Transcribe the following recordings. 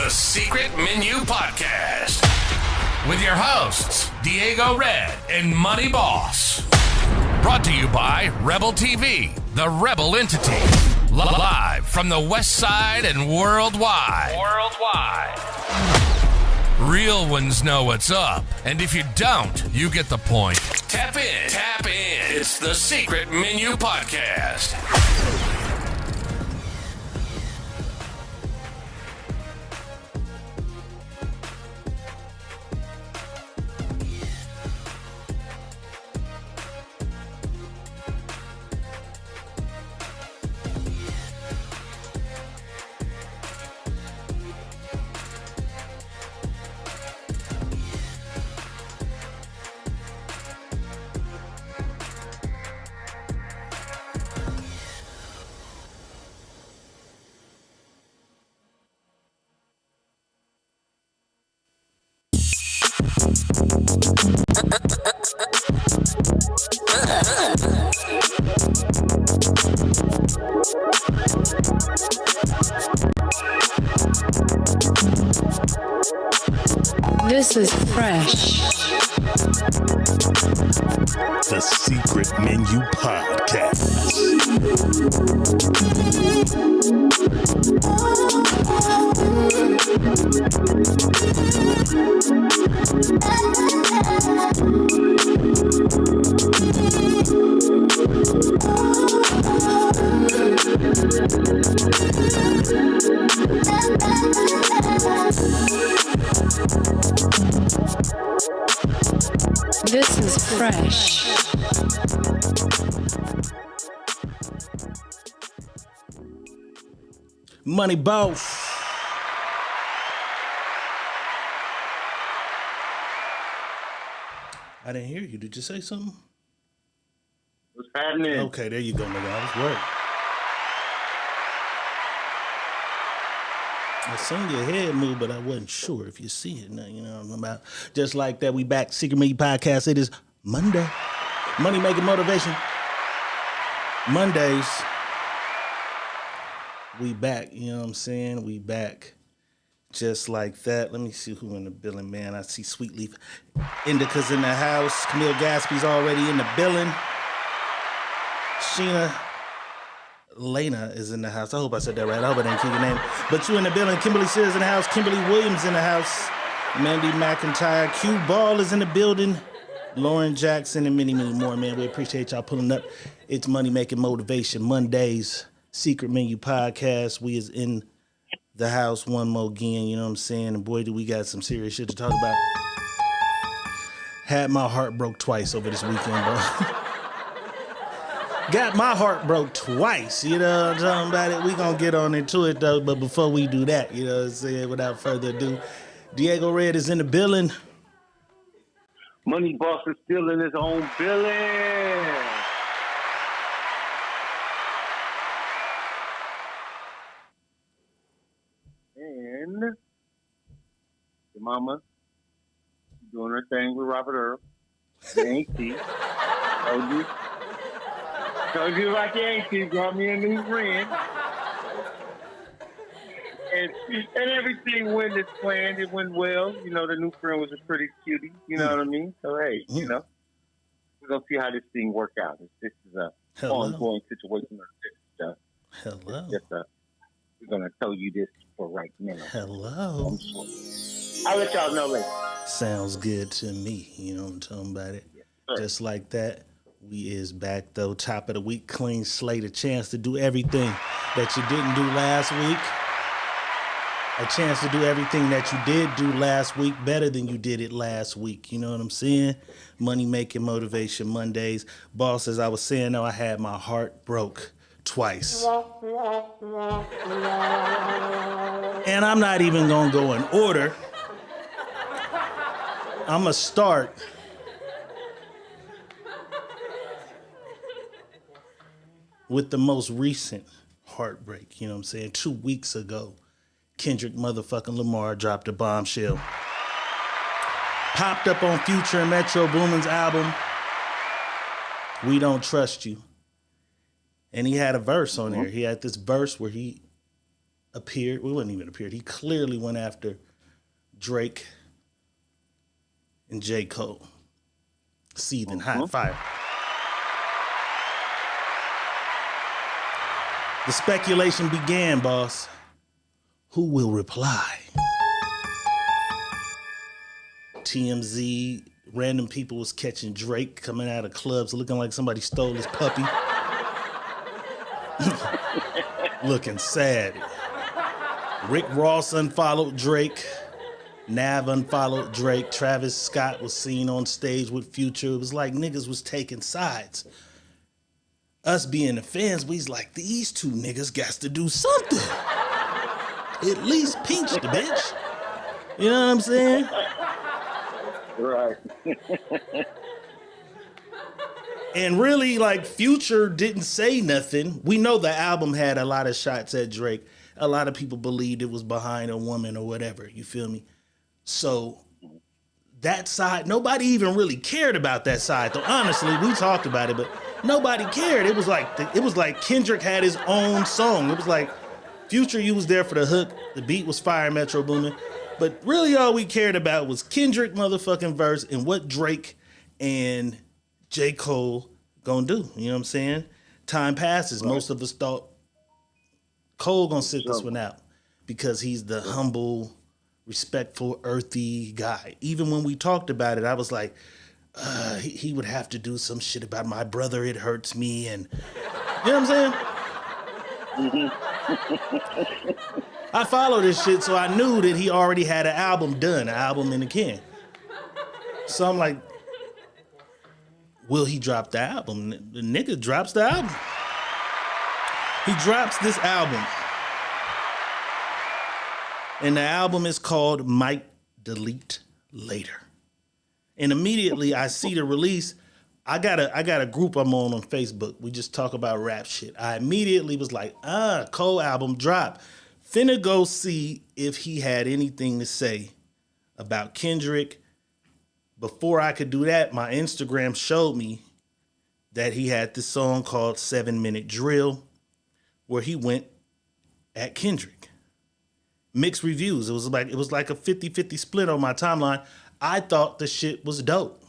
the Secret Menu Podcast with your hosts, Diego Red and Money Boss. Brought to you by Rebel TV, the Rebel entity. Live from the West Side and worldwide. Real ones know what's up, and if you don't, you get the point. Tap in. It's the Secret Menu Podcast. This is fresh. The Secret Menu Podcast. This is fresh. Money Boss. I didn't hear you. Did you say something? What's happening? Okay, there you go, nigga. I was worried. I seen your head move, but I wasn't sure if you see it now. You know what I'm about? Just like that, we back. Secret Menu Podcast. It is Monday. Money Making Motivation. Mondays. We back. You know what I'm saying? We back. Just like that. Let me see who in the building, man. I see Sweet Leaf Indica's in the house. Camille Gaspy's already in the building. Sheena Lena is in the house. I hope I said that right. I hope I didn't kill your name. But you in the building. Kimberly Sears in the house. Kimberly Williams in the house. Mandy McIntyre. Q Ball is in the building. Lauren Jackson and many, many more, man. We appreciate y'all pulling up. It's Money Making Motivation Mondays. Secret Menu Podcast. We is in the house one more again. You know what I'm saying? And boy, do we got some serious shit to talk about. Had my heart broke twice over this weekend, bro. Got my heart broke twice, you know what I'm talking about it? We gonna get on into it though, but before we do that, you know what I'm saying, without further ado, Diego Red is in the building. Money Boss is still in his own building. And your mama doing her thing with Robert Earl. The auntie. Told you about the auntie, brought me a new friend. And everything went as planned. It went well. You know, the new friend was a pretty cutie. You know what I mean? So, hey, you know, we're going to see how this thing work out. This is a ongoing situation. Hello. We're going to tell you this for right now. Hello. I'll let y'all know later. Sounds good to me. You know what I'm talking about it? Yes, just like that. We is back, though. Top of the week, clean slate. A chance to do everything that you didn't do last week. A chance to do everything that you did do last week better than you did it last week. You know what I'm saying? Money Making Motivation Mondays. Boss, as I was saying, though, I had my heart broke twice. And I'm not even going to go in order. I'm going to start with the most recent heartbreak. You know what I'm saying? 2 weeks ago, Kendrick motherfucking Lamar dropped a bombshell. Popped up on Future and Metro Boomin's album, We Don't Trust You. And he had a verse on there. He had this verse where he appeared. We wouldn't even appeared. He clearly went after Drake and J. Cole. Seething hot fire. The speculation began, boss. Who will reply? TMZ, random people was catching Drake coming out of clubs looking like somebody stole his puppy. Looking sad. Rick Ross unfollowed Drake. Nav unfollowed Drake. Travis Scott was seen on stage with Future. It was like niggas was taking sides. Us being the fans, we's like, these two niggas got to do something. At least pinch the bitch. You know what I'm saying? Right. And really, like, Future didn't say nothing. We know the album had a lot of shots at Drake. A lot of people believed it was behind a woman or whatever. You feel me? So that side, nobody even really cared about that side. Though honestly, we talked about it, but nobody cared. It was like Kendrick had his own song. It was like Future, you was there for the hook. The beat was fire, Metro Boomin. But really, all we cared about was Kendrick motherfucking verse and what Drake and J. Cole gonna do. You know what I'm saying? Time passes. Right. Most of us thought Cole gonna sit this one out because he's the humble, respectful, earthy guy. Even when we talked about it, I was like, he would have to do some shit about my brother. It hurts me, and you know what I'm saying? I follow this shit, so I knew that he already had an album done, an album in the can. So I'm like, will he drop the album? The nigga drops the album. He drops this album. And the album is called Might Delete Later. And immediately I see the release. I got a group I'm on Facebook. We just talk about rap shit. I immediately was like, Cole album drop. Finna go see if he had anything to say about Kendrick. Before I could do that, my Instagram showed me that he had this song called 7 Minute Drill, where he went at Kendrick. Mixed reviews. It was like a 50-50 split on my timeline. I thought the shit was dope.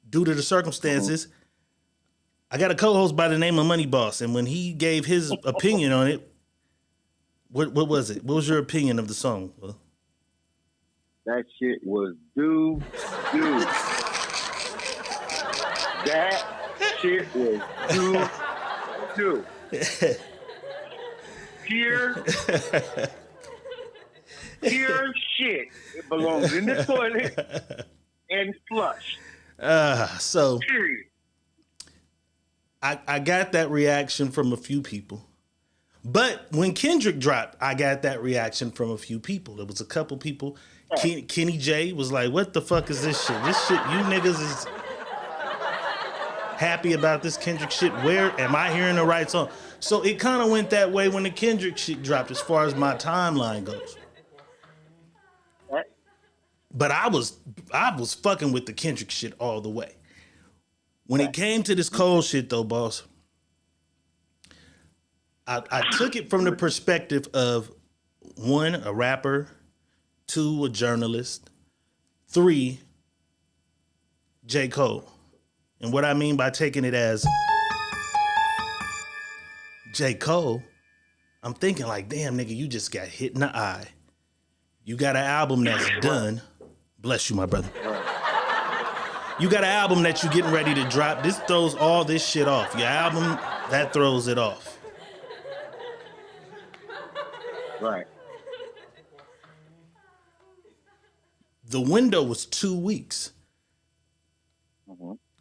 Due to the circumstances, I got a co-host by the name of Money Boss, and when he gave his opinion on it, what was it? What was your opinion of the song? That shit was doo. That shit was doo. Pure shit. It belongs in the toilet and flush. So period. I got that reaction from a few people. But when Kendrick dropped, I got that reaction from a few people. There was a couple people. Kenny J was like, what the fuck is this shit? This shit, you niggas is happy about this Kendrick shit. Where am I hearing the right song? So it kind of went that way when the Kendrick shit dropped as far as my timeline goes. But I was fucking with the Kendrick shit all the way. When it came to this Cole shit though, boss, I took it from the perspective of 1, a rapper, 2, a journalist, 3, J. Cole. And what I mean by taking it as J. Cole, I'm thinking like, damn nigga, you just got hit in the eye. You got an album that's done. Bless you, my brother. You got an album that you're getting ready to drop. This throws all this shit off. Your album, that throws it off. Right. The window was 2 weeks.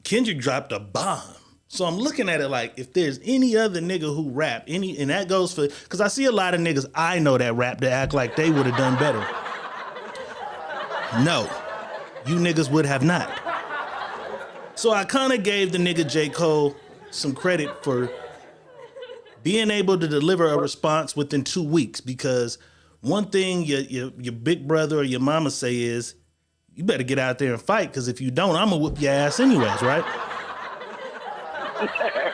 Kendrick dropped a bomb. So I'm looking at it like, if there's any other nigga who rap, and that goes for, because I see a lot of niggas I know that rap that act like they would have done better. No, you niggas would have not. So I kind of gave the nigga J. Cole some credit for being able to deliver a response within 2 weeks, because one thing your big brother or your mama say is, you better get out there and fight, because if you don't, I'm gonna whoop your ass anyways, right?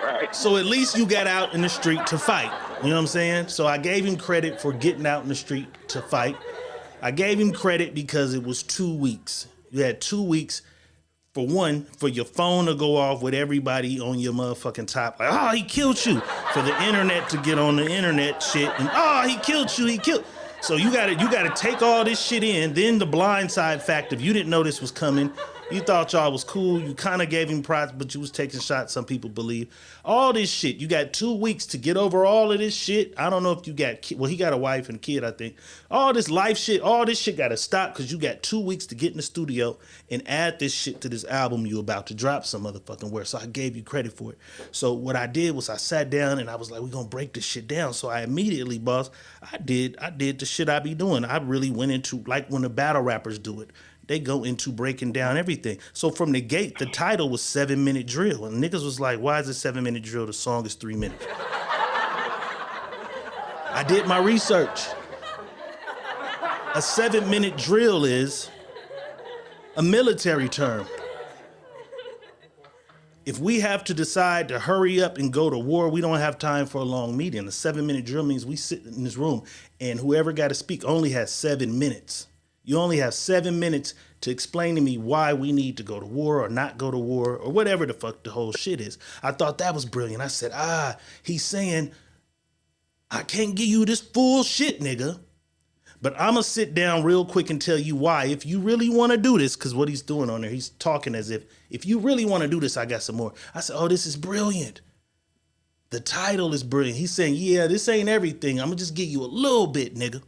Right. So at least you got out in the street to fight. You know what I'm saying? So I gave him credit for getting out in the street to fight. I gave him credit because it was 2 weeks. You had 2 weeks, for one, for your phone to go off with everybody on your motherfucking top. Like, oh, he killed you. For the internet to get on the internet shit. And, oh, he killed you. He killed. So you gotta take all this shit in. Then the blindside fact, if you didn't know this was coming, you thought y'all was cool. You kind of gave him props, but you was taking shots, some people believe. All this shit. You got 2 weeks to get over all of this shit. I don't know if you got, well, he got a wife and a kid, I think. All this life shit, all this shit got to stop because you got 2 weeks to get in the studio and add this shit to this album you about to drop some motherfucking where. So I gave you credit for it. So what I did was I sat down and I was like, we're going to break this shit down. So I immediately, boss, I did the shit I be doing. I really went into, like when the battle rappers do it. They go into breaking down everything. So from the gate, the title was 7 Minute Drill. And niggas was like, why is it 7 Minute Drill? The song is 3 minutes. I did my research. A 7 minute drill is a military term. If we have to decide to hurry up and go to war, we don't have time for a long meeting. A 7 minute drill means we sit in this room and whoever got to speak only has 7 minutes. You only have 7 minutes to explain to me why we need to go to war or not go to war or whatever the fuck the whole shit is. I thought that was brilliant. I said, he's saying, I can't give you this full shit, nigga. But I'm going to sit down real quick and tell you why. If you really want to do this, because what he's doing on there, he's talking as if you really want to do this, I got some more. I said, oh, this is brilliant. The title is brilliant. He's saying, yeah, this ain't everything. I'm going to just give you a little bit, nigga.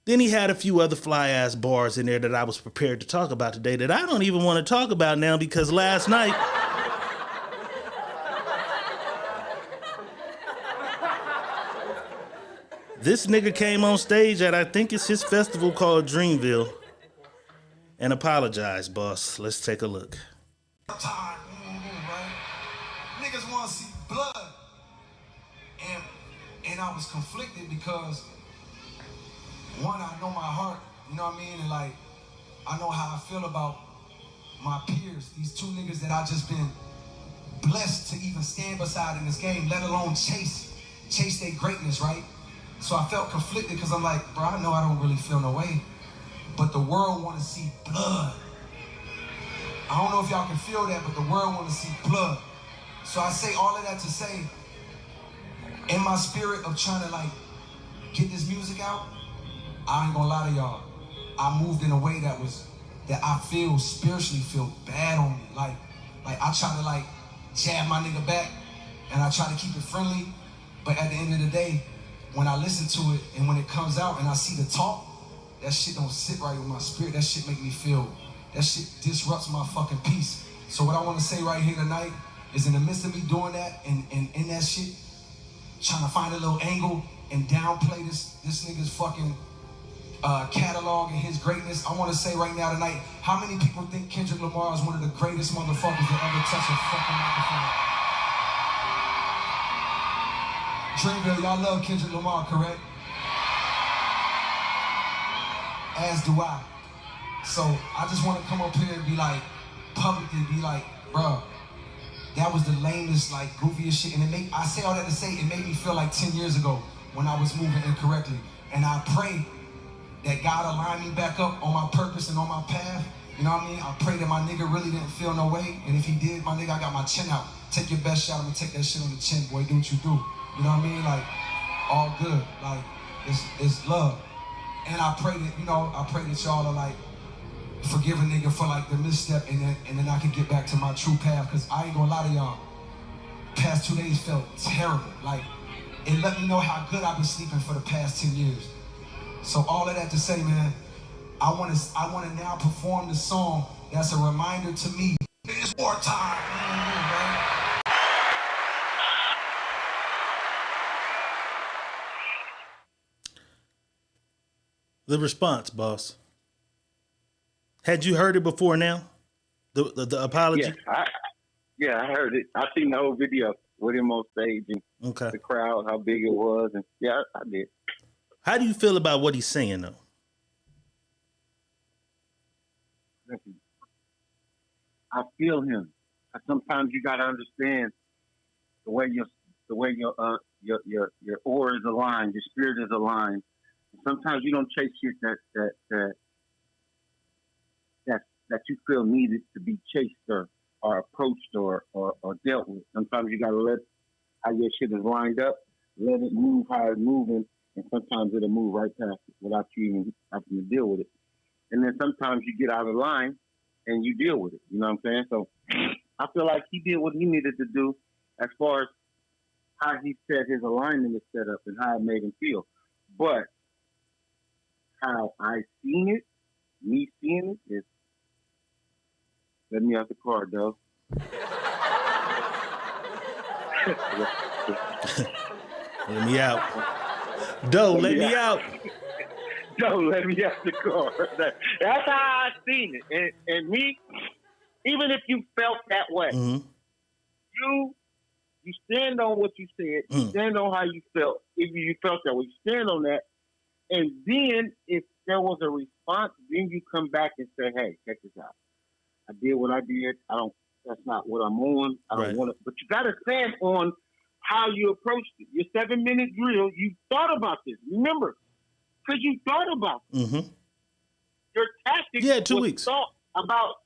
Then he had a few other fly-ass bars in there that I was prepared to talk about today that I don't even want to talk about now because last night... this nigga came on stage at, I think it's his festival called Dreamville, and apologized, boss. Let's take a look. I'm tired, right? Niggas want to see blood. And I was conflicted because... one, I know my heart, you know what I mean? And like, I know how I feel about my peers, these two niggas that I just been blessed to even stand beside in this game, let alone chase their greatness, right? So I felt conflicted because I'm like, bro, I know I don't really feel no way, but the world want to see blood. I don't know if y'all can feel that, but the world want to see blood. So I say all of that to say, in my spirit of trying to like, get this music out, I ain't gonna lie to y'all. I moved in a way that I feel spiritually feel bad on me. Like I try to like jab my nigga back and I try to keep it friendly. But at the end of the day, when I listen to it and when it comes out and I see the talk, that shit don't sit right with my spirit. That shit make me feel, that shit disrupts my fucking peace. So what I wanna say right here tonight is in the midst of me doing that and in that shit, trying to find a little angle and downplay this nigga's fucking catalog and his greatness, I want to say right now tonight, how many people think Kendrick Lamar is one of the greatest motherfuckers that ever touched a fucking microphone? Dreamville, y'all love Kendrick Lamar, correct? As do I. So I just want to come up here and be like, publicly be like, bro, that was the lamest, like goofiest shit. And I say all that to say, it made me feel like 10 years ago when I was moving incorrectly. And I pray that God align me back up on my purpose and on my path. You know what I mean? I pray that my nigga really didn't feel no way. And if he did, my nigga, I got my chin out. Take your best shot. I'm gonna take that shit on the chin, boy. Do what you do. You know what I mean? Like, all good. Like, it's love. And I pray that, I pray that y'all are like, forgive a nigga for like the misstep and then I can get back to my true path. Cause I ain't gonna lie to y'all. Past 2 days felt terrible. Like, it let me know how good I've been sleeping for the past 10 years. So all of that to say, man, I want to now perform the song that's a reminder to me. It's wartime. The response, boss. Had you heard it before now? The apology? Yeah, I heard it. I seen the whole video with him on stage and the crowd, how big it was. And yeah, I did. How do you feel about what he's saying, though? I feel him. Sometimes you gotta understand the way your your aura is aligned, your spirit is aligned. Sometimes you don't chase shit that you feel needed to be chased or approached or dealt with. Sometimes you gotta let how your shit is lined up, let it move how it's moving, and sometimes it'll move right past it without you even having to deal with it. And then sometimes you get out of line and you deal with it. You know what I'm saying? So I feel like he did what he needed to do as far as how he said his alignment is set up and how it made him feel. But how I seen it, me seeing it, is let me out the car, though. Let me out. Doe, let me out. Don't let me out the car. That's how I seen it. And me, even if you felt that way, you stand on what you said. You stand on how you felt. If you felt that way, you stand on that. And then if there was a response, then you come back and say, hey, check this out. I did what I did. That's not what I'm on. I don't want it. But you got to stand on how you approached it. Your 7-minute drill, you thought about this. Remember, because you thought about it. Your tactics 2 weeks. Thought about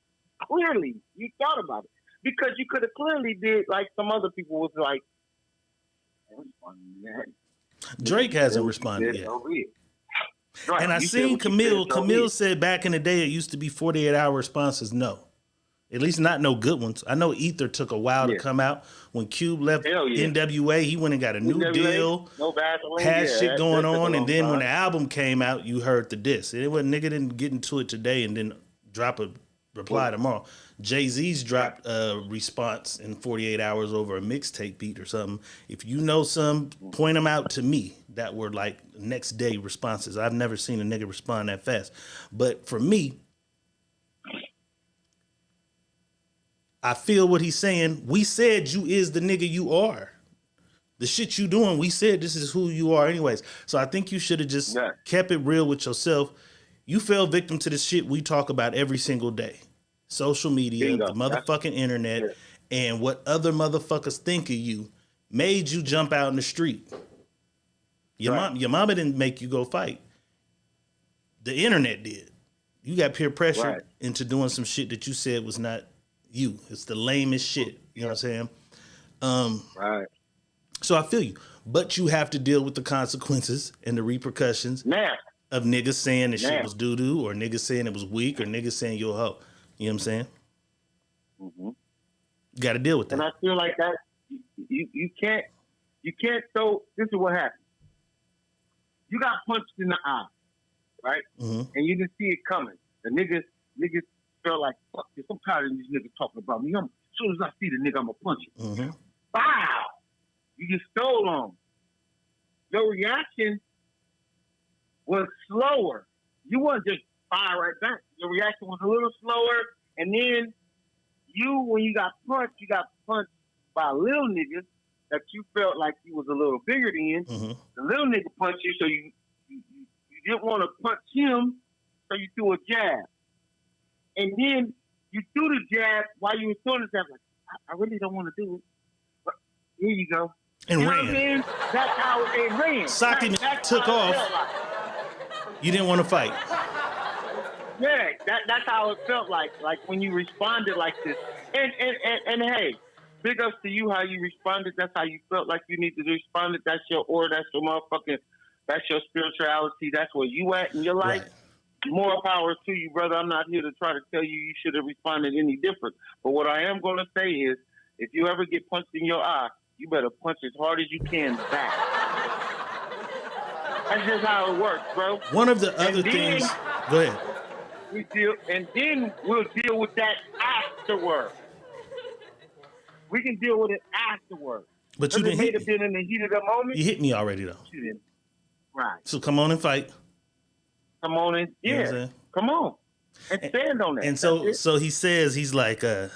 clearly. You thought about it. Because you could have clearly did like some other people was like, Drake hasn't responded yet. Right. And I seen Camille. Camille said back in the day it used to be 48-hour responses. No. At least not no good ones. I know Ether took a while to come out. When Cube left NWA, he went and got a new deal. Had shit going on. And then when the album came out, you heard the diss. It wasn't nigga didn't get into it today and then drop a reply tomorrow. Jay-Z's dropped a response in 48 hours over a mixtape beat or something. If you know some, point them out to me that were like next day responses. I've never seen a nigga respond that fast. But for me, I feel what he's saying. We said you is the nigga you are. The shit you doing, we said this is who you are anyways. So I think you should have just kept it real with yourself. You fell victim to the shit we talk about every single day. Social media, the motherfucking internet, and what other motherfuckers think of you made you jump out in the street. Your mama didn't make you go fight. The internet did. You got peer pressure into doing some shit that you said was not you. It's the lamest shit. You know what I'm saying? So I feel you. But you have to deal with the consequences and the repercussions of niggas saying the shit was doo-doo or niggas saying it was weak or niggas saying you're a hoe. You know what I'm saying? You got to deal with that. And I feel like that you can't throw, this is what happened. You got punched in the eye, right? And you didn't see it coming. The niggas felt like, fuck this, I'm tired of these niggas talking about me. As soon as I see the nigga, I'm going to punch him. Wow! You just stole on. Your reaction was slower. You wasn't just fire right back. Your reaction was a little slower. And then when you got punched by a little nigga that you felt like you was a little bigger than. The little nigga punched you, so you didn't want to punch him, so you threw a jab. And then you threw the jab while you were throwing the jab. Like, I really don't want to do it. But here you go. And you ran. Know what I mean? That's how it ran. Socky took off. You didn't want to fight. Yeah, that's how it felt like when you responded like this. And hey, big ups to you how you responded. That's how you felt like you needed to respond. That's your order. That's your motherfucking. That's your spirituality. That's where you at in your life. More power to you, brother. I'm not here to try to tell you should have responded any different. But what I am going to say is, if you ever get punched in your eye, you better punch as hard as you can back. That's just how it works, bro. One of the other things. Go ahead. Then we'll deal with that afterward. We can deal with it afterward. But you didn't hit me. Been in the heat of the moment. You hit me already though. You didn't. Right. So come on and fight. Come on and come on and stand on that. And so he says, he's like, and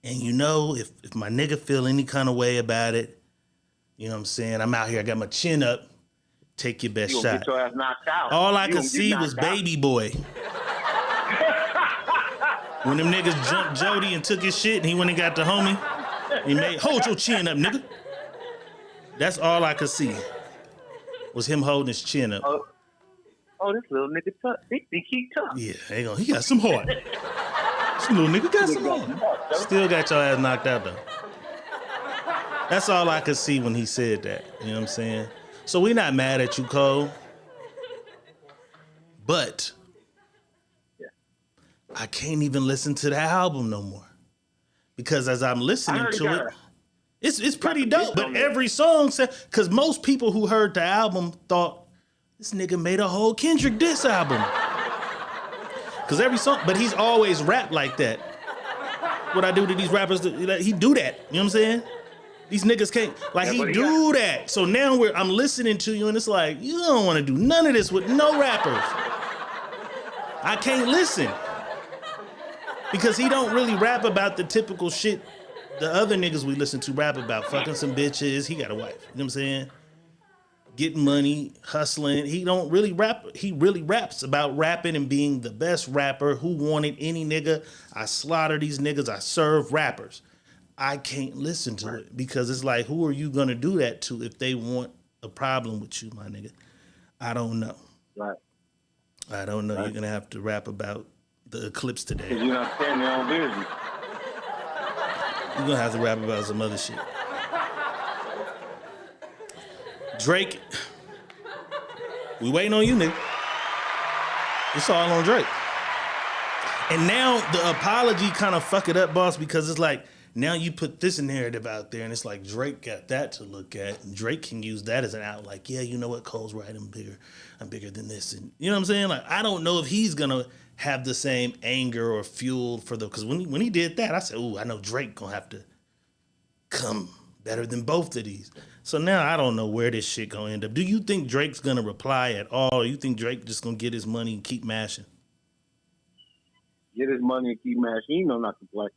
you know, if my nigga feel any kind of way about it, you know what I'm saying? I'm out here. I got my chin up. Take your best shot. Get your ass knocked out. All I could see was Baby Boy. When them niggas jumped Jody and took his shit and he went and got the homie, he made, hold your chin up, nigga. That's all I could see was him holding his chin up. Oh, this little nigga tough. He think he tough. Yeah, hang on. He got some heart. This little nigga got some heart. Still got your ass knocked out, though. That's all I could see when he said that. You know what I'm saying? So we not mad at you, Cole. But I can't even listen to the album no more. Because as I'm listening to it, it's pretty dope. But every song said, because most people who heard the album thought, this nigga made a whole Kendrick diss album. Because every song, but he's always rapped like that. What I do to these rappers, he do that. You know what I'm saying? These niggas can't, like, he do that. So now I'm listening to you and it's like, you don't want to do none of this with no rappers. I can't listen. Because he don't really rap about the typical shit the other niggas we listen to rap about. Fucking some bitches. He got a wife. You know what I'm saying? Getting money, hustling. He don't really rap. He really raps about rapping and being the best rapper. Who wanted any nigga? I slaughter these niggas. I serve rappers. I can't listen to it because it's like, who are you gonna do that to if they want a problem with you, my nigga? I don't know. Right. I don't know. Right. You're gonna have to rap about the eclipse today. Because you're not standing on business. You're gonna have to rap about some other shit. Drake, we waiting on you, nigga. It's all on Drake. And now the apology kind of fuck it up, boss, because it's like, now you put this narrative out there and it's like Drake got that to look at. And Drake can use that as an out, like, yeah, you know what, Cole's right, I'm bigger than this. And you know what I'm saying? Like, I don't know if he's gonna have the same anger or fuel for because when he did that, I said, ooh, I know Drake gonna have to come better than both of these. So now I don't know where this shit gonna end up. Do you think Drake's gonna reply at all? Or you think Drake just gonna get his money and keep mashing? Get his money and keep mashing. He know not to play.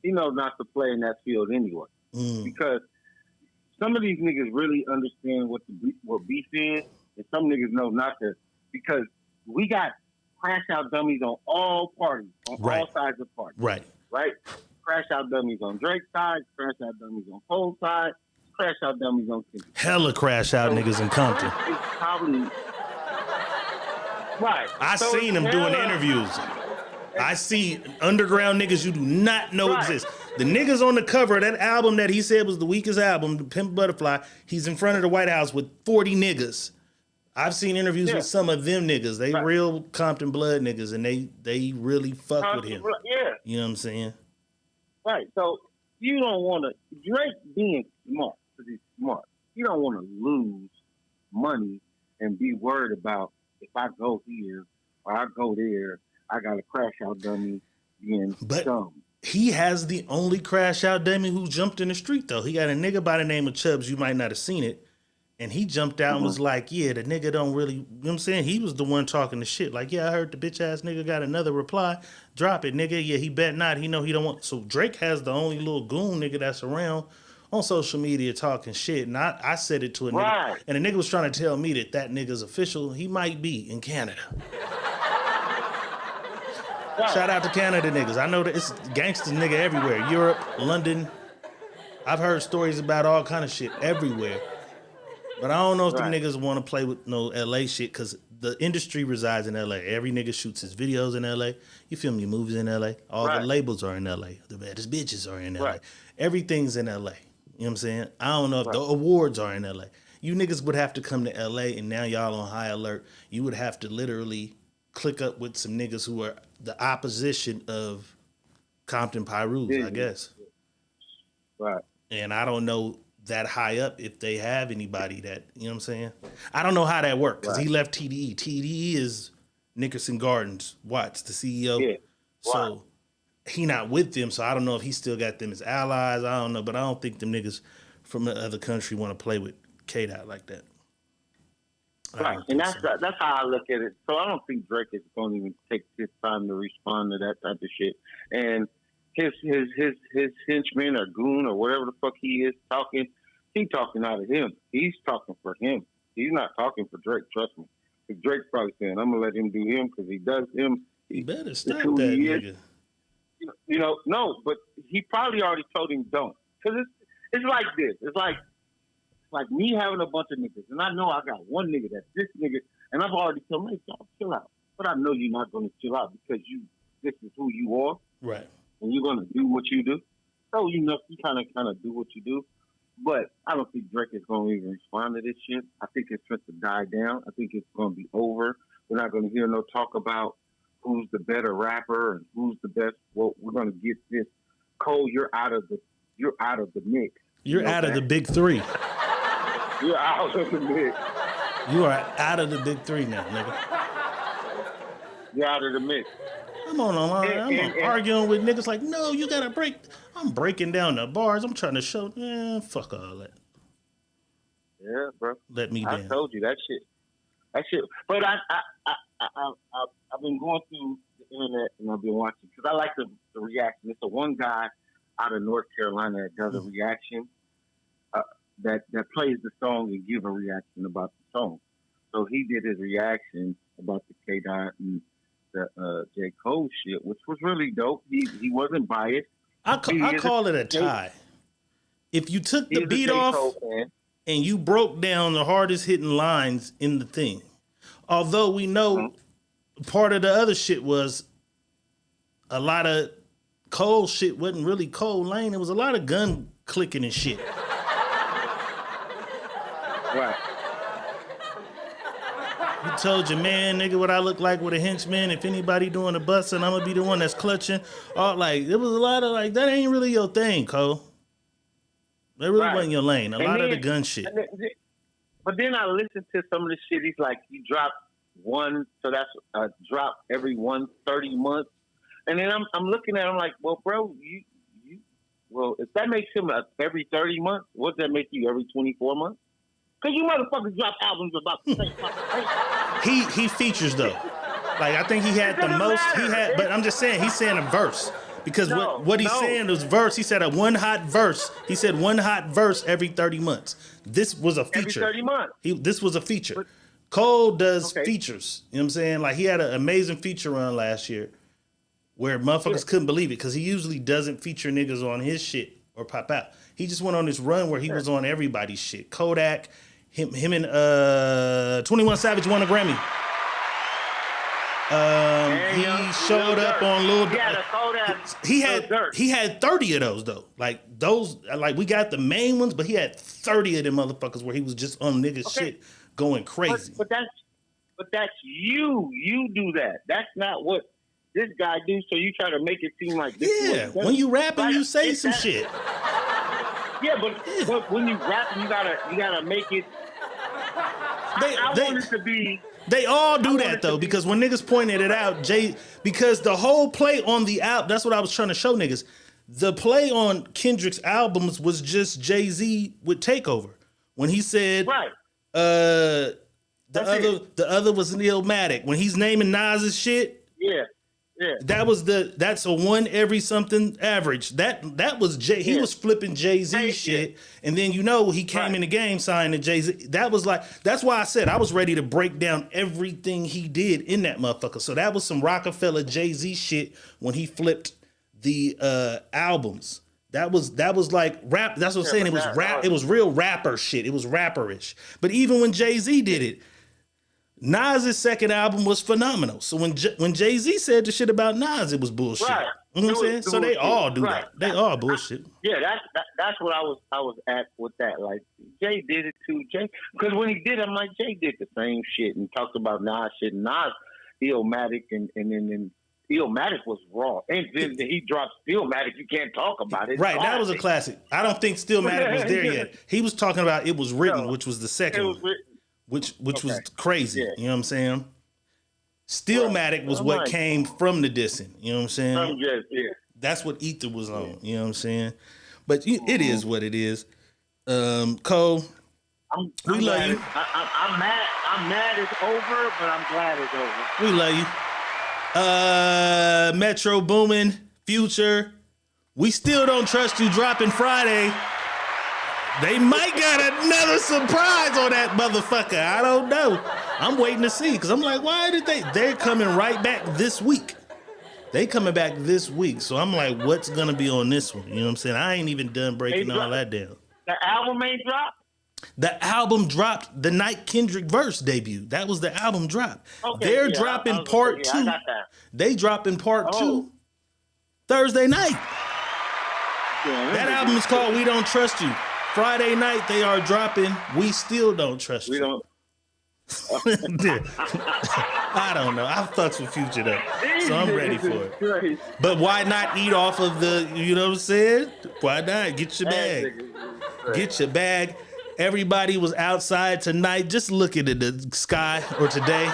He knows not to play in that field anyway. Because some of these niggas really understand what beef is, and some niggas know not to. Because we got crash out dummies on all parties, on all sides of parties. Right. Crash out dummies on Drake's side, crash out dummies on Cole's side, crash out dummies on Kendrick. Hella crash out niggas in Compton. It's probably right. I seen him doing interviews. I see underground niggas you do not know exist. The niggas on the cover of that album that he said was the weakest album, The Pimp Butterfly, he's in front of the White House with 40 niggas. I've seen interviews with some of them niggas. They real Compton blood niggas, and they really fuck with him. Yeah. You know what I'm saying? Right. So you don't want to, Drake being smart, because he's smart, you don't want to lose money and be worried about if I go here or I go there, I got a crash out dummy being dumb. He has the only crash out dummy who jumped in the street, though. He got a nigga by the name of Chubbs. You might not have seen it. And he jumped out and was like, yeah, the nigga don't really, you know what I'm saying? He was the one talking the shit. Like, yeah, I heard the bitch ass nigga got another reply. Drop it, nigga. Yeah, he bet not. He know he don't want. So Drake has the only little goon nigga that's around on social media talking shit. And I said it to a nigga. And the nigga was trying to tell me that nigga's official. He might be in Canada. Shout out to Canada niggas. I know that it's gangsters nigga everywhere. Europe, London. I've heard stories about all kind of shit everywhere. But I don't know if them niggas want to play with no LA shit because the industry resides in LA. Every nigga shoots his videos in LA. You film your movies in LA. All the labels are in LA. The baddest bitches are in LA. Everything's in LA. You know what I'm saying? I don't know if the awards are in LA. You niggas would have to come to LA and now y'all on high alert. You would have to literally click up with some niggas who are the opposition of Compton Pyrus, I guess. Right. And I don't know that high up if they have anybody that, you know what I'm saying? I don't know how that works because he left TDE. TDE is Nickerson Gardens, Watts, the CEO. Yeah. So he not with them, so I don't know if he still got them as allies. I don't know, but I don't think them niggas from the other country want to play with K-Dot like that. Right, and that's how I look at it. So I don't think Drake is going to even take his time to respond to that type of shit. And his henchman or goon or whatever the fuck he is talking, he talking out of him. He's talking for him. He's not talking for Drake, trust me. Because Drake's probably saying, I'm going to let him do him because he does him. He better stop that nigga. You know, no, but he probably already told him don't. Because it's like this. It's like like me having a bunch of niggas, and I know I got one nigga that's this nigga, and I've already told him, hey, y'all chill out. But I know you're not going to chill out because this is who you are. Right. And you're going to do what you do. So, you kind of do what you do. But I don't think Drake is going to even respond to this shit. I think it's just to die down. I think it's going to be over. We're not going to hear no talk about who's the better rapper and who's the best. Well, we're going to get this. Cole, you're out of the mix. You're out of the big three. You're out of the mix. You are out of the big three now, nigga. You're out of the mix. I'm arguing with niggas like, no, you gotta break. I'm breaking down the bars. I'm trying to show. Fuck all that. Yeah, bro. Let me down. I told you that shit. But I've been going through the internet and I've been watching because I like the reaction. It's the one guy out of North Carolina that does a reaction that plays the song and give a reaction about the song. So he did his reaction about the K-Dot and the J. Cole shit, which was really dope. He wasn't biased. I call it a tie. If you took the beat off and you broke down the hardest hitting lines in the thing, although we know part of the other shit was a lot of Cole shit wasn't really Cole Lane. It was a lot of gun clicking and shit. Right. You told your man, nigga, what I look like with a henchman. If anybody doing a busting, I'm gonna be the one that's clutching. It was a lot of like, that ain't really your thing, Cole. That really wasn't your lane. A lot of the gun shit. But then I listened to some of the shit. He's like, you drop one, so that's a drop every 130 months. And then I'm looking at him like, well, bro, well, if that makes him every 30 months, what does that make you every 24 months? Because you motherfuckers drop albums about the same time. He features though. Like I think he had the most. But I'm just saying he's saying a verse because what he's saying was verse. He said a one hot verse. He said one hot verse every 30 months. This was a feature. Every 30 months. This was a feature. Cole does features. You know what I'm saying? Like he had an amazing feature run last year where motherfuckers couldn't believe it because he usually doesn't feature niggas on his shit or pop out. He just went on this run where he was on everybody's shit. Kodak. Him and 21 Savage won a Grammy. He showed up on Lil. He had 30 of those though. Like we got the main ones, but he had 30 of them motherfuckers where he was just on niggas shit going crazy. But that's you. You do that. That's not what this guy do. So you try to make it seem like this. Yeah, when you rapping, you say some shit. Yeah, but when you rapping, you gotta make it. I want it to be. They all do that though, because when niggas pointed it out, because the whole play on the album, that's what I was trying to show niggas. The play on Kendrick's albums was just Jay-Z with Takeover. When he said, the other was Illmatic. When he's naming Nas's shit, yeah. That's a one every something average. That was Jay. He was flipping Jay-Z shit, and then he came in the game signing Jay-Z. That's why I said I was ready to break down everything he did in that motherfucker. So that was some Rockefeller Jay-Z shit when he flipped the albums. That was like rap. That's what I'm saying. It was rap. It was real rapper shit. It was rapperish. But even when Jay-Z did it, Nas's second album was phenomenal. So when Jay-Z said the shit about Nas, it was bullshit. Right. You know what I'm saying? So they all do that. They all bullshit. Yeah, that's what I was at with that. Like Jay did it too. Jay, because when he did, I'm like Jay did the same shit and talked about Nas shit. Nas, Illmatic, and then Illmatic was raw. And then he dropped Stillmatic. You can't talk about it. Right, that was a classic. I don't think Stillmatic was there yet. He was talking about It Was Written, which was the second one. Which was crazy. Yeah. You know what I'm saying? Stillmatic was what came from the dissing. You know what I'm saying? That's what Ether was on. You know what I'm saying? But it is what it is. Cole, we love you. I'm mad it's over, but I'm glad it's over. We love you. Metro Boomin, Future. We still don't trust you dropping Friday. They might got another surprise on that motherfucker. I don't know. I'm waiting to see because I'm like, why did they're coming right back this week. They coming back this week. So I'm like, what's going to be on this one? You know what I'm saying? I ain't even done breaking all that down. The album ain't dropped? The album dropped the night Kendrick verse debuted. That was the album drop. Okay, They're yeah, dropping I was part gonna say, two. I got that. They dropping part Oh. two Thursday night. Yeah, That album is called We Don't Trust You. Friday night they are dropping We Still Don't Trust We You. don't. I don't know. I fucks with Future though, so I'm ready for it. Crazy. But why not eat off of the? You know what I'm saying? Why not get your bag? Get your bag. Everybody was outside tonight, just looking at the sky, or today,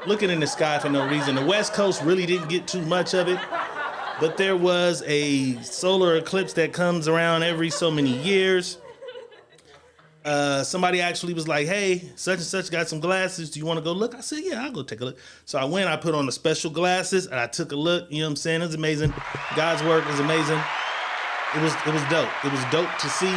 looking in the sky for no reason. The West Coast really didn't get too much of it, but there was a solar eclipse that comes around every so many years. Somebody actually was like, hey, such and such got some glasses. Do you want to go look? I said, yeah, I'll go take a look. So I went, I put on the special glasses, and I took a look. You know what I'm saying? It was amazing. God's work is amazing. It was dope. It was dope to see.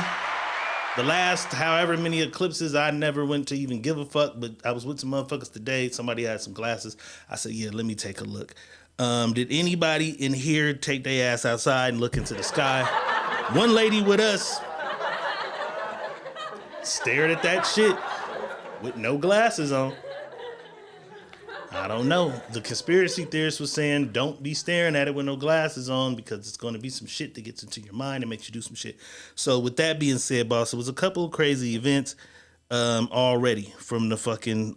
The last however many eclipses, I never went to even give a fuck, but I was with some motherfuckers today. Somebody had some glasses. I said, yeah, let me take a look. Did anybody in here take their ass outside and look into the sky? One lady with us stared at that shit with no glasses on. I don't know. The conspiracy theorist was saying don't be staring at it with no glasses on because it's going to be some shit that gets into your mind and makes you do some shit. So with that being said, boss, it was a couple of crazy events already from the fucking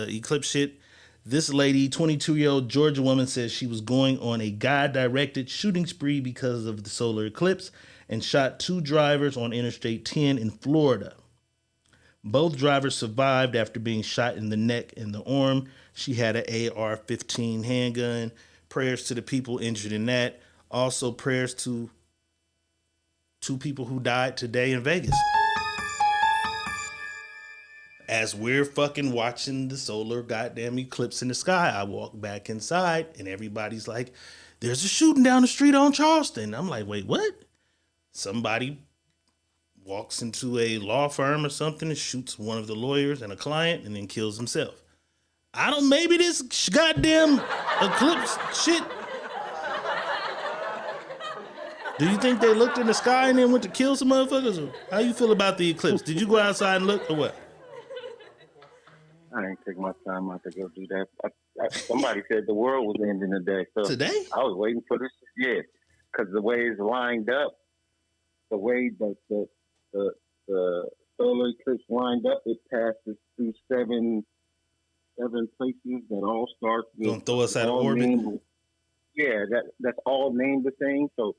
eclipse shit. This lady, 22-year-old Georgia woman, says she was going on a God-directed shooting spree because of the solar eclipse and shot 2 drivers on Interstate 10 in Florida. Both drivers survived after being shot in the neck and the arm. She had an AR-15 handgun. Prayers to the people injured in that. Also prayers to 2 people who died today in Vegas. As we're fucking watching the solar goddamn eclipse in the sky, I walk back inside and everybody's like, there's a shooting down the street on Charleston. I'm like, wait, what? Somebody walks into a law firm or something and shoots one of the lawyers and a client and then kills himself. Maybe this goddamn eclipse shit. Do you think they looked in the sky and then went to kill some motherfuckers? Or how you feel about the eclipse? Did you go outside and look or what? I ain't take my time out to go do that. Somebody said the world was ending today. So Today? I was waiting for this. Yeah, because the way it's lined up, the way that the solar eclipse lined up, it passes through seven places that all start with. Gonna throw us out of orbit? Yeah, that's all named the same. So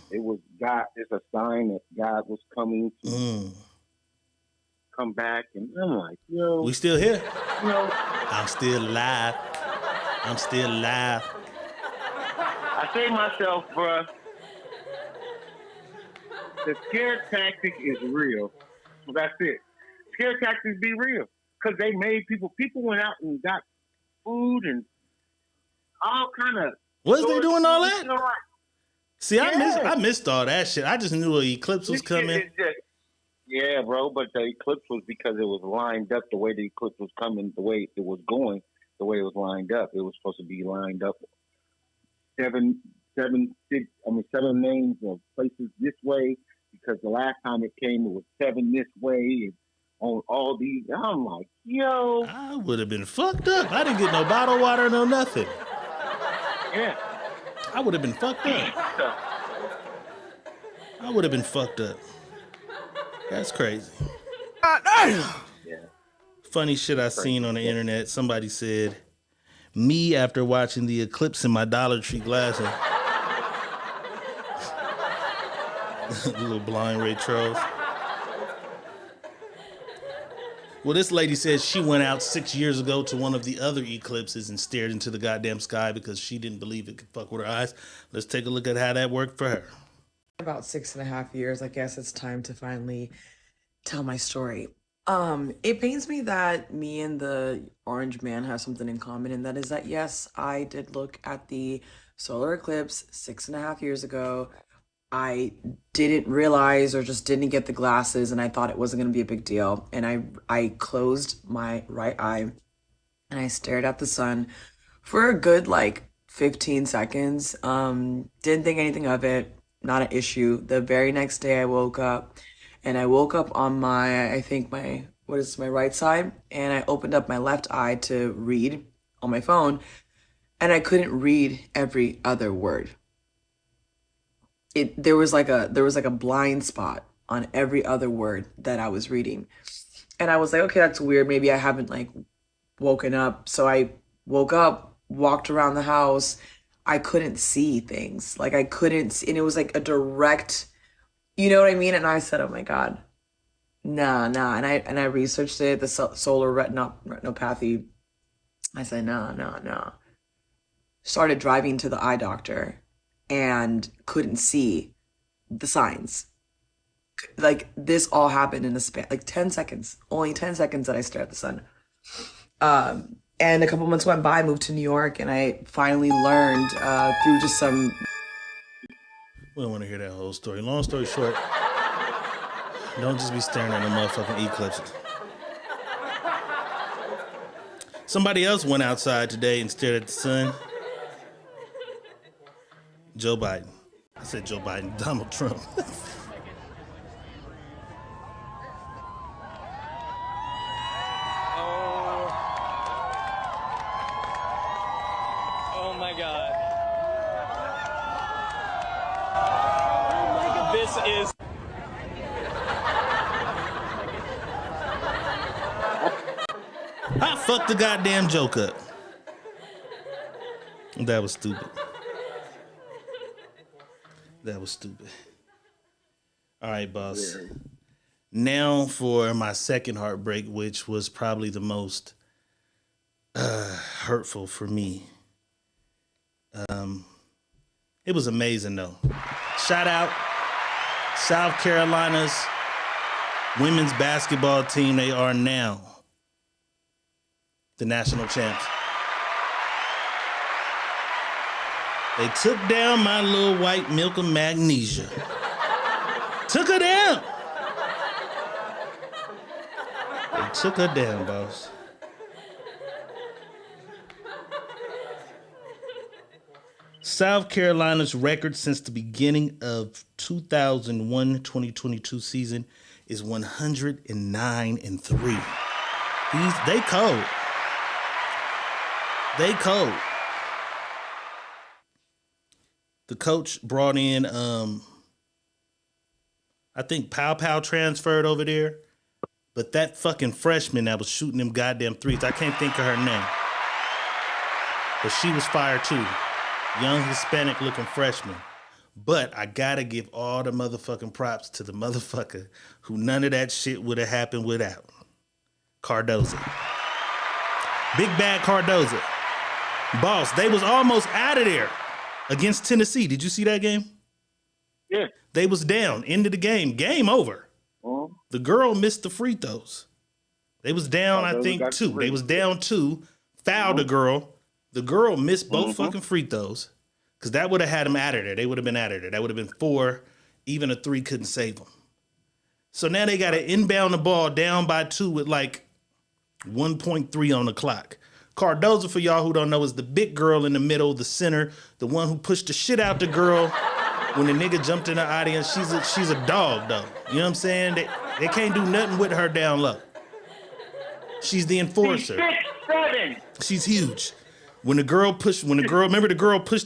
it was God. It's a sign that God was coming to come back, and I'm like, yo, we still here. You know, I'm still alive. I'm still alive. I say to myself, bruh, the scare tactic is real. So that's it. Scare tactics be real. Because they made people went out and got food and all kind of. Was they doing all that? You know, like, See, I missed all that shit. I just knew an eclipse was coming. Yeah, bro, but the eclipse was because it was lined up the way the eclipse was coming, the way it was going, the way it was lined up. It was supposed to be lined up seven names of places this way, because the last time it came, it was 7 this way, and on all these. I'm like, yo. I would have been fucked up. I didn't get no bottled water, no nothing. Yeah. I would have been fucked up. I would have been fucked up. That's crazy. Yeah. Funny shit I seen on the internet. Somebody said, me after watching the eclipse in my Dollar Tree glasses. Little blind Ray Charles. Well, this lady says she went out 6 years ago to one of the other eclipses and stared into the goddamn sky because she didn't believe it could fuck with her eyes. Let's take a look at how that worked for her. About 6.5 years, I guess it's time to finally tell my story. It pains me that me and the orange man have something in common, and that is that, yes, I did look at the solar eclipse 6.5 years ago. I didn't realize or just didn't get the glasses, and I thought it wasn't going to be a big deal. And I closed my right eye and I stared at the sun for a good 15 seconds. Didn't think anything of it. Not an issue. The very next day I woke up and I woke up on my right side, and I opened up my left eye to read on my phone, and I couldn't read every other word. There was like a blind spot on every other word that I was reading. And I was like, okay, that's weird. Maybe I haven't like woken up. So I woke up, walked around the house. I couldn't see things. Like I couldn't see, and it was like a direct, you know what I mean? And I said, oh my God, nah. And I researched it, the solar retinopathy. I said, nah. Started driving to the eye doctor and couldn't see the signs. Like this all happened in a span, like 10 seconds, only 10 seconds that I stared at the sun. And a couple months went by, I moved to New York, and I finally learned through just some. We don't want to hear that whole story. Long story short, don't just be staring at the motherfucking eclipses. Somebody else went outside today and stared at the sun. Joe Biden. I said Joe Biden, Donald Trump. Oh my God. This is. I fucked the goddamn joke up. That was stupid. That was stupid. All right, boss. Yeah. Now for my second heartbreak, which was probably the most hurtful for me. It was amazing, though. Shout out South Carolina's women's basketball team. They are now the national champs. They took down my little white milk of magnesia. Took her down. They took her down, boss. South Carolina's record since the beginning of 2001-2022 season is 109-3. They cold. They cold. The coach brought in, I think Pow transferred over there, but that fucking freshman that was shooting them goddamn threes, I can't think of her name, but she was fired too. Young Hispanic looking freshman. But I gotta give all the motherfucking props to the motherfucker who none of that shit would have happened without. Cardozo. Big bad Cardozo. Boss, they was almost out of there against Tennessee. Did you see that game? Yeah. They was down. End of the game. Game over. Uh-huh. The girl missed the free throws. They was down, I think, 2. They was down 2. Fouled the girl. The girl missed both fucking free throws because that would have had them out of there. They would have been out of there. That would have been 4. Even a 3 couldn't save them. So now they got to inbound the ball down by 2 with like 1.3 on the clock. Cardozo, for y'all who don't know, is the big girl in the middle, the center, the one who pushed the shit out the girl when the nigga jumped in the audience. She's a dog, though. You know what I'm saying? They can't do nothing with her down low. She's the enforcer. She's 6'7". She's huge. Remember the girl pushed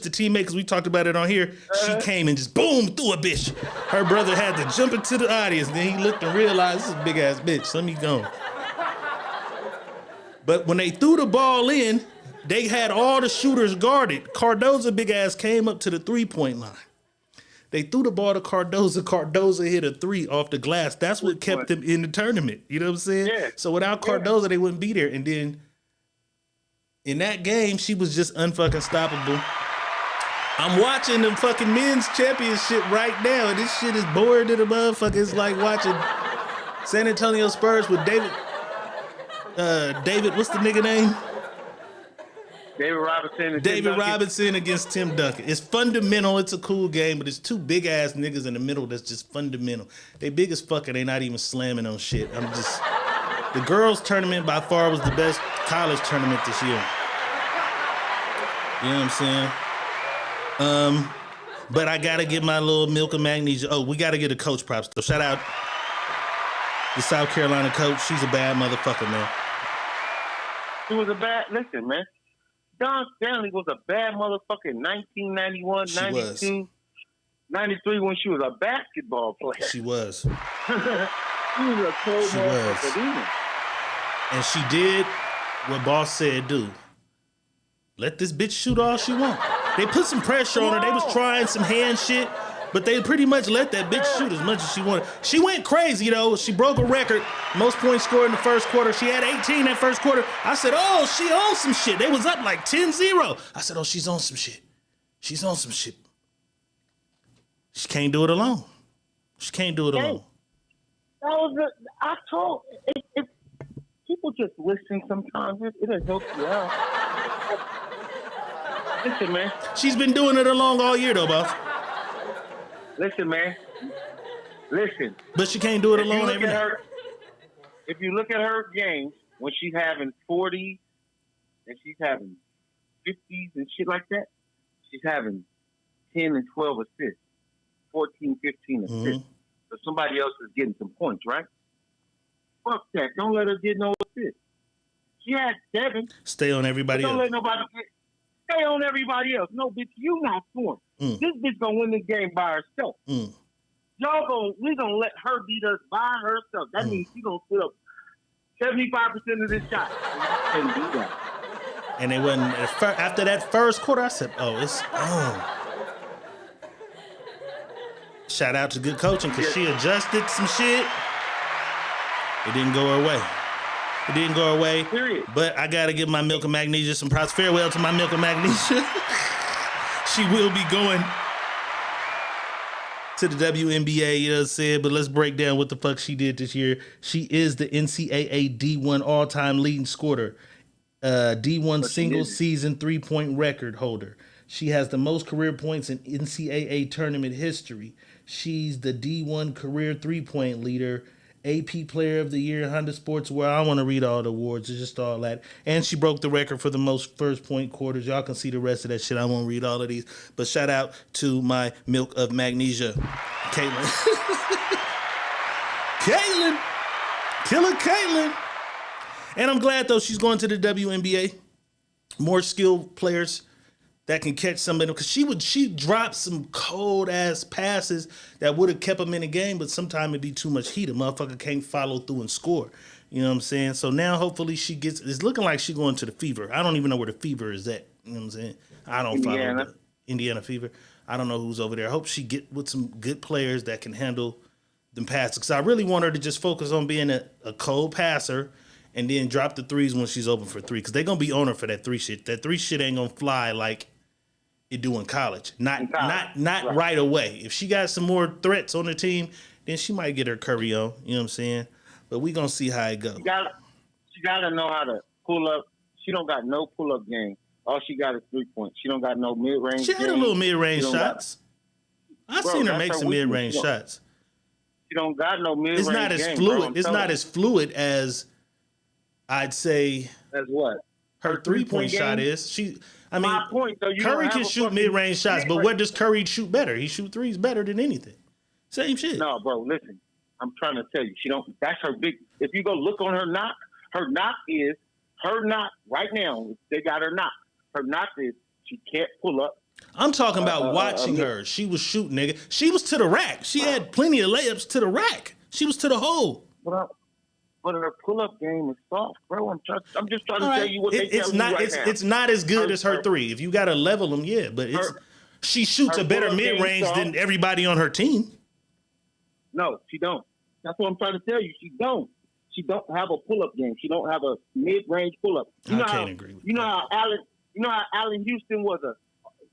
the teammate, because we talked about it on here, she came and just boom, threw a bitch. Her brother had to jump into the audience, then he looked and realized, this is a big ass bitch, let me go. But when they threw the ball in, they had all the shooters guarded. Cardozo big ass came up to the 3-point line. They threw the ball to Cardozo. Cardozo hit a 3 off the glass. That's what kept them in the tournament. You know what I'm saying? Yeah. So without Cardozo, they wouldn't be there. And then in that game, she was just unfucking stoppable. I'm watching the fucking men's championship right now, and this shit is boring to the motherfucker. It's like watching San Antonio Spurs with David, what's the nigga name? David Robinson against Tim Duncan. It's fundamental. It's a cool game, but it's 2 big ass niggas in the middle that's just fundamental. They big as fuck and they not even slamming on shit. The girls' tournament by far was the best college tournament this year. You know what I'm saying? But I gotta give my little milk of magnesia. Oh, we gotta get a coach props. So shout out the South Carolina coach. She's a bad motherfucker, man. She was a bad. Listen, man. Don Stanley was a bad motherfucker in 1991, She 92, 93 when she was a basketball player. She was. She was a cold She motherfucker. was. Even. And she did what boss said do. Let this bitch shoot all she want. They put some pressure on her. They was trying some hand shit, but they pretty much let that bitch shoot as much as she wanted. She went crazy, though. She broke a record. Most points scored in the first quarter. She had 18 that first quarter. I said, oh, she on some shit. They was up like 10-0. I said, oh, she's on some shit. She's on some shit. She can't do it alone. She can't do it alone. I told if people just listen sometimes, it'll help you out. Listen, man. She's been doing it along all year, though, boss. Listen, man. Listen. But she can't do it alone every night. If you look at her games, when she's having 40 and she's having 50s and shit like that, she's having 10 and 12 assists, 14, 15 assists. Mm-hmm. So somebody else is getting some points, right? Fuck that. Don't let her get no assists. She had 7. Stay on everybody else. Don't let nobody stay on everybody else. No, bitch, you not scoring. This bitch gonna win this game by herself. We gonna let her beat us by herself. That means she gonna put up 75% of this shot. And do that. And it wasn't after that first quarter. I said, "Oh, it's on." Shout out to good coaching because she adjusted some shit. It didn't go her way. It didn't go her way. Period. But I gotta give my Milk and Magnesia some props. Farewell to my Milk and Magnesia. She will be going to the WNBA, you know what I'm saying? But let's break down what the fuck she did this year. She is the NCAA D1 all-time leading scorer, D1 single season 3-point record holder. She has the most career points in NCAA tournament history. She's the D1 career 3-point leader, AP Player of the Year, Honda Sports. Well, I don't want to read all the awards. It's just all that. And she broke the record for the most first point quarters. Y'all can see the rest of that shit. I won't read all of these. But shout out to my Milk of Magnesia, Caitlin. Caitlin. Killer Caitlin. And I'm glad, though, she's going to the WNBA. More skilled players that can catch somebody, because she dropped some cold ass passes that would have kept them in the game, but sometimes it'd be too much heat. A motherfucker can't follow through and score. You know what I'm saying? So now hopefully it's looking like she's going to the Fever. I don't even know where the Fever is at. You know what I'm saying? I don't follow the Indiana Fever. I don't know who's over there. I hope she get with some good players that can handle them passes, because I really want her to just focus on being a cold passer and then drop the threes when she's open for 3, because they're going to be on her for that 3 shit. That 3 shit ain't going to fly like it do in college. Not right away. If she got some more threats on the team, then she might get her Curry on. You know what I'm saying? But we gonna see how it goes. She gotta know how to pull up. She don't got no pull up game. All she got is 3-point. She don't got no mid range. She had a little mid range shots. I've seen her make some mid range shots. She don't got no mid range. It's not as fluid. It's not as fluid as I'd say. As what? Her 3-point shot is. My point, though, Curry can shoot mid-range shots, but what does Curry shoot better? He shoot threes better than anything. Same shit. No, bro, listen. I'm trying to tell you. That's her big. If you go look on her knock right now. They got her knock. Her knock is she can't pull up. I'm talking about watching her. She was shooting, nigga. She was to the rack. She had plenty of layups to the rack. She was to the hole. But her pull-up game is soft, bro. I'm just trying to tell you what they tell you right now. It's not as good as her 3. If you got to level them, yeah. But she shoots a better mid-range than everybody on her team. No, she don't. That's what I'm trying to tell you. She don't. She don't have a pull-up game. She don't have a mid-range pull-up. I can't agree with that. You know how Allen Houston was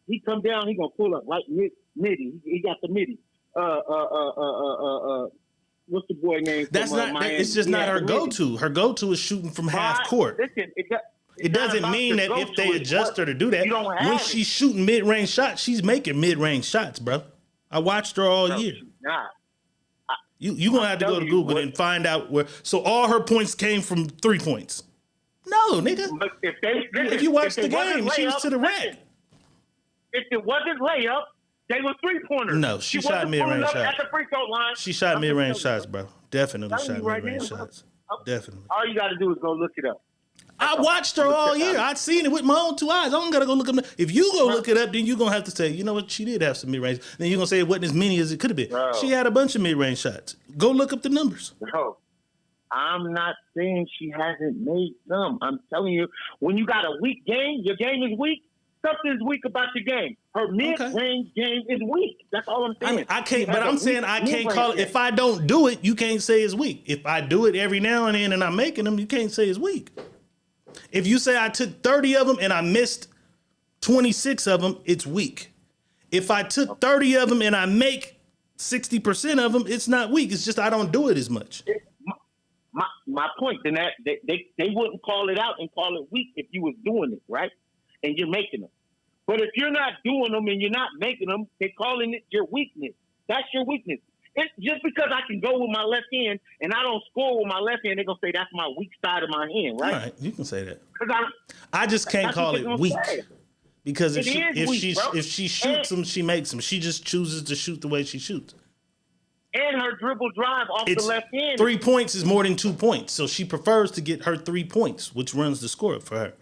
he come down, he gonna pull up like midi. He got the midi. What's the boy name? That's not. Miami? It's just not her go-to. Her go-to is shooting from half court. Listen, it doesn't mean that if they adjust her to do that. When she's shooting mid-range shots, she's making mid-range shots, bro. I watched her all year. Nah. You gonna have to go to Google and find out where. So all her points came from 3 points. No, nigga. But if you watch the game, she was to the rack. If it wasn't layup, They were 3-pointers. No, she shot mid-range shots. At the free throw line. She shot mid-range shots, bro. Definitely shot right mid-range now, shots. Definitely. All you got to do is go look it up. I watched her all year. I'd seen it with my own 2 eyes. I don't gotta go look up. If you go look it up, then you're gonna have to say, you know what, she did have some mid-range. Then you're gonna say it wasn't as many as it could have been. Bro. She had a bunch of mid-range shots. Go look up the numbers. Bro, I'm not saying she hasn't made some. I'm telling you, when you got a weak game, your game is weak. Something's weak about your game. Her mid-range game is weak. That's all I'm saying. I mean, I can't, but I'm saying I can't call it. If I don't do it, you can't say it's weak. If I do it every now and then and I'm making them, you can't say it's weak. If you say I took 30 of them and I missed 26 of them, it's weak. If I took 30 of them and I make 60% of them, it's not weak. It's just I don't do it as much. My point in that they wouldn't call it out and call it weak if you was doing it, right? And you're making them. But if you're not doing them and you're not making them, they're calling it your weakness. That's your weakness. It's just because I can go with my left hand and I don't score with my left hand, they're going to say that's my weak side of my hand, right? All right, you can say that. I just can't call it weak. Because if she shoots them, she makes them. She just chooses to shoot the way she shoots. And her dribble drive off the left hand. 3 points is more than 2 points. So she prefers to get her 3 points, which runs the score for her.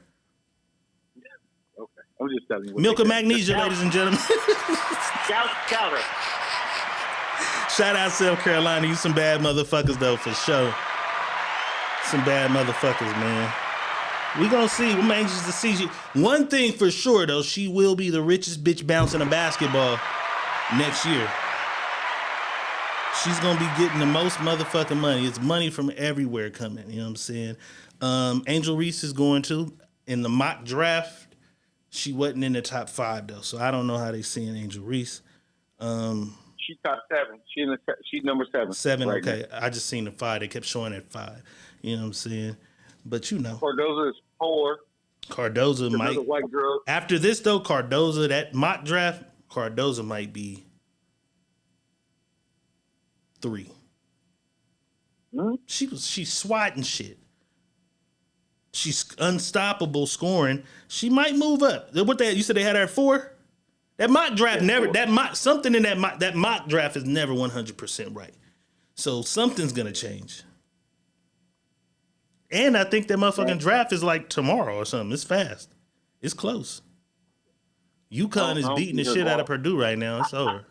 Okay. I'm just telling you. Milk of magnesia, ladies and gentlemen. Shout her. Shout out South Carolina. You some bad motherfuckers, though, for sure. Some bad motherfuckers, man. We gonna see. I'm anxious to see you. One thing for sure, though, she will be the richest bitch bouncing a basketball next year. She's gonna be getting the most motherfucking money. It's money from everywhere coming. You know what I'm saying? Angel Reese is going to. In the mock draft, she wasn't in the top 5 though, so I don't know how they seeing Angel Reese. She's top 7. She's number 7. 7, right okay. now. I just seen the 5. They kept showing at 5. You know what I'm saying? But you know. Cardozo is 4. Cardozo might. Another white girl. After this though, Cardozo, that mock draft, Cardozo might be 3. Mm-hmm. She's swatting shit. She's unstoppable scoring. She might move up. What you said they had her at 4? That mock draft something in that mock draft is never 100% right. So something's gonna change. And I think that motherfucking draft is like tomorrow or something. It's fast. It's close. UConn is beating the shit out of Purdue right now. It's over.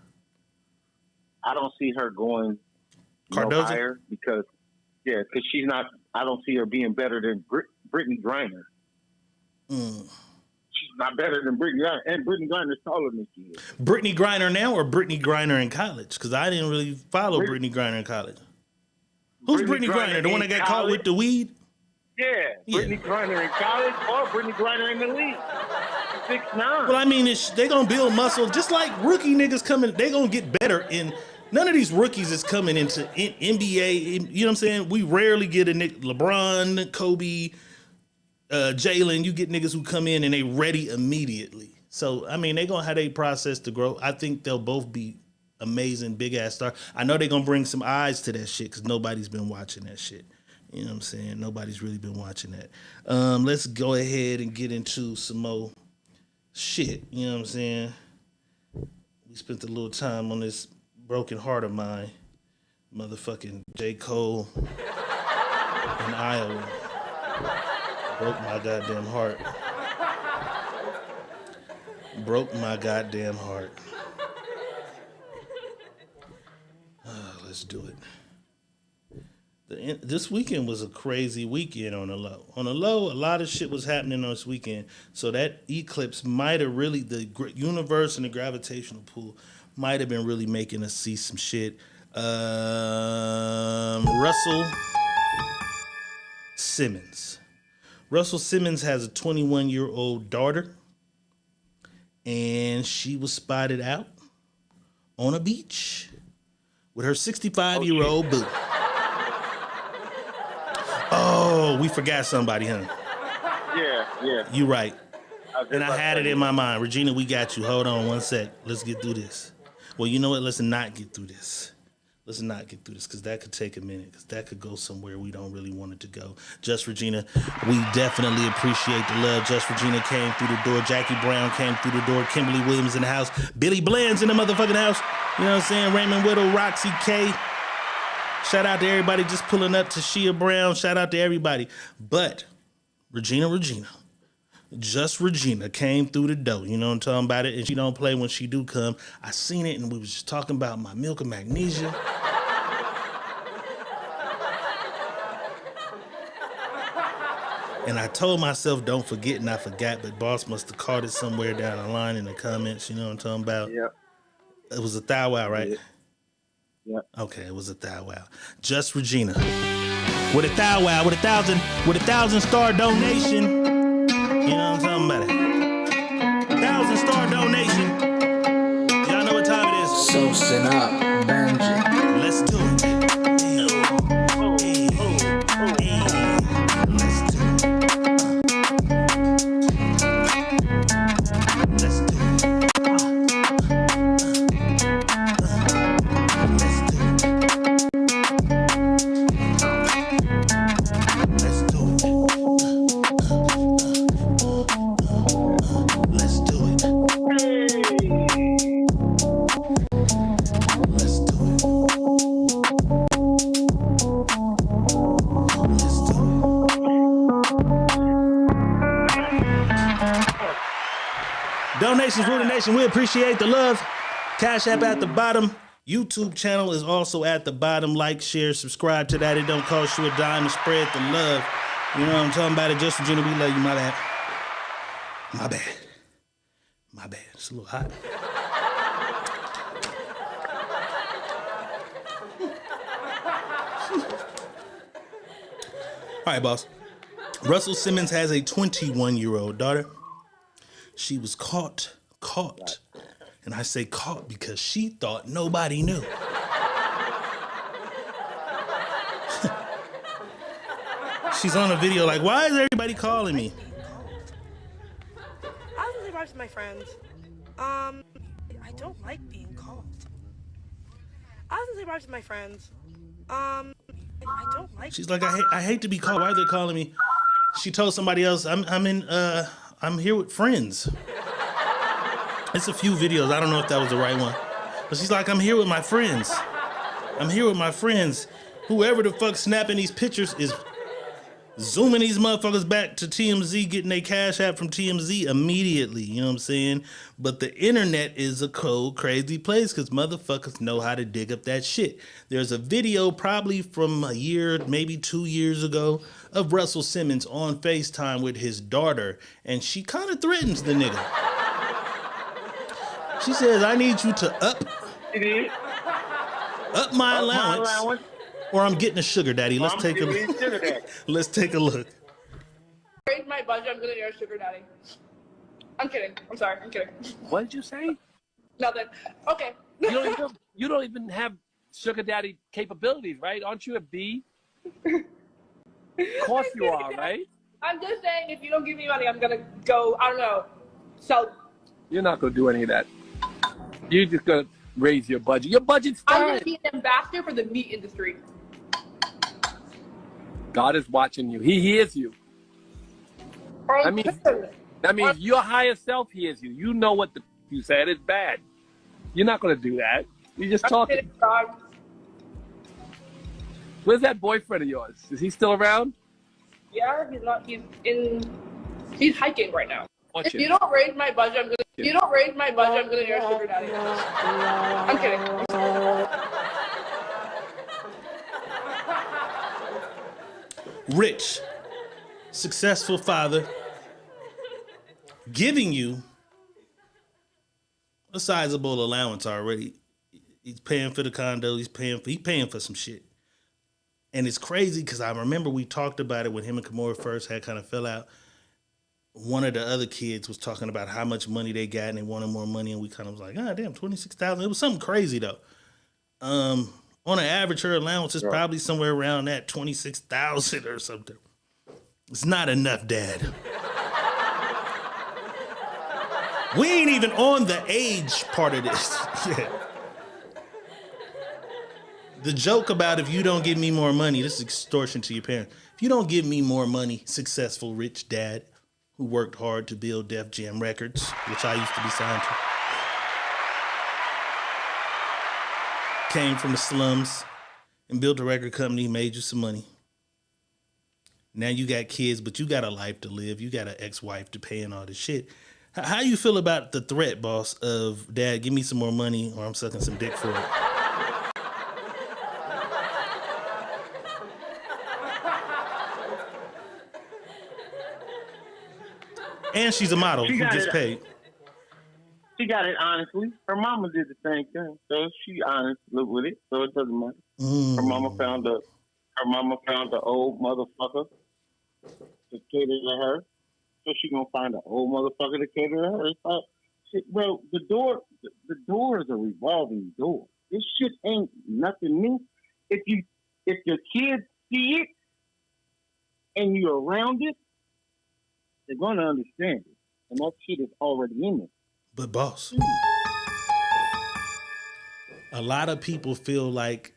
I don't see her going higher because she's not. I don't see her being better than Brittany Griner. She's not better than Brittany Griner, and Brittany Griner's taller than she is. Brittany Griner now or Brittany Griner in college? Because I didn't really follow Brittany Griner in college. Who's Brittany Griner? The one that got caught with the weed? Yeah, Brittany Griner in college or Brittany Griner in the league. 6'9". Well, I mean, they gonna build muscle just like rookie niggas coming. They gonna get better in. None of these rookies is coming into NBA. You know what I'm saying? We rarely get a LeBron, Kobe, Jalen. You get niggas who come in and they ready immediately. So I mean, they gonna have a process to grow. I think they'll both be amazing, big ass stars. I know they're gonna bring some eyes to that shit because nobody's been watching that shit. You know what I'm saying? Nobody's really been watching that. Let's go ahead and get into some more shit. You know what I'm saying? We spent a little time on this broken heart of mine. Motherfucking J. Cole in Iowa. Broke my goddamn heart. Broke my goddamn heart. Let's do it. This weekend was a crazy weekend on the low. On the low, a lot of shit was happening on this weekend. So that eclipse might have really, the universe and the gravitational pull might have been really making us see some shit. Russell Simmons. Russell Simmons has a 21-year-old daughter, and she was spotted out on a beach with her 65-year-old boo. Oh, we forgot somebody, huh? Yeah. You right. And I had it in my mind. Regina, we got you. Hold on one sec. Let's get through this. Well, you know what? Let's not get through this. Let's not get through this because that could take a minute because that could go somewhere we don't really want it to go. Just Regina, we definitely appreciate the love. Just Regina came through the door. Jackie Brown came through the door. Kimberly Williams in the house. Billy Bland's in the motherfucking house. You know what I'm saying? Raymond Whittle, Roxy K. Shout out to everybody just pulling up. Tashia Brown. Shout out to everybody. But Regina, Just Regina came through the door. You know what I'm talking about it? And she don't play when she do come. I seen it and we was just talking about my milk and magnesia. And I told myself don't forget and I forgot, but boss must have caught it somewhere down the line in the comments. You know what I'm talking about? Yeah. It was a thou wow, right? Yeah. Okay, it was a thou wow. Just Regina. With a thou wow, with a 1,000-star donation. You know what I'm talking about? 1,000-star donation. Y'all know what time it is. Sosin up, Benji. Let's do it. Let's do it. Let's do it. Donations rule the nation. We appreciate the love. Cash App at the bottom. YouTube channel is also at the bottom. Like, share, subscribe to that. It don't cost you a dime to spread the love. You know what I'm talking about? It Just Regina, we love you. My bad. My bad. My bad. It's a little hot. All right, boss. Russell Simmons has a 21-year-old daughter. She was caught. And I say caught because she thought nobody knew. She's on a video like, why is everybody calling me? I was really to my friends. I don't like being called. I was really to my friends. I don't like. She's like, I hate to be called. Why are they calling me? She told somebody else, I'm here with friends. It's a few videos. I don't know if that was the right one. But she's like, I'm here with my friends. I'm here with my friends. Whoever the fuck snapping these pictures is zooming these motherfuckers back to TMZ, getting their cash app from TMZ immediately. You know what I'm saying? But the internet is a cold, crazy place because motherfuckers know how to dig up that shit. There's a video probably from a year, maybe 2 years ago of Russell Simmons on FaceTime with his daughter, and she kind of threatens the nigga. She says, I need you to up my allowance. Or I'm getting a sugar daddy. Let's take a look. Let's take a look. Raise my budget. I'm gonna get a sugar daddy. I'm kidding. I'm sorry. I'm kidding. What did you say? Nothing. Okay. You don't even have sugar daddy capabilities, right? Aren't you a B? Of course you are, right? I'm just saying, if you don't give me money, I'm gonna go. I don't know. So. You're not gonna do any of that. You're just gonna raise your budget. Your budget's fine. I'm gonna be an ambassador for the meat industry. God is watching you. He hears you. I mean, your higher self hears you. You know what you said is bad. You're not going to do that. You're just talking. Where's that boyfriend of yours? Is he still around? Yeah, he's not. He's hiking right now. If you don't raise my budget, I'm gonna. If you don't raise my budget, I'm gonna get a sugar daddy. I'm kidding. Rich, successful father, giving you a sizable allowance already. He's paying for the condo. He's paying for some shit. And it's crazy because I remember we talked about it when him and Kimora first had kind of fell out. One of the other kids was talking about how much money they got and they wanted more money. And we kind of was like, damn, 26,000. It was something crazy though. On an average, her allowance is probably somewhere around that 26,000 or something. It's not enough, Dad. We ain't even on the age part of this yet. The joke about if you don't give me more money, this is extortion to your parents. If you don't give me more money, successful rich dad who worked hard to build Def Jam Records, which I used to be signed to, came from the slums and built a record company, made you some money. Now you got kids, but you got a life to live. You got an ex-wife to pay and all this shit. How you feel about the threat, boss, of Dad, give me some more money or I'm sucking some dick for it? And she's a model who gets paid. She got it honestly. Her mama did the same thing, so she honest with it. So it doesn't matter. Her mama found the old motherfucker to cater to her. So she gonna find an old motherfucker to cater to her. It's like, shit, bro, the door is a revolving door. This shit ain't nothing new. If your kids see it and you're around it, they're gonna understand it. And that shit is already in it. But boss, a lot of people feel like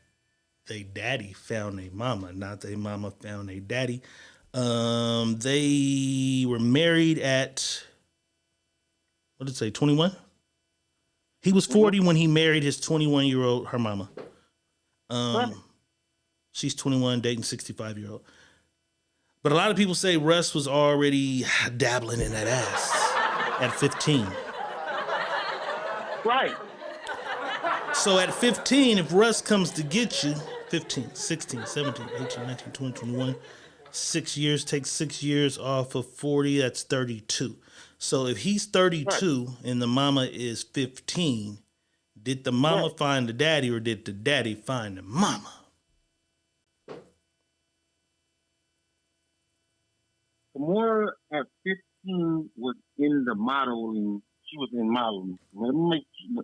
they daddy found their mama, not their mama found their daddy. They were married at, what did it say, 21? He was 40 when he married his 21-year-old, her mama. She's 21, dating 65-year-old. But a lot of people say Russ was already dabbling in that ass at 15. Right. So at 15, if Russ comes to get you, 15, 16, 17, 18, 19, 20, 21, 6 years, take 6 years off of 40, that's 32. So if he's 32 and the mama is 15, did the mama find the daddy or did the daddy find the mama? Kimora at 15 was in the modeling. She was in modeling.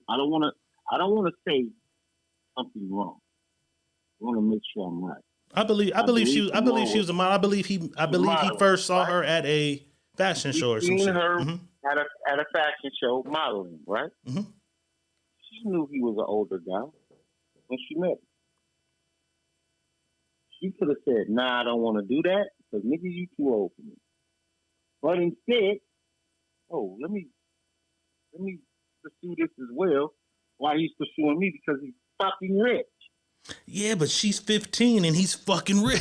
I don't want to say something wrong. I want to make sure I'm right. I believe she was a model. I believe he first saw her at a fashion show or something. Seen her at a fashion show modeling, right? Mm-hmm. She knew he was an older guy when she met him. She could have said, "Nah, I don't want to do that because nigga, you too old for me." But instead, let me pursue this as well. Why he's pursuing me? Because he's fucking rich. Yeah, but she's 15 and he's fucking rich.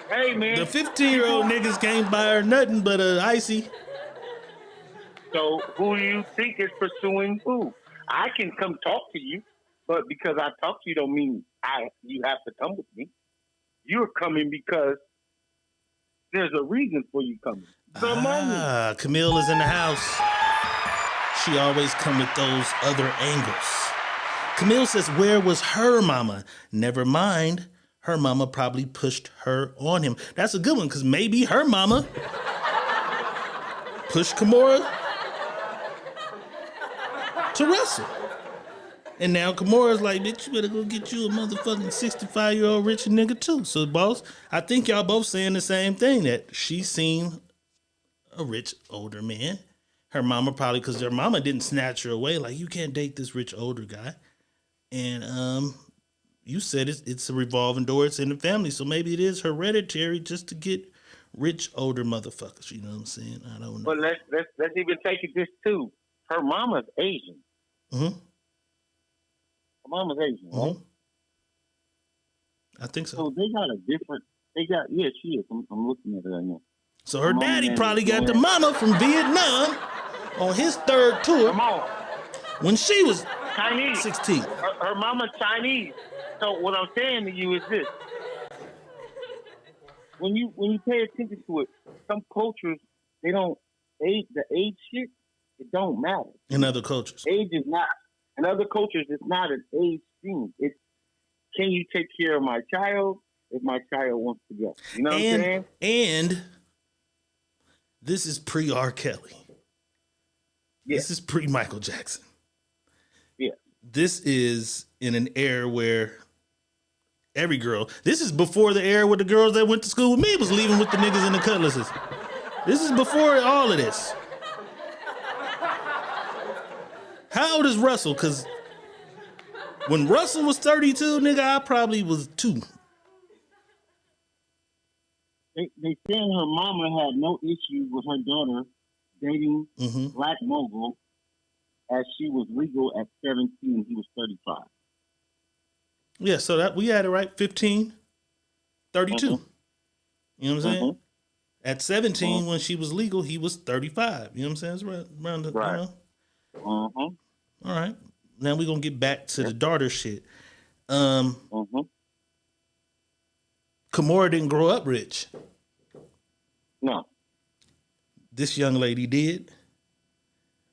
Hey, man. The 15-year-old niggas can't buy her nothing but icy. So who do you think is pursuing who? I can come talk to you, but because I talk to you don't mean you have to come with me. You're coming because there's a reason for you coming. Camille is in the house. She always come with those other angles. Camille says, where was her mama? Never mind. Her mama probably pushed her on him. That's a good one, because maybe her mama pushed Kimora to wrestle. And now Kimora's like, bitch, you better go get you a motherfucking 65-year-old rich nigga too. So, boss, I think y'all both saying the same thing, that she's seen a rich older man. Her mama probably, because her mama didn't snatch her away, like, you can't date this rich older guy. And you said it's a revolving door, it's in the family, so maybe it is hereditary just to get rich older motherfuckers, you know what I'm saying? I don't know. But let's even take it this too. Her mama's Asian. Mm-hmm. Her mama's Asian, right? I think so. So she is. I'm looking at her right now. So her daddy probably got the mama from Vietnam on his third tour when she was Chinese. 16. Her mama's Chinese. So what I'm saying to you is this. When you pay attention to it, some cultures, they don't age, the age shit, it don't matter. In other cultures. Age is not. In other cultures, it's not an age thing. It's, can you take care of my child if my child wants to go? You know what I'm saying? And this is pre-R. Kelly. Yeah. This is pre-Michael Jackson. Yeah. This is in an era where every girl, this is before the era where the girls that went to school with me was leaving with the niggas and the cutlasses. This is before all of this. How old is Russell? Because When Russell was 32, nigga, I probably was 2. They said her mama had no issue with her daughter dating Black Mogul as she was legal at 17. He was 35. Yeah, so that we had it right. 15, 32. You know what I'm saying? At 17, when she was legal, he was 35. You know what I'm saying? It's around the, right. You know? All right. Now we're going to get back to the daughter shit. Kimora didn't grow up rich. No. This young lady did.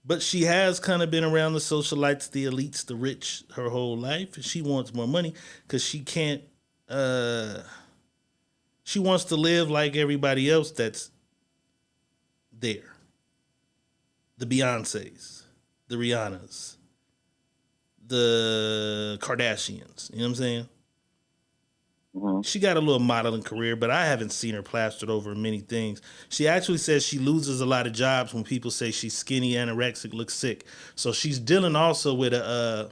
But she has kind of been around the socialites, the elites, the rich her whole life. And she wants more money because she can't... she wants to live like everybody else that's there. The Beyoncés, the Rihannas, the Kardashians. You know what I'm saying? She got a little modeling career, but I haven't seen her plastered over many things. She actually says she loses a lot of jobs when people say she's skinny, anorexic, looks sick. So she's dealing also with a...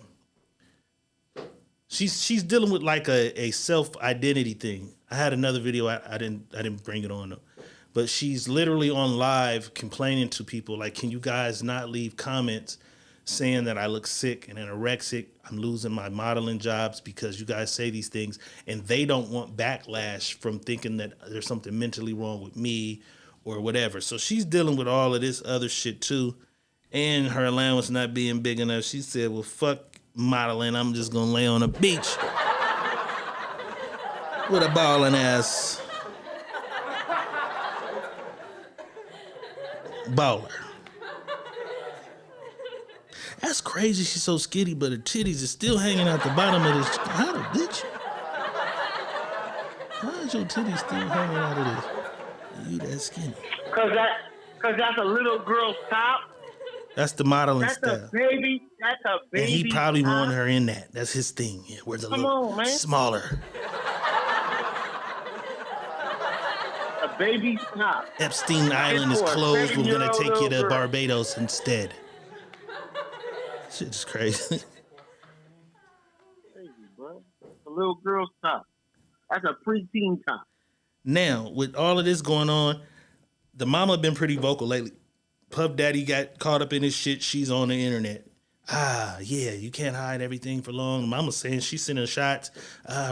She's dealing with like a self-identity thing. I had another video. I didn't bring it on though. But she's literally on live complaining to people like, can you guys not leave comments saying that I look sick and anorexic? I'm losing my modeling jobs because you guys say these things, and they don't want backlash from thinking that there's something mentally wrong with me or whatever. So she's dealing with all of this other shit too. And her allowance not being big enough. She said, well, fuck modeling. I'm just going to lay on a beach with a ballin' ass baller. That's crazy. She's so skinny, but her titties are still hanging out the bottom of this. How the bitch? Why is your titties still hanging out of this? You that skinny? Cause that's a little girl's top. That's the modeling That's style. That's a baby. And he probably wanted her in that. That's his thing. Yeah, where's a little smaller. A baby's top. Epstein Island is closed. We're gonna take you to Barbados instead. Shit's crazy. Crazy, bro. A little girl's top. That's a preteen top. Now, with all of this going on, the mama been pretty vocal lately. Puff Daddy got caught up in this shit. She's on the internet. Yeah, you can't hide everything for long. Mama's saying she's sending shots.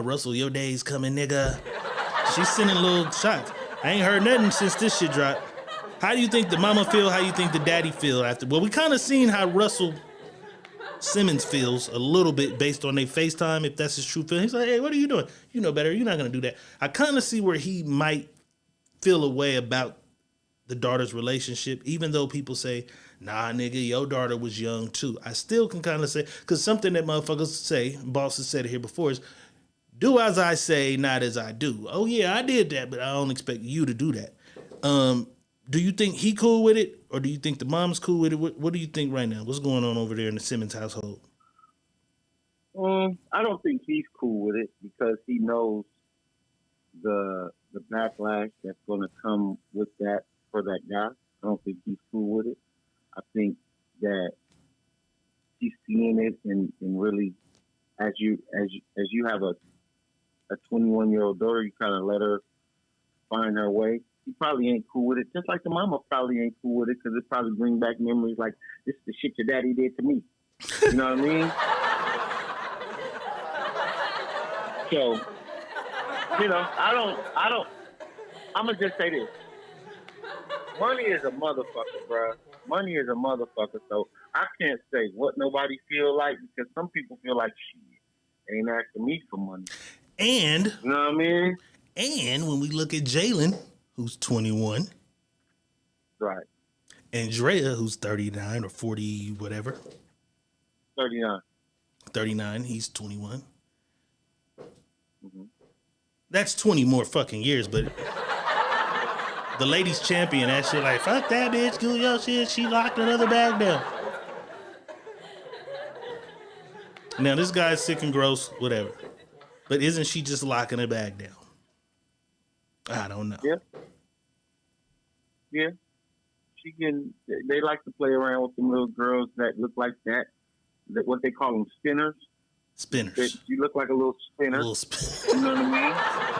Russell, your day's coming, nigga. She's sending little shots. I ain't heard nothing since this shit dropped. How do you think the mama feel? How you think the daddy feel after? Well, we kind of seen how Russell Simmons feels a little bit based on their FaceTime, if that's his true feeling. He's like, hey, what are you doing? You know better. You're not going to do that. I kind of see where he might feel a way about the daughter's relationship, even though people say, nah, nigga, your daughter was young too. I still can kind of say, because something that motherfuckers say, bosses said it here before, is do as I say, not as I do. Oh yeah, I did that, but I don't expect you to do that. Do you think he cool with it, or do you think the mom's cool with it? What do you think right now? What's going on over there in the Simmons household? I don't think he's cool with it because he knows the backlash that's going to come with that for that guy. I don't think he's cool with it. I think that he's seeing it and really, as you have a 21-year-old daughter, you kind of let her find her way. He probably ain't cool with it, just like the mama probably ain't cool with it because it probably bring back memories like, this is the shit your daddy did to me. You know what I mean? So, you know, I'm going to just say this. Money is a motherfucker, bro. Money is a motherfucker, so I can't say what nobody feel like because some people feel like, shit, ain't asking me for money. And, you know what I mean? And when we look at Jalen, who's 21. Right. And Drea, who's 39 or 40, whatever. 39. 39, he's 21. Mm-hmm. That's 20 more fucking years, but the ladies champion, that shit like, fuck that bitch, do your shit, she locked another bag down. Now, this guy's sick and gross, whatever. But isn't she just locking her bag down? I don't know. Yeah. Yeah. They like to play around with them little girls that look like that what they call them spinners. Spinners. You look like a little spinner. You know what I mean?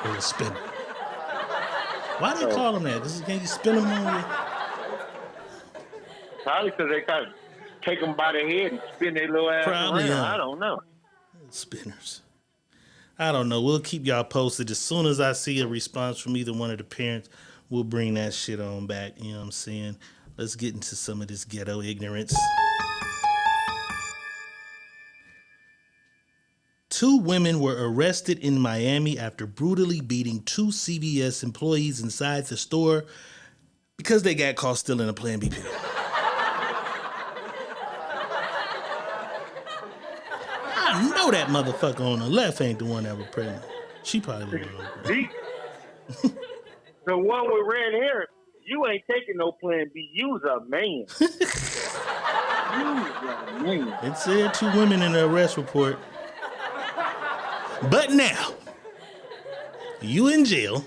A little spinner. Why do they call them that? Can you spin them on you? Probably because they kind of take them by the head and spin their little ass around. I don't know. Spinners. I don't know. We'll keep y'all posted. As soon as I see a response from either one of the parents, we'll bring that shit on back. You know what I'm saying? Let's get into some of this ghetto ignorance. 2 women were arrested in Miami after brutally beating 2 CVS employees inside the store because they got caught stealing a Plan B pill. I know that motherfucker on the left ain't the one that was pregnant. She probably the one that was pregnant. The one with red hair, you ain't taking no Plan B. You's a man. You's a man. It said 2 women in the arrest report. But now, you in jail,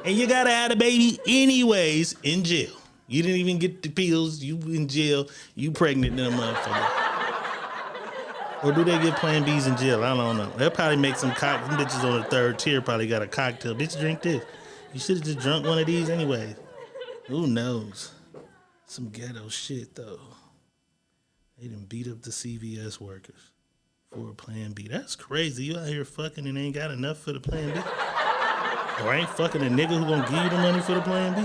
and you gotta have a baby anyways in jail. You didn't even get the pills, you in jail, you pregnant than a motherfucker. Or do they get Plan Bs in jail? I don't know. They'll probably make some bitches on the 3rd tier probably got a cocktail. Bitch, drink this. You should have just drunk one of these anyway. Who knows? Some ghetto shit, though. They done beat up the CVS workers for a Plan B. That's crazy. You out here fucking and ain't got enough for the Plan B? Or ain't fucking a nigga who gonna give you the money for the Plan B?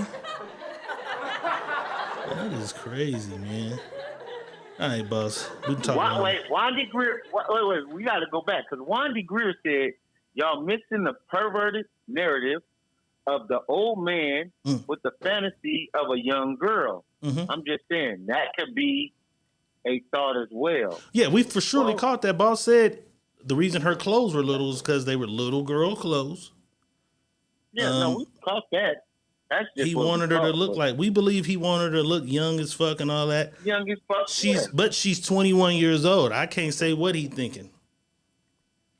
That is crazy, man. All right, boss. We can talk Wait, Wandy Greer. Wait. We got to go back because Wandy Greer said y'all mixing the perverted narrative of the old man with the fantasy of a young girl. Mm-hmm. I'm just saying that could be a thought as well. Yeah, we for surely caught that. Boss said the reason her clothes were little is because they were little girl clothes. Yeah, no, we caught that. That's just he wanted her to look like. We believe he wanted her to look young as fuck and all that. Young as fuck. But she's 21 years old. I can't say what he's thinking.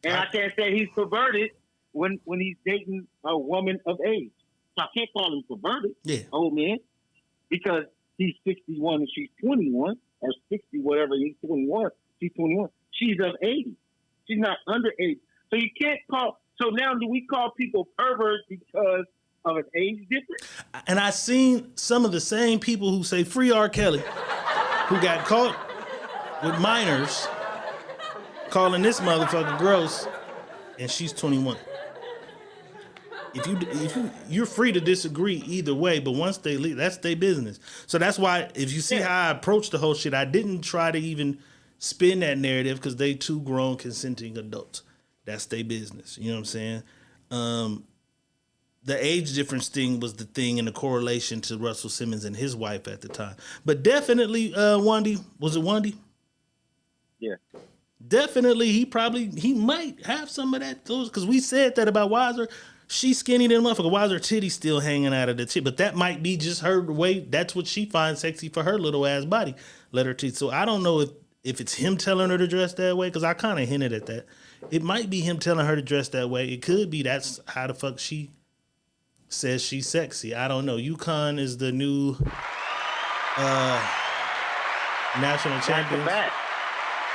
And I can't say he's perverted when he's dating a woman of age. So I can't call him perverted. Yeah, old man, because he's 61 and she's 21, or 60, whatever. He's 21. She's 21. She's of 80. She's not under 80. So you can't call. So now do we call people perverts because of an age difference? And I seen some of the same people who say free R. Kelly, who got caught with minors, calling this motherfucker gross, and she's 21. You're free to disagree either way, but once they leave, that's their business. So that's why, if you see how I approached the whole shit, I didn't try to even spin that narrative because they 2 grown consenting adults. That's their business. You know what I'm saying? The age difference thing was the thing in the correlation to Russell Simmons and his wife at the time. But definitely, Wandy, was it Wandy? Yeah. Definitely, he might have some of that, because we said that about Wiser. She's skinny than a motherfucker. Why is her titty still hanging out of the tip? But that might be just her way. That's what she finds sexy for her little ass body. Let her teeth. So I don't know if it's him telling her to dress that way, because I kind of hinted at that. It might be him telling her to dress that way. It could be that's how the fuck she says she's sexy. I don't know. UConn is the new national champions. Back.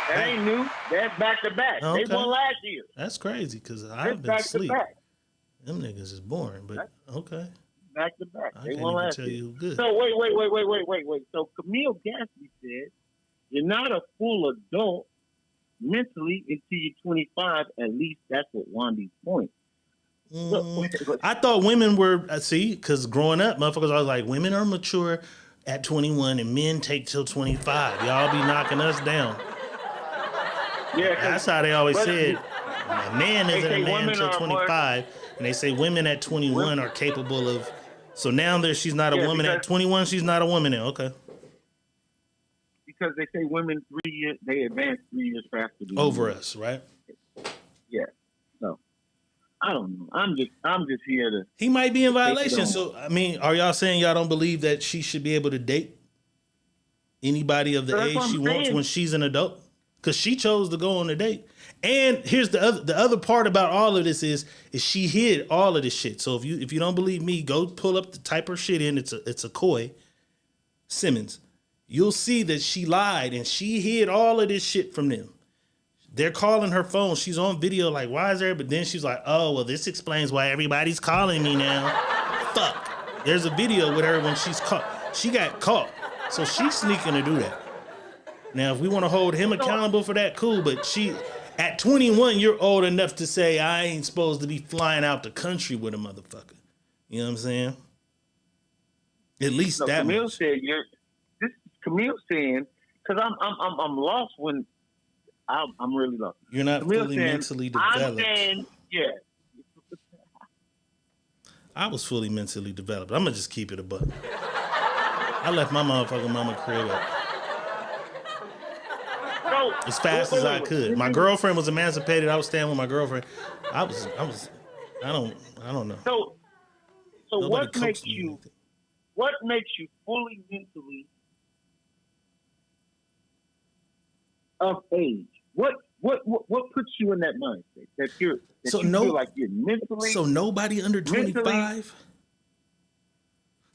That ain't new. That's back to back. Okay. They won last year. That's crazy because I've been asleep. Them niggas is boring, but okay. Back to back. They won last year. You good. So wait. So Camille Gatsby said, "You're not a full adult mentally until you're 25. At least that's what Wandy's point." I thought women were because growing up, motherfuckers always like women are mature at 21 and men take till 25. Y'all be knocking us down. Yeah, that's how they always said. A man isn't a man until 25, and they say women at 21 are capable of. So now she's not a woman at 21. She's not a woman now. Okay. Because they say women 3 years, they advance 3 years faster than over us, right? Yeah. So I don't know. I'm just here to. He might be in violation. So I mean, are y'all saying y'all don't believe that she should be able to date anybody of the age she wants when she's an adult? Because she chose to go on a date. And here's the other part about all of this is she hid all of this shit. So if you don't believe me, go pull up the type her shit in. It's a Coy Simmons. You'll see that she lied and she hid all of this shit from them. they're calling her phone. She's on video like, why is there? But then she's like, oh, well, this explains why everybody's calling me now. Fuck. There's a video with her when she's caught. She got caught. So she's sneaking to do that. Now, if we want to hold him accountable for that, cool. But at 21, you're old enough to say, I ain't supposed to be flying out the country with a motherfucker. You know what I'm saying? At least that Camille much. said this is Camille saying, because I'm lost when I'm really lost. You're not Camille fully saying, mentally developed. I'm saying, yeah. I was fully mentally developed. I'm gonna just keep it a buck. I left my motherfucking mama crib up as fast as I could. My girlfriend was emancipated. I was staying with my girlfriend. I don't know. So Nobody what makes you fully mentally of age? What puts you in that mindset that you feel like you're mentally? So nobody under 25.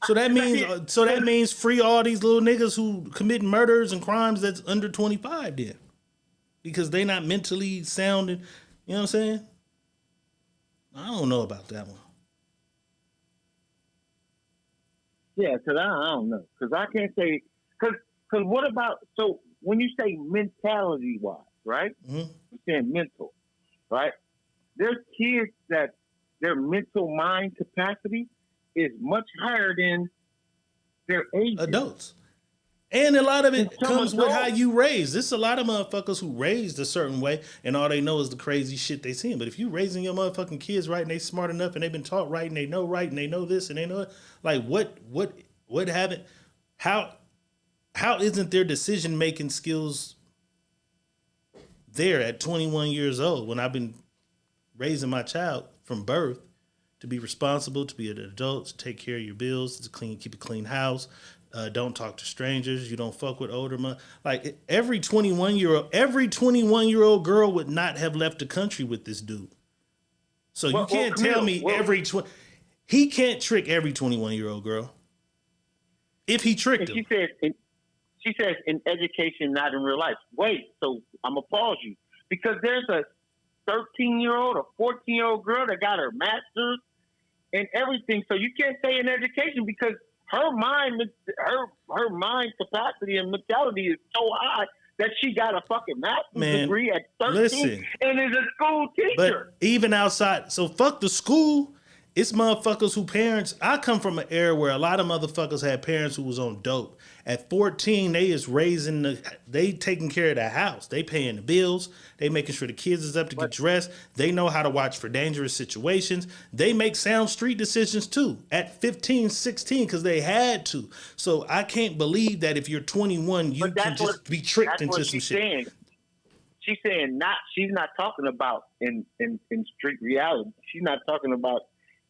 So that means free all these little niggas who commit murders and crimes that's under 25 then. Because they not mentally sound, you know what I'm saying? I don't know about that one. Yeah, because I don't know. Because I can't say, because what about, so when you say mentality-wise, right? Mm-hmm. You're saying mental, right? There's kids that their mental mind capacity is much higher than their age. Adults. And a lot of it comes with how you raise. There's a lot of motherfuckers who raised a certain way and all they know is the crazy shit they seen. But if you raising your motherfucking kids right and they smart enough and they've been taught right and they know this and they know it, like what haven't, how isn't their decision making skills there at 21 years old when I've been raising my child from birth to be responsible, to be an adult, to take care of your bills, to keep a clean house, don't talk to strangers, you don't fuck with older like every 21-year-old girl would not have left the country with this dude. So you can't tell me he can't trick every 21-year-old girl. If he tricked him. She says in education, not in real life. Wait, so I'm gonna pause you because there's a 13-year-old or 14-year-old girl that got her master's and everything. So you can't say in education because her mind capacity and mentality is so high that she got a fucking master's degree at 13 and is a school teacher. But even outside, so fuck the school. It's motherfuckers who parents. I come from an era where a lot of motherfuckers had parents who was on dope. At 14, they is they taking care of the house. They paying the bills. They making sure the kids is up to get dressed. They know how to watch for dangerous situations. They make sound street decisions too at 15, 16 because they had to. So I can't believe that if you're 21, you can just be tricked into some shit. She's saying she's not talking about in street reality. She's not talking about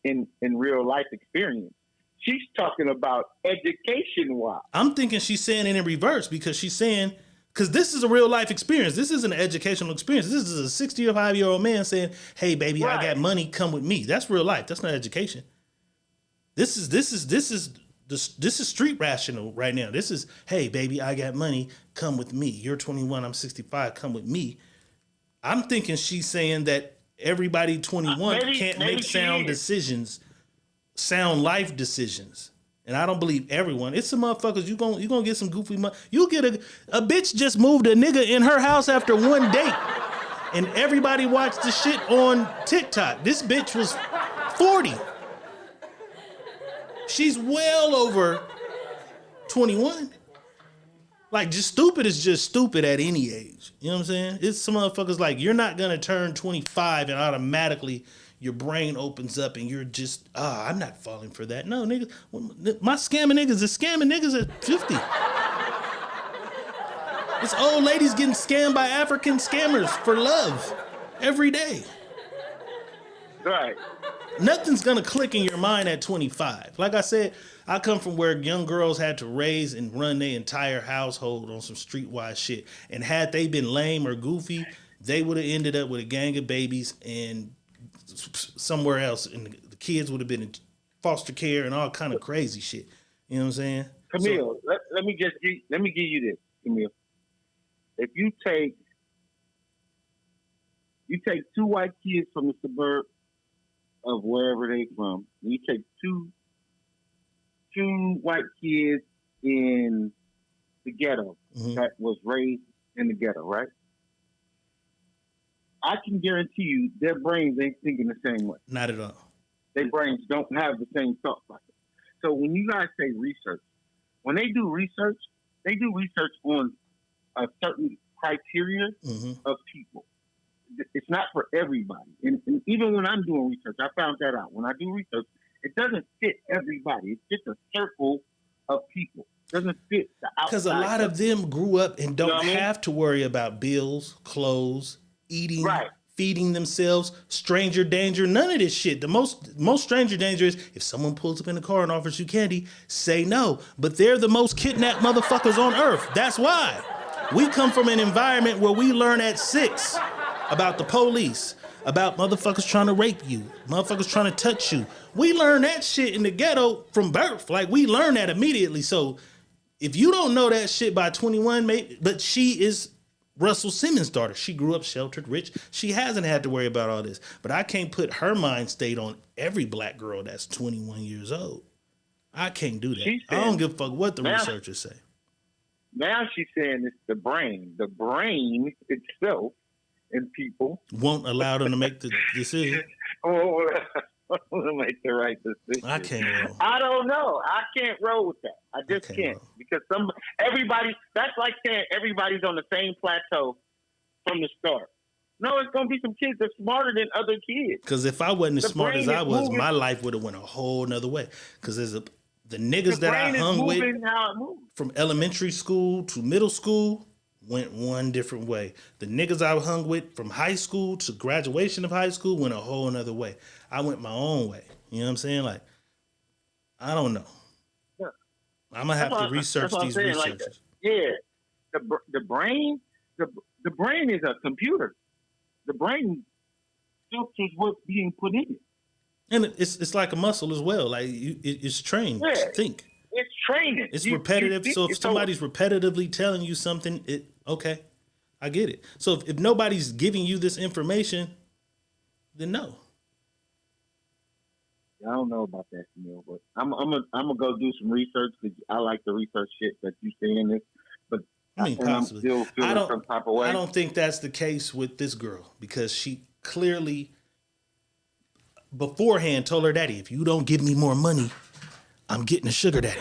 in real life experience. She's talking about education-wise. I'm thinking she's saying it in reverse because she's saying, because this is a real life experience. This isn't an educational experience. This is a 65-year-old man saying, hey, baby, right. I got money, come with me. That's real life. That's not education. This is street rational right now. This is, hey, baby, I got money, come with me. You're 21, I'm 65, come with me. I'm thinking she's saying that everybody 21 can't make sound decisions, sound life decisions. And I don't believe everyone. It's some motherfuckers, you gonna get some goofy money. You get a bitch just moved a nigga in her house after one date. And everybody watched the shit on TikTok. This bitch was 40. She's well over 21. Like, just stupid is just stupid at any age. You know what I'm saying? It's some motherfuckers like, you're not going to turn 25 and automatically your brain opens up and you're just, I'm not falling for that. No, nigga, my scamming niggas is scamming niggas at 50. It's old ladies getting scammed by African scammers for love every day. Right. Nothing's going to click in your mind at 25. Like I said, I come from where young girls had to raise and run their entire household on some streetwise shit. And had they been lame or goofy, they would have ended up with a gang of babies and somewhere else. And the kids would have been in foster care and all kind of crazy shit. You know what I'm saying? Camille, let me give you this, Camille. If you take You take two white kids from the suburb of wherever they from. And you take two white kids in the ghetto that was raised in the ghetto, right? I can guarantee you their brains ain't thinking the same way. Not at all. Their brains don't have the same thought process. So when you guys say research, when they do research on a certain criteria of people. It's not for everybody. And even when I'm doing research, I found that out. When I do research, it doesn't fit everybody. It's just a circle of people. It doesn't fit the outside. Because a lot of them grew up and don't have to worry about bills, clothes, eating, feeding themselves, stranger danger, none of this shit. The most stranger danger is if someone pulls up in the car and offers you candy, say no. But they're the most kidnapped motherfuckers on earth. That's why. We come from an environment where we learn at 6 about the police, about motherfuckers trying to rape you, motherfuckers trying to touch you. We learn that shit in the ghetto from birth. Like, we learn that immediately. So if you don't know that shit by 21, but she is Russell Simmons' daughter. She grew up sheltered, rich. She hasn't had to worry about all this. But I can't put her mind state on every black girl that's 21 years old. I can't do that. I don't give a fuck what the researchers say. Now she's saying it's the brain. The brain itself and people won't allow them to make the decision. To make the right decision. I can't roll. I don't know. I can't roll with that. I just can't. Because everybody, that's like saying everybody's on the same plateau from the start. No, it's going to be some kids that's smarter than other kids. Because if I wasn't as smart as I was, my life would have went a whole nother way. Because there's the niggas that I hung with from elementary school to middle school went one different way. The niggas I hung with from high school to graduation of high school went a whole nother way. I went my own way. You know what I'm saying? Like, I don't know. Yeah. I'm gonna have to research these researchers. The brain is a computer. The brain filters what's being put in it. And it's like a muscle as well. Like it's trained to think. It's training. It's repetitive. So if somebody's repetitively telling you something, okay, I get it. So if nobody's giving you this information, then no. I don't know about that, Camille, but I'm gonna go do some research because I like the research shit that you saying this. But I'm still feeling some type of way. I don't think that's the case with this girl because she clearly beforehand told her daddy, if you don't give me more money, I'm getting a sugar daddy.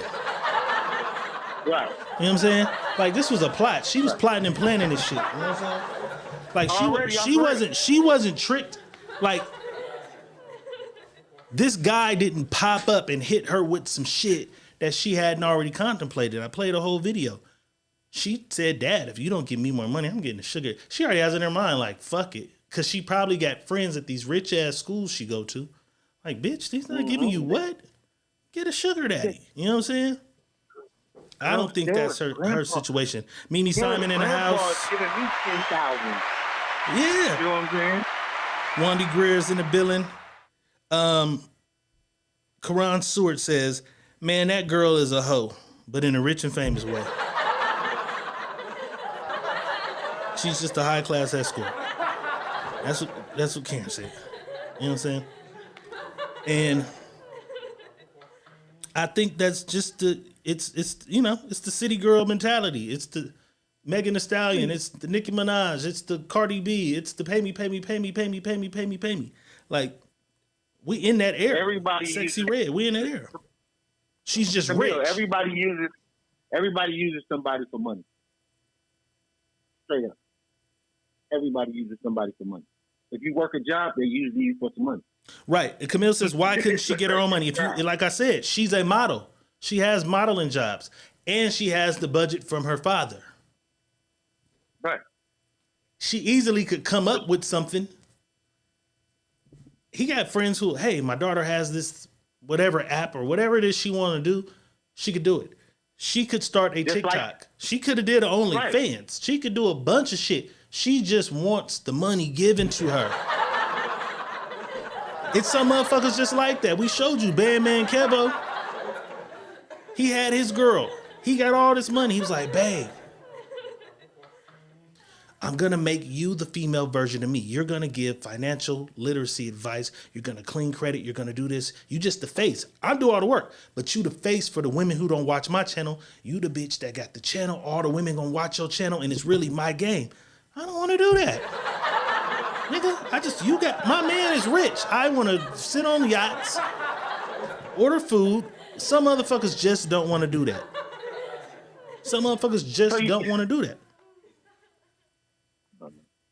Right. You know what I'm saying? Like, this was a plot. She was plotting and planning this shit. You know what I'm saying? Like, she wasn't tricked. Like, this guy didn't pop up and hit her with some shit that she hadn't already contemplated. I played a whole video. She said, Dad, if you don't give me more money, I'm getting the sugar. She already has in her mind, like, fuck it. Because she probably got friends at these rich-ass schools she go to. Like, bitch, they's not giving you what? Get a sugar daddy. You know what I'm saying? I don't think that's her situation. Mimi Simon in the house. Giving me 10,000. Yeah. You know what I'm saying? Wandy Greer's in the building. Karan Seward says, man, that girl is a hoe, but in a rich and famous way. She's just a high-class escort. That's what Karen said. You know what I'm saying? And I think that's just it's the city girl mentality. It's the Megan Thee Stallion. It's the Nicki Minaj. It's the Cardi B. It's the pay me. Like, we in that era. Everybody Sexy Red. We in that era. She's just rich. Everybody uses somebody for money. Straight up. Everybody uses somebody for money. If you work a job, they use you for some money. Right. And Camille says, why couldn't she get her own money? If you, like I said, she's a model. She has modeling jobs. And she has the budget from her father. Right. She easily could come up with something. He got friends who, hey, my daughter has this whatever app or whatever it is she want to do. She could do it. She could start a TikTok. She could have did OnlyFans. Right. She could do a bunch of shit. She just wants the money given to her. It's some motherfuckers just like that. We showed you Bandman Kevo. He had his girl. He got all this money. He was like, babe, I'm going to make you the female version of me. You're going to give financial literacy advice. You're going to clean credit. You're going to do this. You just the face. I do all the work, but you the face for the women who don't watch my channel. You the bitch that got the channel. All the women going to watch your channel, and it's really my game. I don't want to do that. Nigga, my man is rich. I want to sit on yachts, order food. Some motherfuckers just don't want to do that. Some motherfuckers just don't want to do that.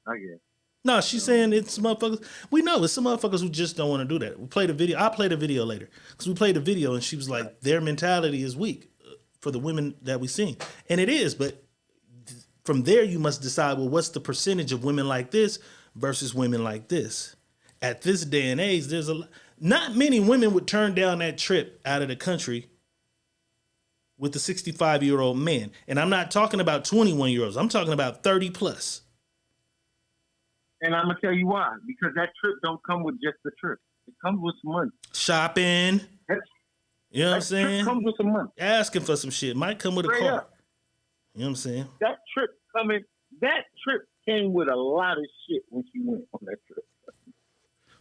I guess. No, she's saying it's motherfuckers. We know it's some motherfuckers who just don't want to do that. We played a video. I'll play the video later. Because we played a video and she was like, their mentality is weak for the women that we seen. And it is, but from there you must decide, well, what's the percentage of women like this versus women like this? At this day and age, not many women would turn down that trip out of the country with the 65-year-old man. And I'm not talking about 21-year-olds. I'm talking about 30 plus. And I'm going to tell you why. Because that trip don't come with just the trip. It comes with some money. Shopping. You know what I'm saying? Trip comes with some money. Asking for some shit. Might come with a car. Up. You know what I'm saying? That trip came with a lot of shit when she went on that trip.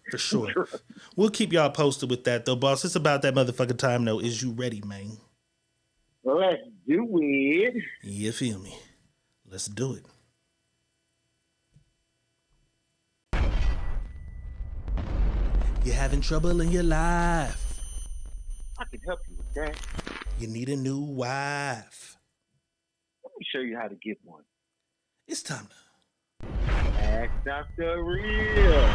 For sure. We'll keep y'all posted with that, though, boss. It's about that motherfucking time, though. Is you ready, man? Let's do it. You feel me? Let's do it. You're having trouble in your life. I can help you with that. You need a new wife. Let me show you how to get one. It's time to ask Dr. Real.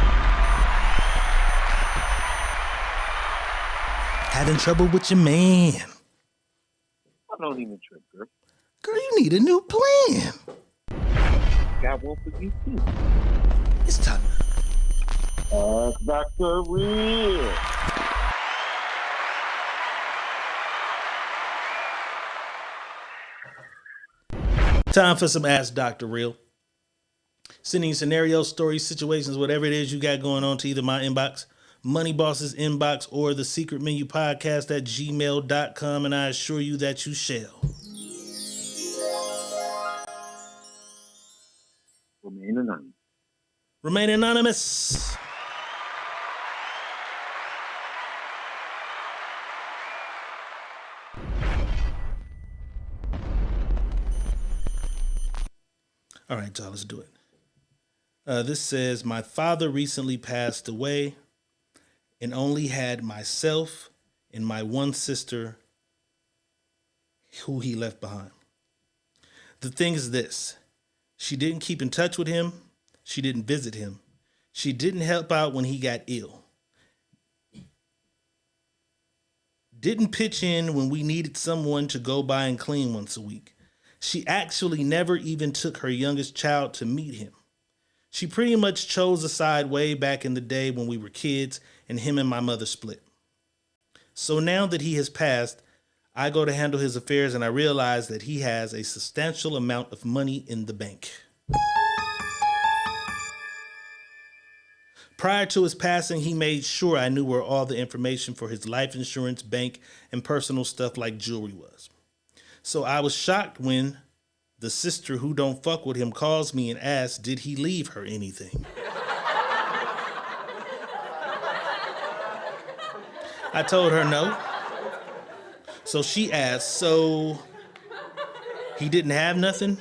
Having trouble with your man. I don't even trip, girl. Girl, you need a new plan. Got one for you, too. It's time to ask Dr. Real. Time for some Ask Dr. Real. Sending scenarios, stories, situations, whatever it is you got going on to either my inbox, Money Boss's inbox, or the Secret Menu Podcast at gmail.com, and I assure you that you shall remain anonymous. Remain anonymous. All right, y'all, let's do it. This says, my father recently passed away and only had myself and my one sister who he left behind. The thing is this, she didn't keep in touch with him. She didn't visit him. She didn't help out when he got ill. Didn't pitch in when we needed someone to go by and clean once a week. She actually never even took her youngest child to meet him. She pretty much chose a side way back in the day when we were kids and him and my mother split. So now that he has passed, I go to handle his affairs and I realize that he has a substantial amount of money in the bank. Prior to his passing, he made sure I knew where all the information for his life insurance, bank, and personal stuff like jewelry was. So I was shocked when the sister who don't fuck with him calls me and asks, did he leave her anything? I told her no. So she asked, so he didn't have nothing?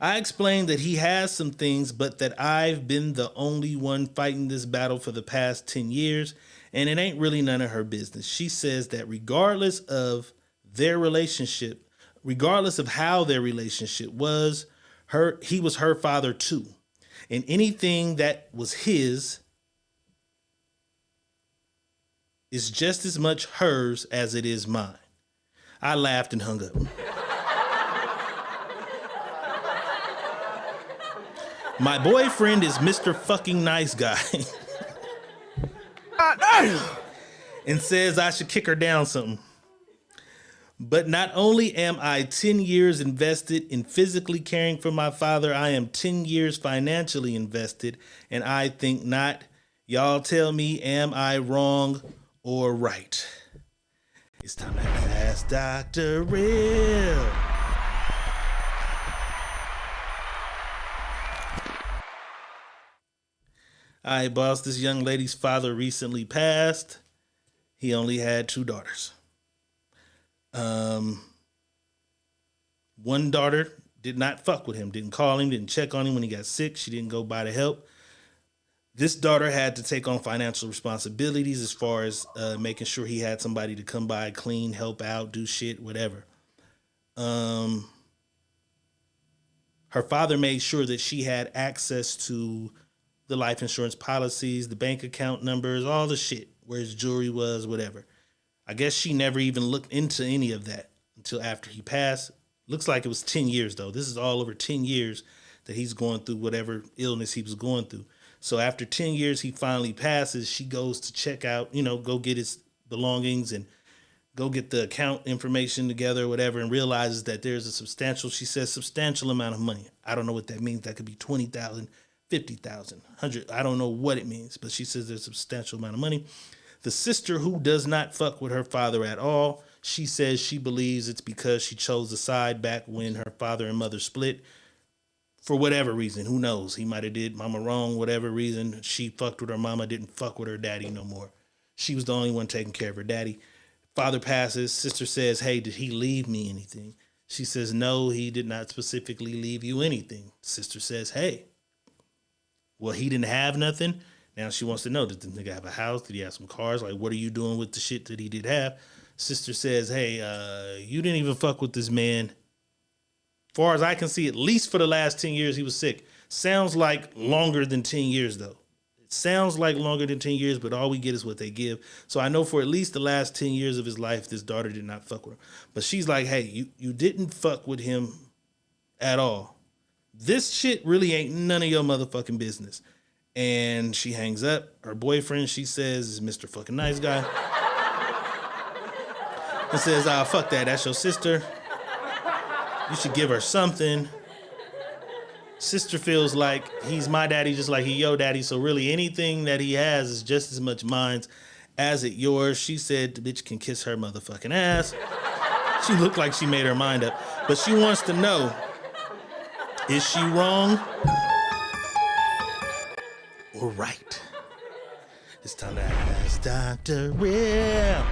I explained that he has some things, but that I've been the only one fighting this battle for the past 10 years, and it ain't really none of her business. She says that regardless of their relationship, regardless of how their relationship was, he was her father too. And anything that was his is just as much hers as it is mine. I laughed and hung up. My boyfriend is Mr. Fucking Nice Guy. And says I should kick her down something. But not only am I 10 years invested in physically caring for my father, I am 10 years financially invested, and I think not. Y'all tell me, am I wrong or right? It's time to ask Dr. Real. All right, boss, this young lady's father recently passed. He only had 2 daughters. One daughter did not fuck with him, didn't call him, didn't check on him when he got sick. She didn't go by to help. This daughter had to take on financial responsibilities as far as making sure he had somebody to come by, clean, help out, do shit, whatever. Her father made sure that she had access to the life insurance policies, the bank account numbers, all the shit, where his jewelry was, whatever. I guess she never even looked into any of that until after he passed. Looks like it was 10 years, though. This is all over 10 years that he's going through whatever illness he was going through. So after 10 years, he finally passes. She goes to check out, go get his belongings and go get the account information together or whatever, and realizes that there's a substantial amount of money. I don't know what that means. That could be 20,000, 50,000, 100. I don't know what it means, but she says there's a substantial amount of money. The sister, who does not fuck with her father at all, she says she believes it's because she chose the side back when her father and mother split. For whatever reason, who knows? He might have did mama wrong, whatever reason. She fucked with her mama, didn't fuck with her daddy no more. She was the only one taking care of her daddy. Father passes. Sister says, hey, did he leave me anything? She says, no, he did not specifically leave you anything. Sister says, hey, well, he didn't have nothing. Now she wants to know, did the nigga have a house? Did he have some cars? Like, what are you doing with the shit that he did have? Sister says, hey, you didn't even fuck with this man. Far as I can see, at least for the last 10 years he was sick. Sounds like longer than 10 years, though. It sounds like longer than 10 years, but all we get is what they give. So I know for at least the last 10 years of his life, this daughter did not fuck with him. But she's like, hey, you didn't fuck with him at all. This shit really ain't none of your motherfucking business. And she hangs up. Her boyfriend, she says, is Mr. fucking nice guy. And says, fuck that, that's your sister. You should give her something. Sister feels like he's my daddy just like he your daddy, so really anything that he has is just as much mine as it yours. She said the bitch can kiss her motherfucking ass. She looked like she made her mind up. But she wants to know, is she wrong or right? It's time to ask Dr. Real.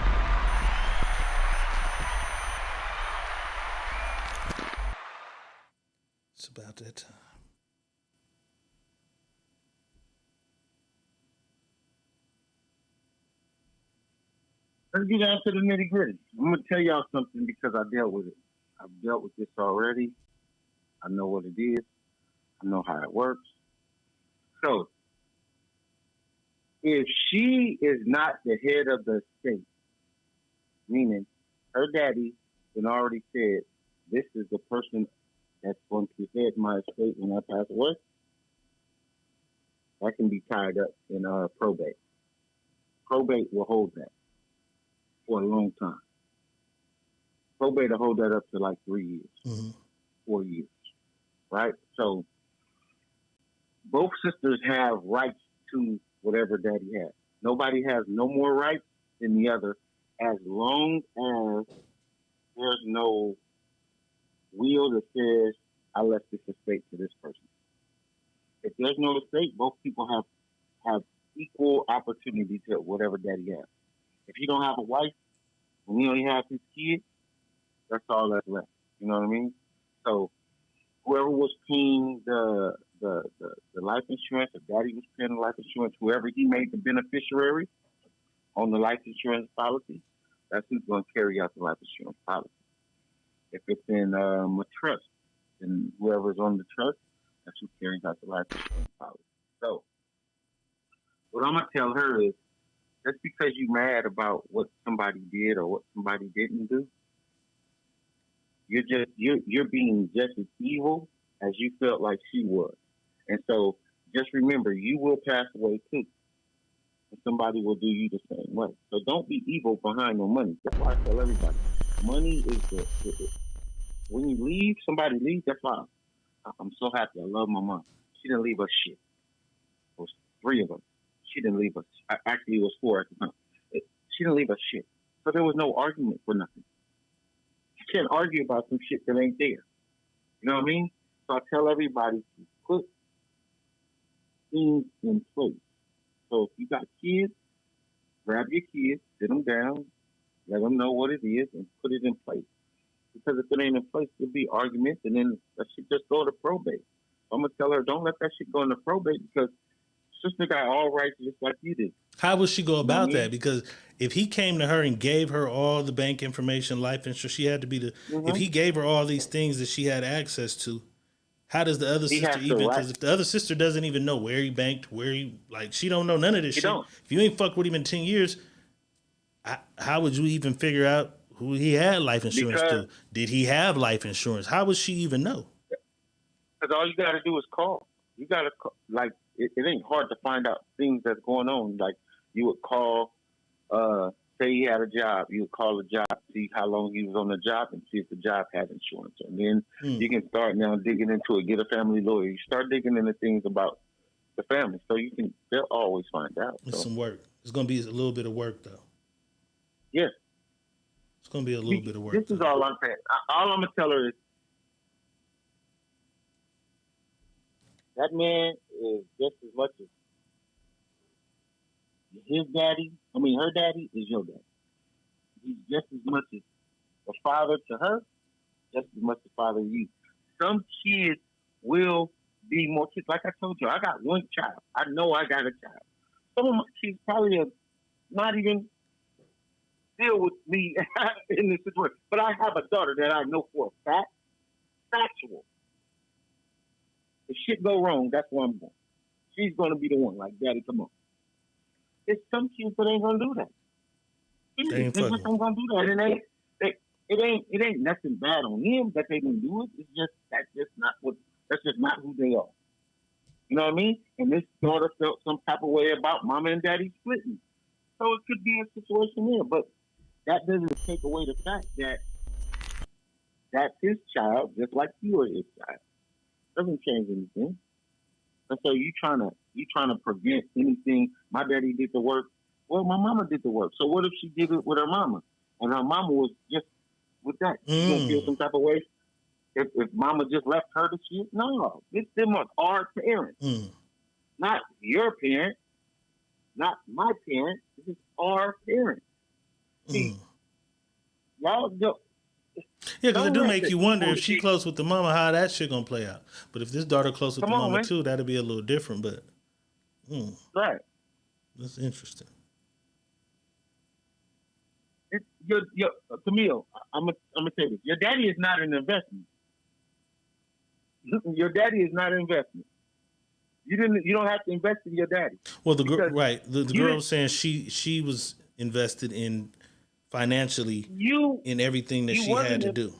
It's about that time. Let's get down to the nitty gritty. I'm going to tell y'all something because I dealt with it. I've dealt with this already. I know what it is. I know how it works. So, if she is not the head of the estate, meaning her daddy had already said, this is the person that's going to head my estate when I pass away, that can be tied up in probate. Probate will hold that for a long time. Probate will hold that up to like 3 years, 4 years, right? So both sisters have rights to whatever daddy has. Nobody has no more rights than the other as long as there's no will that says, I left this estate to this person. If there's no estate, both people have equal opportunity to whatever daddy has. If you don't have a wife and he only has his kids, that's all that's left. You know what I mean? So whoever was paying the life insurance, if daddy was paying the life insurance, whoever he made the beneficiary on the life insurance policy, that's who's going to carry out the life insurance policy. If it's in a trust, then whoever's on the trust, that's who carries out the life insurance policy. So what I'm going to tell her is, just because you're mad about what somebody did or what somebody didn't do, you're being just as evil as you felt like she was. And so just remember, you will pass away too. And somebody will do you the same way. So don't be evil behind no money. That's why I tell everybody, money is when you leave, somebody leaves, that's why I'm so happy. I love my mom. She didn't leave us shit. It was 3 of us. She didn't leave us. Actually, it was 4 at the time. She didn't leave us shit. So there was no argument for nothing. You can't argue about some shit that ain't there. You know what I mean? So I tell everybody to put things in place So if you got kids, grab your kids, sit them down, let them know what it is, and put it in place. Because if it ain't in place, there'll be arguments, and then that shit just go to probate. I'm gonna tell her, don't let that shit go into probate because sister got all rights just like you did. How would she go about that? Because if he came to her and gave her all the bank information, life insurance, she had to be the. If he gave her all these things that she had access to, how does the other sister even? Because if the other sister doesn't even know where he banked, where he she don't know none of this shit. If you ain't fucked with him in 10 years, how would you even figure out who he had life insurance to? Did he have life insurance? How would she even know? Because all you got to do is call. You got to like it ain't hard to find out things that's going on. Like you would call, say he had a job, you would call the job, see how long he was on the job, and see if the job had insurance. And then you can start now digging into it. Get a family lawyer. You start digging into things about the family, so they'll always find out. It's some work. It's gonna be a little bit of work though. Yes. It's gonna be a little bit of work. This is all I'm saying. All I'm gonna tell her is that man is just as much as his daddy. I mean, her daddy is your daddy. He's just as much as a father to her, just as much a father to you. Some kids will be more kids. Like I told you, I got one child. I know I got a child. Some of my kids probably are not even deal with me in this situation. But I have a daughter that I know for a fact, factual. If shit go wrong, that's where I'm going. She's going to be the one. Like, Daddy, come on. There's some kids that ain't going to do that. They just ain't going to do that. And it ain't nothing bad on them that they didn't do it. It's just that's just not who they are. You know what I mean? And this daughter felt some type of way about mama and daddy splitting. So it could be a situation there, but that doesn't take away the fact that that's his child, just like you are his child. Doesn't change anything. And so you trying to prevent anything. My daddy did the work. Well, my mama did the work. So what if she did it with her mama, and her mama was just with that? You gonna feel some type of way if mama just left her to shit? No, them are our parents, not your parent, not my parent. This is our parents. See, y'all don't. Yeah, because it do make you wonder if she close with the mama, how that shit gonna play out. But if this daughter close with the mama too, that'd be a little different. But right, that's interesting. Camille, I'm gonna say this: your daddy is not an investment. Your daddy is not an investment. You don't have to invest in your daddy. Well, the girl was saying she was invested in financially in everything that she had to do.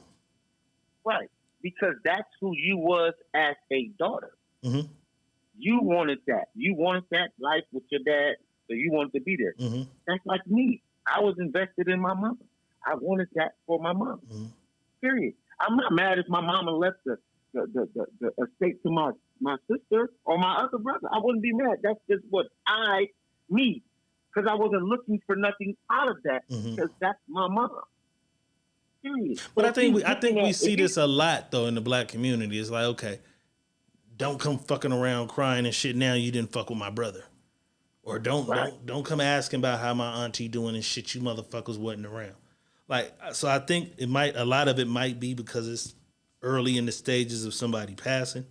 Right, because that's who you was as a daughter. Mm-hmm. You wanted that. You wanted that life with your dad, so you wanted to be there. Mm-hmm. That's like me. I was invested in my mama. I wanted that for my mom. Mm-hmm. Period. I'm not mad if my mama left the estate to my sister or my other brother. I wouldn't be mad. That's just what I need. Because I wasn't looking for nothing out of that. Because that's my mother. Period. But I think we see this a lot though in the black community. It's like, okay, don't come fucking around crying and shit. Now you didn't fuck with my brother, or don't come asking about how my auntie doing and shit. You motherfuckers wasn't around. Like, so I think a lot of it might be because it's early in the stages of somebody passing.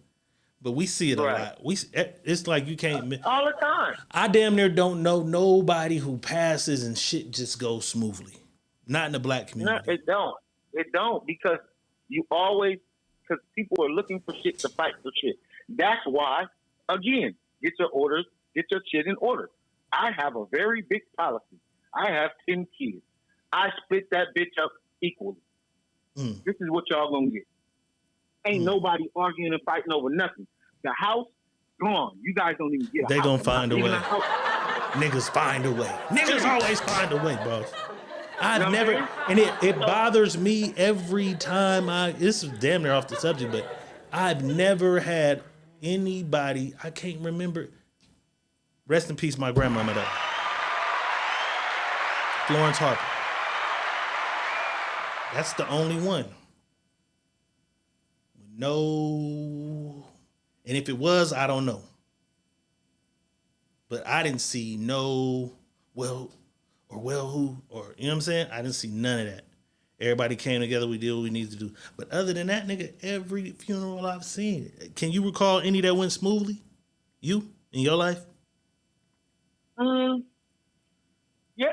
But we see it a lot. It's like you can't all the time. I damn near don't know nobody who passes and shit just goes smoothly. Not in the black community. No, it don't. It don't because people are looking for shit to fight for shit. That's why, again, get your orders, get your shit in order. I have a very big policy. I have 10 kids. I split that bitch up equally. This is what y'all gonna get. Ain't nobody arguing and fighting over nothing. The house, gone. You guys don't even get a house. They gonna find a way. Niggas find a way. Niggas always find a way, boss. I've never, and it bothers me every time this is damn near off the subject, but I've never had anybody, I can't remember. Rest in peace, my grandmama though. Florence Harper. That's the only one. No, and if it was, I don't know. But I didn't see no who, or you know what I'm saying? I didn't see none of that. Everybody came together, we did what we needed to do. But other than that, nigga, every funeral I've seen, can you recall any that went smoothly? You, in your life? Yeah.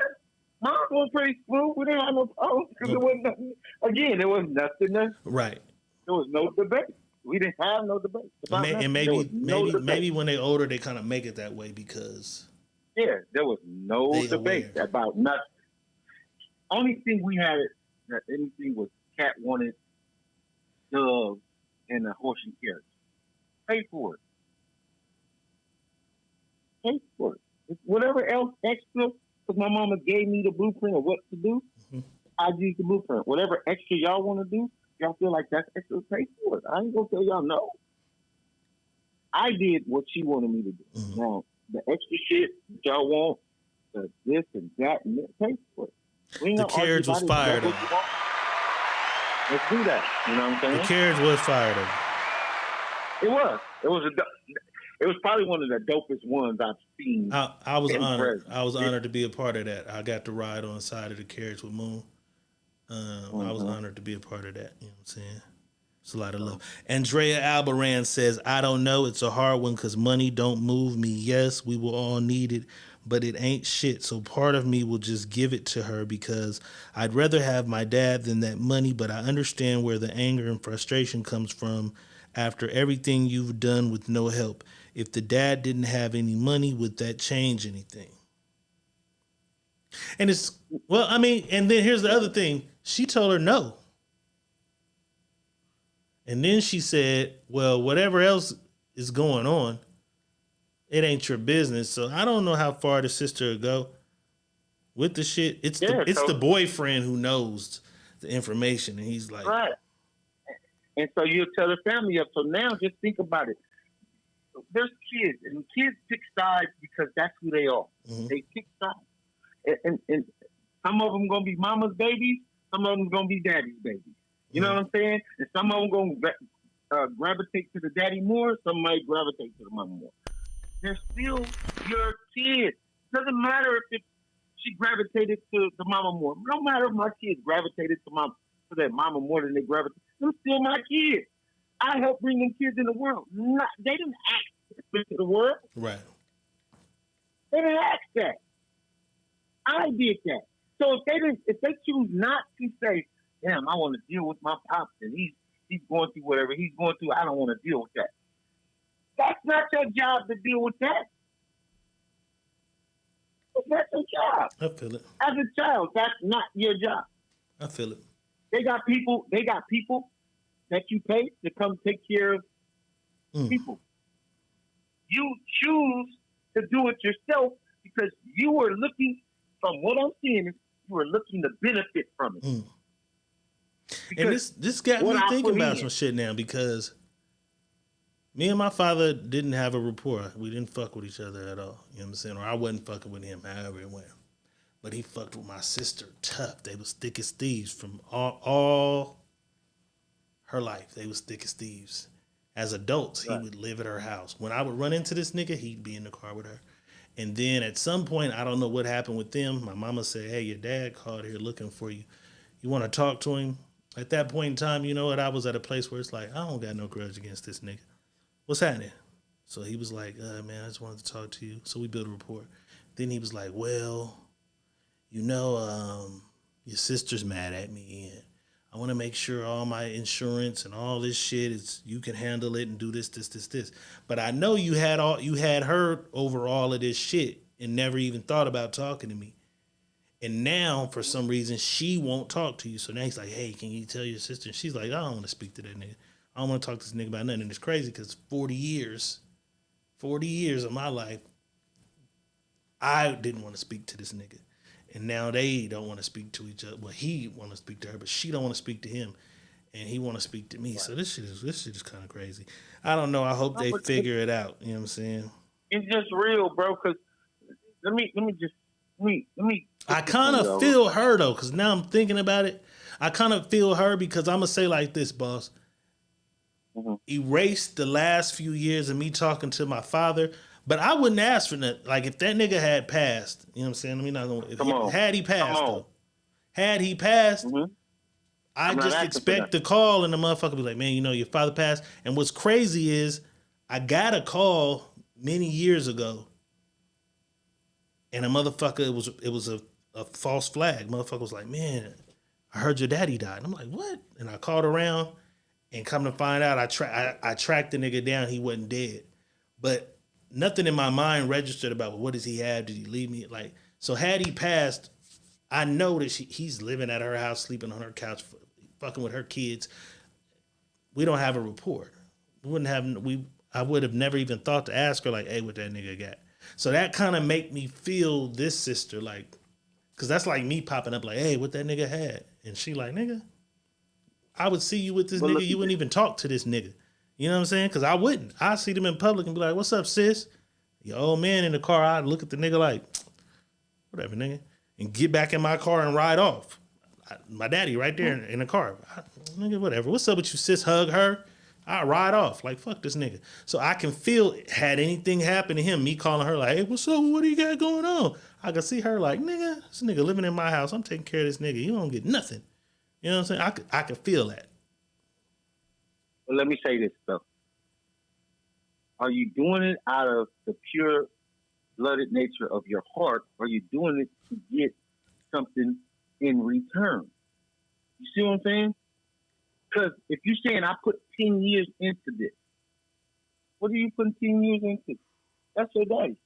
Mine was pretty smooth. We didn't have no problems because it wasn't nothing. Again, there was nothing. Right. There was no debate. We didn't have no debate. And maybe when they're older, they kind of make it that way because... Yeah, there was no debate about nothing. Only thing we had that anything was Cat wanted doves and a horse and carriage. Pay for it. Pay for it. Whatever else extra, because my mama gave me the blueprint of what to do, I used the blueprint. Whatever extra y'all want to do, y'all feel like that's extra, pay for it. I ain't gonna tell y'all no. I did what she wanted me to do. Now, the extra shit that y'all want, the this and that, and that, pay for it. The carriage was fired up. Let's do that. You know what I'm saying? The carriage was fired up. It was. It was probably one of the dopest ones I've seen. I was honored. I was honored to be a part of that. I got to ride on the side of the carriage with Moon. I was honored to be a part of that. You know what I'm saying? It's a lot of love. Andrea Albaran says, I don't know. It's a hard one because money don't move me. Yes, we will all need it, but it ain't shit. So part of me will just give it to her because I'd rather have my dad than that money, but I understand where the anger and frustration comes from after everything you've done with no help. If the dad didn't have any money, would that change anything? And it's, well, I mean, and then here's the other thing. She told her no. And then she said, well, whatever else is going on, it ain't your business. So I don't know how far the sister will go with the shit. It's the boyfriend who knows the information. And he's like... Right. And so you'll tell the family up. So now just think about it. There's kids, and kids pick sides because that's who they are. Mm-hmm. They pick sides. And some of them going to be mama's babies. Some of them going to be daddy's babies. You know what I'm saying? And some of them going to gravitate to the daddy more. Some might gravitate to the mama more. They're still your kids. Doesn't matter if she gravitated to the mama more. No matter if my kids gravitated to that mama more than they gravitated. They're still my kids. I helped bring them kids in the world. They didn't ask to the world. Right. They didn't ask that. I did that. So if they choose not to say, damn, I want to deal with my pops and he's going through whatever he's going through, I don't want to deal with that. That's not your job to deal with that. It's not your job. I feel it. As a child, that's not your job. I feel it. They got people that you pay to come take care of people. You choose to do it yourself because you were looking, from what I'm seeing, you were looking to benefit from it. And this got me thinking about some shit now because me and my father didn't have a rapport. We didn't fuck with each other at all. You know what I'm saying? Or I wasn't fucking with him, however it went. But he fucked with my sister tough. They was thick as thieves from all her life. They was thick as thieves. As adults, he would live at her house. When I would run into this nigga, he'd be in the car with her. And then at some point, I don't know what happened with them. My mama said, hey, your dad called here looking for you. You want to talk to him? At that point in time, you know what? I was at a place where it's like, I don't got no grudge against this nigga. What's happening? So he was like, man, I just wanted to talk to you. So we built a rapport. Then he was like, well, you know, your sister's mad at me and I want to make sure all my insurance and all this shit is, you can handle it and do this. But I know you had her over all of this shit and never even thought about talking to me. And now, for some reason, she won't talk to you. So now he's like, hey, can you tell your sister? And she's like, I don't want to speak to that nigga. I don't want to talk to this nigga about nothing. And it's crazy because 40 years of my life, I didn't want to speak to this nigga. And now they don't want to speak to each other. Well, he want to speak to her, but she don't want to speak to him. And he want to speak to me. Right. So this shit is kind of crazy. I don't know. I hope they figure it out. You know what I'm saying? It's just real, bro. Because let me. I kind of feel her though, because now I'm thinking about it. I kind of feel her because I'm gonna say like this, boss. Mm-hmm. Erase the last few years of me talking to my father, But I wouldn't ask for that. Like, if that nigga had passed, you know what I'm saying? We're not gonna. Had he passed, though. Had he passed, I just expect the call and the motherfucker be like, man, you know, your father passed. And what's crazy is I got a call many years ago, and a motherfucker, it was a false flag. Motherfucker was like, man, I heard your daddy died. And I'm like, what? And I called around, and come to find out, I tracked the nigga down. He wasn't dead, but nothing in my mind registered about what does he have? Did he leave me? Like, so had he passed, I know that he's living at her house, sleeping on her couch, fucking with her kids. We don't have a report. I would have never even thought to ask her, like, hey, what that nigga got? So that kind of make me feel this sister, like, because that's like me popping up like, hey, what that nigga had? And she like, nigga, I would see you with this nigga. You wouldn't even talk to this nigga. You know what I'm saying? Because I wouldn't. I'd see them in public and be like, what's up, sis? Your old man in the car, I'd look at the nigga like, whatever, nigga. And get back in my car and ride off. My daddy right there in the car. Nigga, whatever. What's up with you, sis? Hug her. I ride off. Like, fuck this nigga. So I can feel, had anything happened to him, me calling her like, hey, what's up? What do you got going on? I can see her like, nigga, this nigga living in my house. I'm taking care of this nigga. You don't get nothing. You know what I'm saying? I can feel that. Well, let me say this, though. Are you doing it out of the pure blooded nature of your heart, or are you doing it to get something in return? You see what I'm saying? Because if you're saying I put 10 years into this, what are you putting 10 years into? That's your daddy.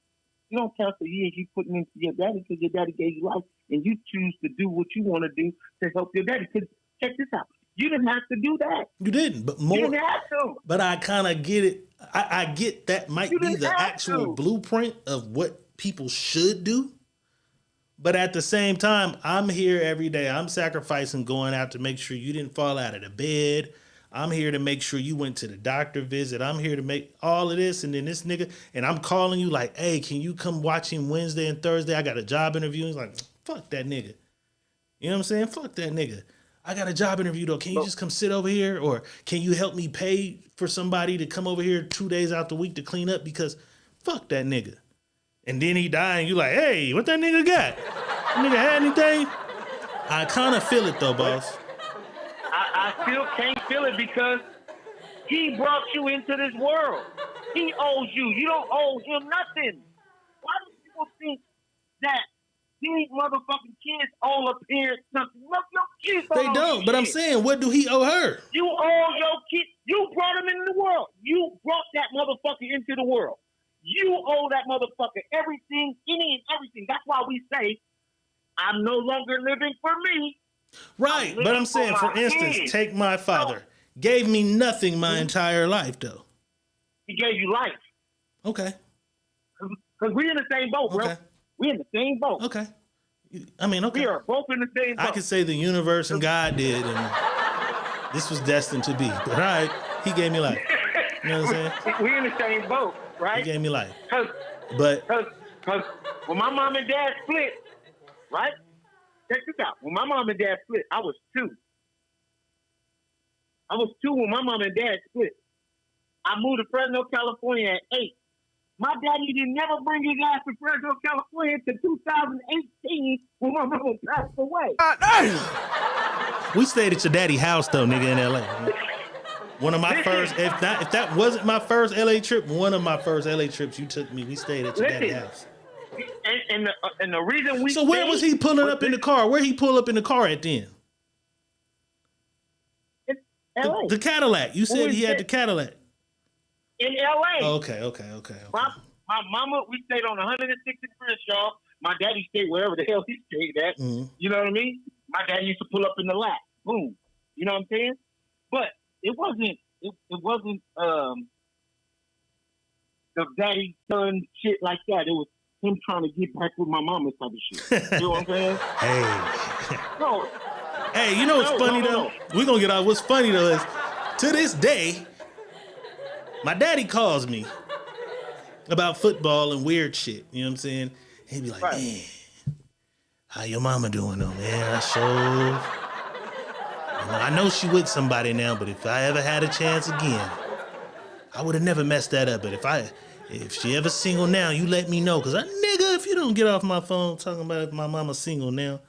You don't count the years you putting into your daddy because your daddy gave you life, and you choose to do what you want to do to help your daddy. Because check this out. You didn't have to do that. You didn't, but more. You didn't have to. But I kind of get it. I get that might be the actual blueprint of what people should do. But at the same time, I'm here every day. I'm sacrificing going out to make sure you didn't fall out of the bed. I'm here to make sure you went to the doctor visit. I'm here to make all of this. And then this nigga, and I'm calling you like, hey, can you come watch him Wednesday and Thursday? I got a job interview. He's like, fuck that nigga. You know what I'm saying? Fuck that nigga. I got a job interview though. Can you just come sit over here? Or can you help me pay for somebody to come over here 2 days out the week to clean up? Because fuck that nigga. And then he died and you like, hey, what that nigga got? That nigga had anything? I kind of feel it though, boss. I still can't feel it because he brought you into this world. He owes you. You don't owe him nothing. Why do people think that these motherfucking kids owe a parent something? Look, your kids they don't, but I'm saying, what do he owe her? You owe your kid. You brought him into the world. You brought that motherfucker into the world. You owe that motherfucker everything, any and everything. That's why we say, I'm no longer living for me. Right, but I'm saying, for instance, kids. Take my father. Gave me nothing my entire life, though. He gave you life. Okay. Because we in the same boat, bro. We in the same boat. Okay. I mean, okay. We are both in the same boat. I could say the universe and God did, and this was destined to be. But all right, he gave me life. You know what I'm saying? We in the same boat, right? He gave me life. Because when my mom and dad split, right? Check this out. When my mom and dad split, I was 2. I was 2 when my mom and dad split. I moved to Fresno, California at 8. My daddy didn't never bring his ass to Fresno, California until 2018 when my mama passed away. We stayed at your daddy's house though, nigga, in LA. One of my first, if that wasn't my first LA trip, one of my first LA trips you took me, we stayed at your daddy's house. And the reason we So where was he pulling up in the car? Where he pull up in the car at then? LA. The Cadillac. You said he had the Cadillac. In LA. Okay. My mama, we stayed on 160th Crenshaw. My daddy stayed wherever the hell he stayed at. Mm-hmm. You know what I mean? My daddy used to pull up in the lap. Boom. You know what I'm saying? But it wasn't the daddy son shit like that. It was him trying to get back with my mama type of shit. You know what I'm saying? Hey. No. Hey, you know what's funny though? We're gonna get out. What's funny though is to this day, my daddy calls me about football and weird shit. You know what I'm saying? He'd be like, man, how your mama doing though, man? I know she with somebody now, but if I ever had a chance again, I would have never messed that up. But if If she ever single now, you let me know. Because, nigga, if you don't get off my phone talking about if my mama single now,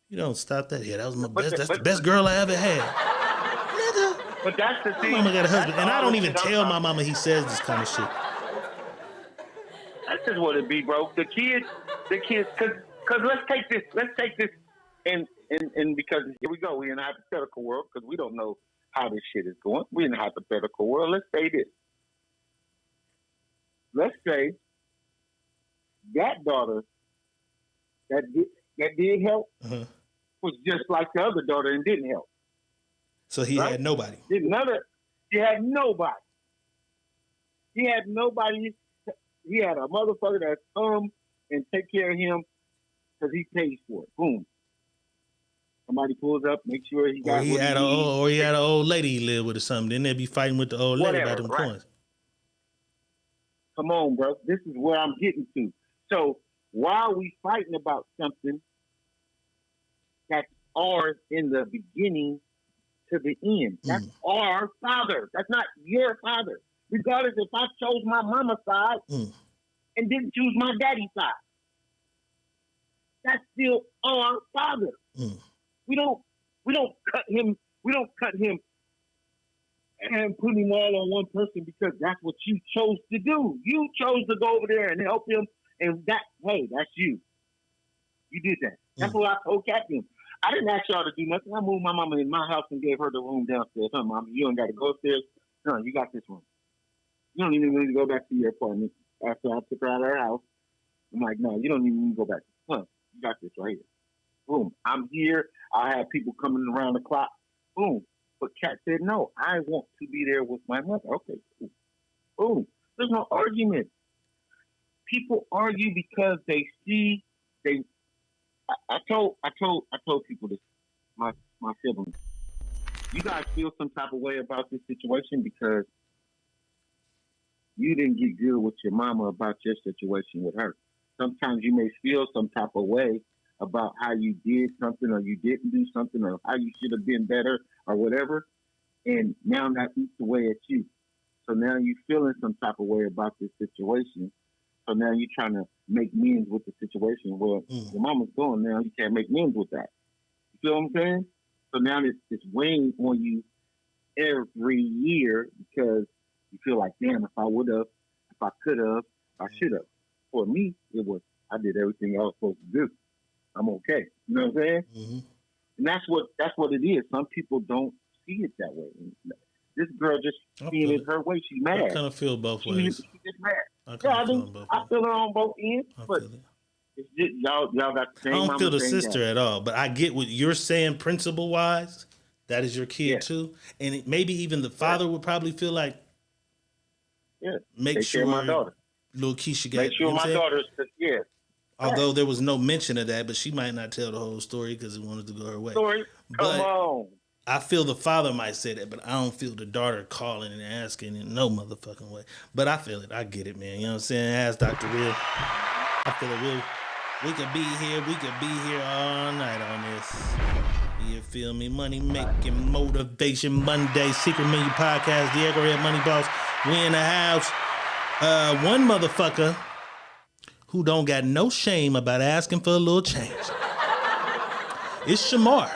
you don't stop that. Yeah, that was my best. That's the best girl I ever had. Nigga. But that's the thing. My mama got a husband. And I don't even tell my mama he says this kind of shit. That's just what it be, bro. The kids, because let's take this, and because here we go, we're in a hypothetical world because we don't know how this shit is going. We're in a hypothetical world. Let's say this. Let's say that daughter that did help was just like the other daughter and didn't help. So he had nobody. He had nobody. He had nobody. He had a motherfucker that come and take care of him because he pays for it. Boom. Somebody pulls up, make sure he got. Or he had an old lady he lived with or something. Then they'd be fighting with the old lady about them coins. Come on, bro. This is where I'm getting to. So why are we fighting about something that's ours in the beginning to the end? That's our father. That's not your father. Regardless if I chose my mama's side and didn't choose my daddy's side. That's still our father. We don't cut him and put him all on one person because that's what you chose to do. You chose to go over there and help him, and that's you. You did that. That's what I told Captain. I didn't ask y'all to do nothing. I moved my mama in my house and gave her the room downstairs. Huh, mama, you don't got to go upstairs. No, you got this room. You don't even need to go back to your apartment after I took her out of her house. I'm like, no, you don't even need to go back. Huh, you got this right here. Boom. I'm here. I have people coming around the clock. Boom. But Kat said, no, I want to be there with my mother. Okay, cool. Boom. There's no argument. People argue because they see I told people this, my siblings. You guys feel some type of way about this situation because you didn't get good with your mama about your situation with her. Sometimes you may feel some type of way about how you did something or you didn't do something or how you should have been better or whatever. And now that eats away at you. So now you're feeling some type of way about this situation. So now you're trying to make amends with the situation. Well, your mama's gone now. You can't make amends with that. You feel what I'm saying? So now it's weighing on you every year because you feel like, damn, if I would have, if I could have, I should have. For me, it was, I did everything I was supposed to do. I'm okay. You know what I'm saying? Mm-hmm. And that's what it is. Some people don't see it that way. This girl just seeing it her way. She's mad. I kind of feel both ways. She's just mad. I feel it on both ends. But it's just, y'all got the same. I don't feel the sister at all. But I get what you're saying, principle wise. That is your kid too, and maybe even the father would probably feel like, make sure my daughter, little Keisha got. Make sure my daughter's Although there was no mention of that, but she might not tell the whole story because it wanted to go her way. Come on. I feel the father might say that, but I don't feel the daughter calling and asking in no motherfucking way. But I feel it. I get it, man. You know what I'm saying? Ask Dr. Real. I feel it. We could be here. We could be here all night on this. You feel me? Money making motivation Monday. Secret Menu Podcast. Diego Red Money Boss. We in the house. One motherfucker who don't got no shame about asking for a little change. It's Shamar.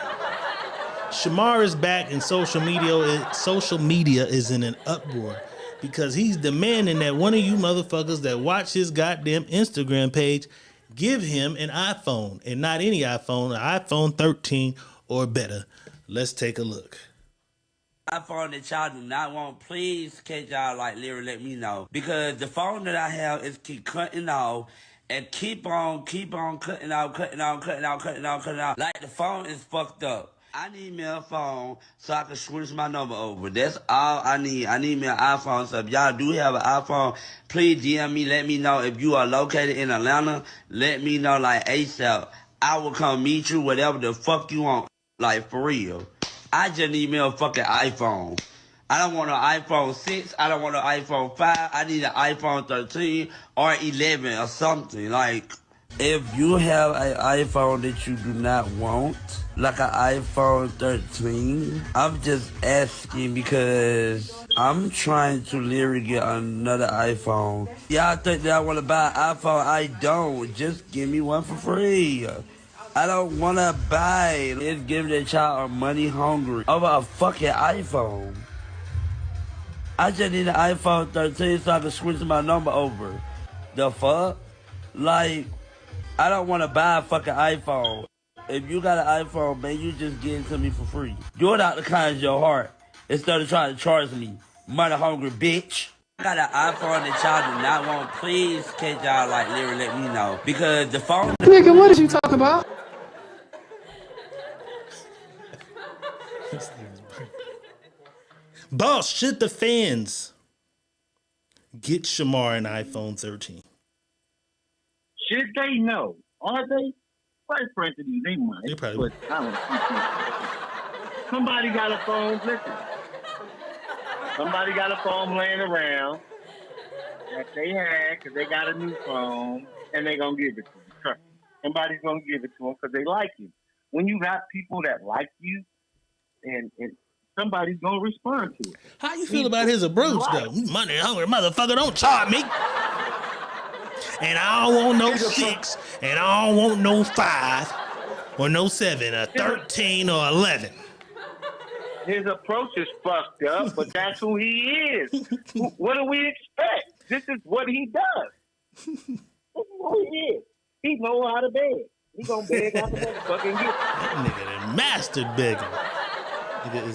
Shamar is back, and social media is in an uproar because he's demanding that one of you motherfuckers that watch his goddamn Instagram page give him an iPhone, and not any iPhone, an iPhone 13 or better. Let's take a look. iPhone that y'all do not want, please can y'all literally let me know, because the phone that I have is keep cutting off and keep on cutting off. Like the phone is fucked up. I need me a phone so I can switch my number over. That's all I need. I need me an iPhone. So if y'all do have an iPhone, please DM me. Let me know. If you are located in Atlanta, let me know ASAP. I will come meet you, whatever the fuck you want. For real. I just need me a fucking iPhone. I don't want an iPhone 6. I don't want an iPhone 5. I need an iPhone 13 or 11 or something. If you have an iPhone that you do not want, like an iPhone 13? I'm just asking because I'm trying to literally get another iPhone. Y'all think that I want to buy an iPhone? I don't. Just give me one for free. I don't want to buy it. It's giving the child money hungry over a fucking iPhone. I just need an iPhone 13 so I can switch my number over. The fuck? Like, I don't want to buy a fucking iPhone. If you got an iPhone, man, you just get it to me for free. Do it out the kindness of your heart instead of trying to charge me. Money hungry bitch. I got an iPhone that y'all do not want. Please, can y'all like literally let me know? Because the phone... Nigga, what is you talking about? Boss, should the fans get Shamar an iPhone 13? Should they know? Are they? Quite frankly, they might. They probably but I don't think somebody got a phone. Listen, somebody got a phone laying around that they had because they got a new phone, and they gonna give it to you. Trust me. Somebody's gonna give it to them because they like you. When you got people that like you, and somebody's gonna respond to it. How you feel about his approach, though? Money hungry motherfucker, don't charge me. And I don't want no 6, and I don't want no 5, or no 7, or 13, or 11. His approach is fucked up, but that's who he is. What do we expect? This is what he does. This is who he is. He knows how to beg. He gonna beg out the motherfucking get. That nigga the master beggar.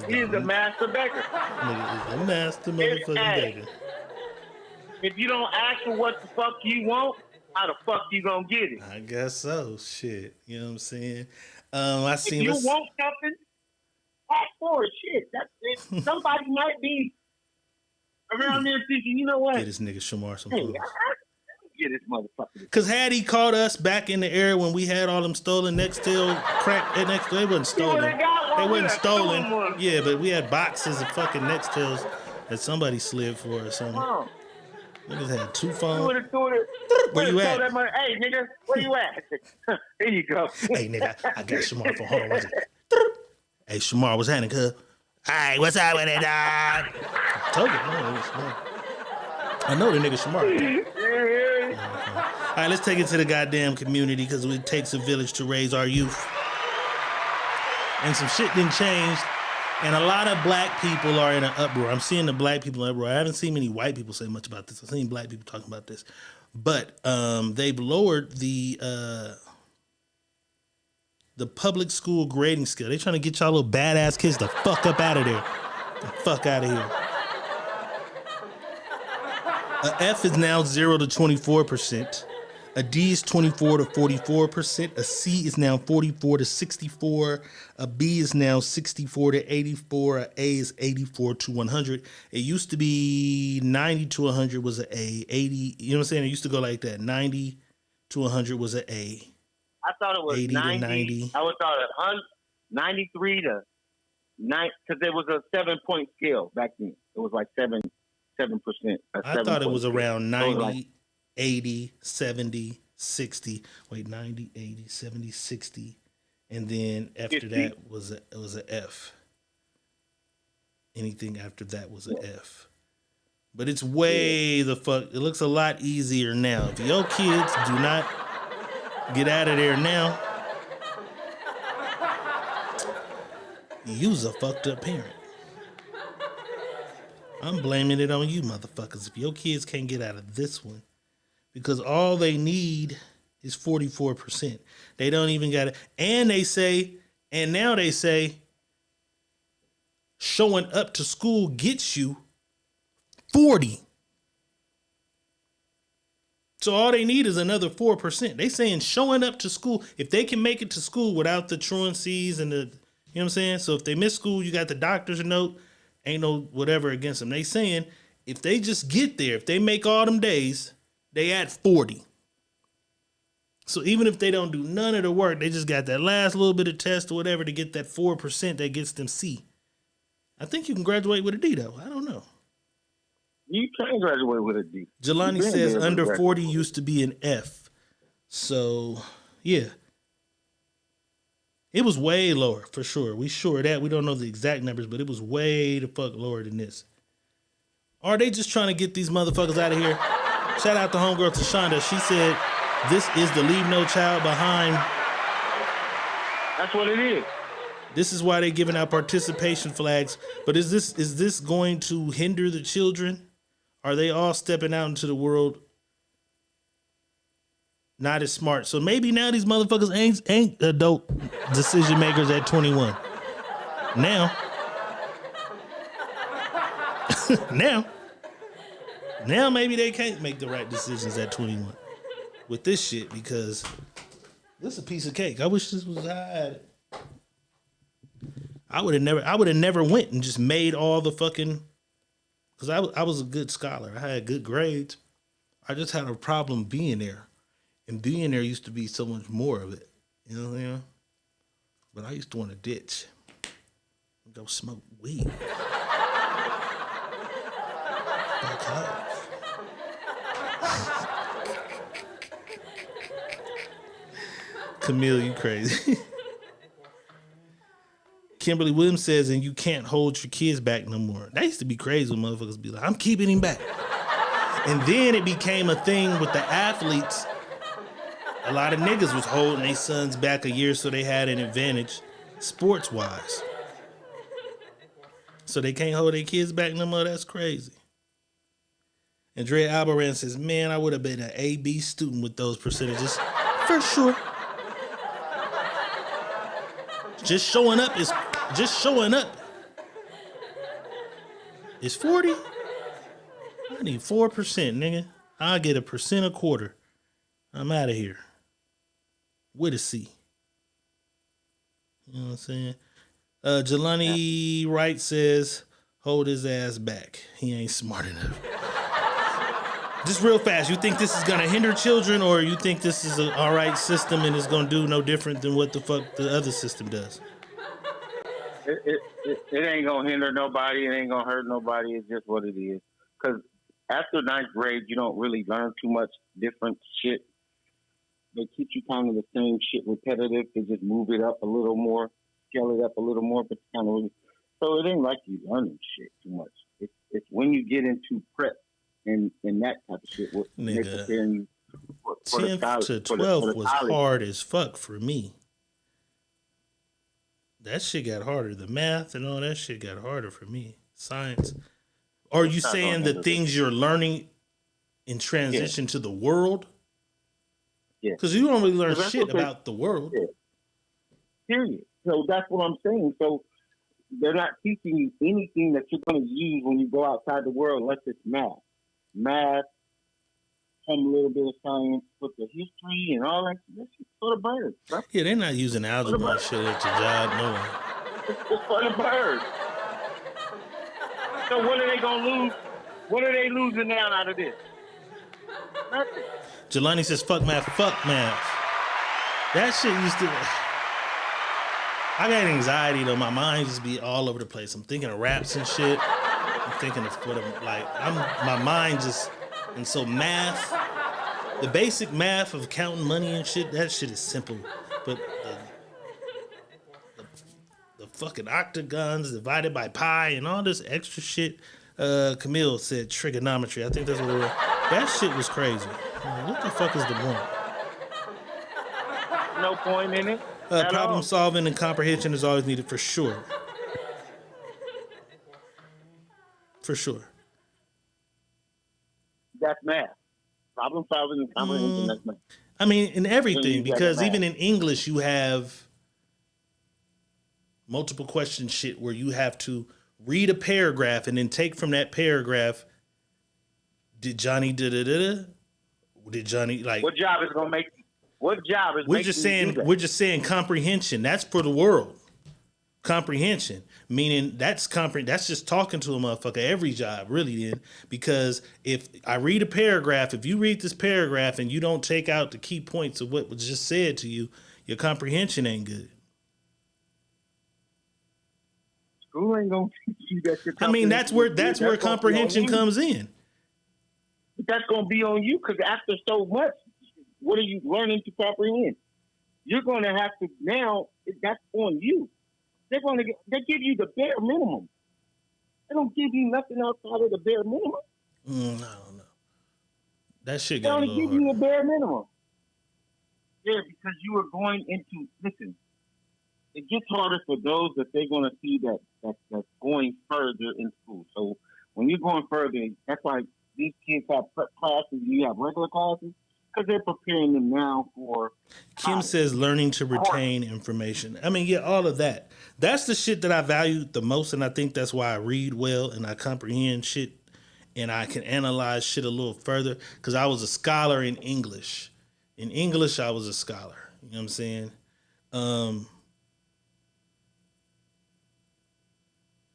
He's the master beggar. Nigga is the master motherfucking beggar. If you don't ask for what the fuck you want, how the fuck you gonna get it? I guess so. Shit. You know what I'm saying? I seen if you want something, ask for it. Shit. That's it. Somebody might be around there thinking, you know what? Get this nigga Shamar some Hey, clothes. get this motherfucker. Because had he caught us back in the era when we had all them stolen Nextel crack, they wasn't stolen. They wasn't stolen. Yeah, but we had boxes of fucking Nextels that somebody slid for or something. Niggas had 2 phones. Where you at? Hey, nigga, where you at? Here you go. Hey, nigga, I got Shamar phone. Hold on, what's it? Hey, Shamar, what's happening, cuz? Hey, what's up with it, dog? I told you, I know the nigga Shamar. All right, let's take it to the goddamn community because it takes a village to raise our youth. And some shit didn't change. And a lot of black people are in an uproar. I'm seeing the black people in an uproar. I haven't seen many white people say much about this. I've seen black people talking about this. But they've lowered the public school grading scale. They're trying to get y'all little badass kids the fuck up out of there. The fuck out of here. A F is now 0 to 24%. A D is 24 to 44%. A C is now 44 to 64. A B is now 64 to 84. A A is 84 to 100. It used to be 90 to 100 was an A. 80, you know what I'm saying? It used to go like that. 90 to 100 was an A. I thought it was 80 90. to 90. I would thought it 93 to 9 because there was a 7-point scale back then. It was like 7%. I thought it was around 90. So like, 80, 70, 60. Wait, 90, 80, 70, 60. And then after 50. that was a F. Anything after that was an F. But it's way the fuck. It looks a lot easier now. If your kids do not get out of there now, you's a fucked up parent. I'm blaming it on you, motherfuckers. If your kids can't get out of this one, because all they need is 44%. They don't even got it. And now they say, showing up to school gets you 40. So all they need is another 4%. They saying showing up to school, if they can make it to school without the truancies and the, you know what I'm saying? So if they miss school, you got the doctor's note, ain't no whatever against them. They saying if they just get there, if they make all them days, they at 40. So even if they don't do none of the work, they just got that last little bit of test or whatever to get that 4% that gets them C. I think you can graduate with a D, though. I don't know. You can graduate with a D. Jelani says under 40 used to be an F. So, yeah. It was way lower, for sure. We sure of that. We don't know the exact numbers, but it was way the fuck lower than this. Are they just trying to get these motherfuckers out of here? Shout out to homegirl Tashonda. She said, this is the Leave No Child Behind. That's what it is. This is why they're giving out participation flags. But is this going to hinder the children? Are they all stepping out into the world not as smart? So maybe now these motherfuckers ain't adult decision makers at 21. Now maybe they can't make the right decisions at 21 with this shit, because this is a piece of cake. I wish this was high. I would have never went and just made all the fucking, because I was a good scholar. I had good grades. I just had a problem being there. And being there used to be so much more of it. You know what I mean? But I used to want to ditch and go smoke weed. Fuck hoes. Camille, you crazy. Kimberly Williams says, and you can't hold your kids back no more. That used to be crazy when motherfuckers be like, I'm keeping him back. And then it became a thing with the athletes. A lot of niggas was holding their sons back a year so they had an advantage sports-wise. So they can't hold their kids back no more. That's crazy. And Dre Albaran says, man, I would have been an A-B student with those percentages. For sure. Just showing up. It's 40. I need 4%, nigga. I'll get 1% a quarter. I'm out of here. With a C. You know what I'm saying? Jelani Wright says, hold his ass back. He ain't smart enough. Just real fast, you think this is going to hinder children, or you think this is an all right system and it's going to do no different than what the fuck the other system does? It ain't going to hinder nobody. It ain't going to hurt nobody. It's just what it is. Because after 9th grade, you don't really learn too much different shit. They keep you kind of the same shit repetitive. They just move it up a little more, scale it up a little more, but kind of. So it ain't like you learning shit too much. It's when you get into prep and that type of shit. Nigga, 10th to 12th was hard as fuck for me. That shit got harder. The math and all that shit got harder for me. Science. Are you saying the things you're learning in transition to the world? Yeah. Because you don't really learn shit about the world. Yeah. Period. So that's what I'm saying. So they're not teaching you anything that you're going to use when you go outside the world unless it's math. Math, some little bit of science, but the history and all that, that's for the birds. Right? Yeah, they're not using algebra and shit at your job, no way. It's for the birds. So what are they going to lose? What are they losing now out of this? Nothing. Jelani says, fuck math. That shit used to... I got anxiety, though. My mind just be all over the place. I'm thinking of raps and shit. I'm thinking of what I'm like. My mind just... And so math, the basic math of counting money and shit, that shit is simple. But the fucking octagons divided by pi and all this extra shit. Camille said trigonometry. I think that's what it was. That shit was crazy. What the fuck is the point? No point in it. Problem solving and comprehension is always needed, for sure. For sure. That's math. Problem solving and comprehension, that's math. I mean, in everything, because even in English, you have multiple question shit where you have to read a paragraph and then take from that paragraph, did Johnny da-da-da-da? Did Johnny, like... What job is going to make... What job is we're just saying comprehension. That's for the world. Comprehension. Meaning that's just talking to a motherfucker every job, really, then. Because if I read a paragraph, if you read this paragraph and you don't take out the key points of what was just said to you, your comprehension ain't good. School ain't gonna teach you that. I mean, that's where comprehension comes in. But that's gonna be on you, because after so much, what are you learning to comprehend? you're going to have to now. That's on you. They give you the bare minimum. They don't give you nothing outside of the bare minimum. I don't know. That shit They got a only little give harder. you a bare minimum. Yeah, because you are going into listen. It gets harder for those that they're going to see that's going further in school. So when you're going further, that's why these kids have prep classes and you have regular classes because they're preparing them now for. Kim says learning to retain information. I mean, yeah, all of that. That's the shit that I value the most, and I think that's why I read well and I comprehend shit and I can analyze shit a little further because I was a scholar in English. In English, I was a scholar. You know what I'm saying?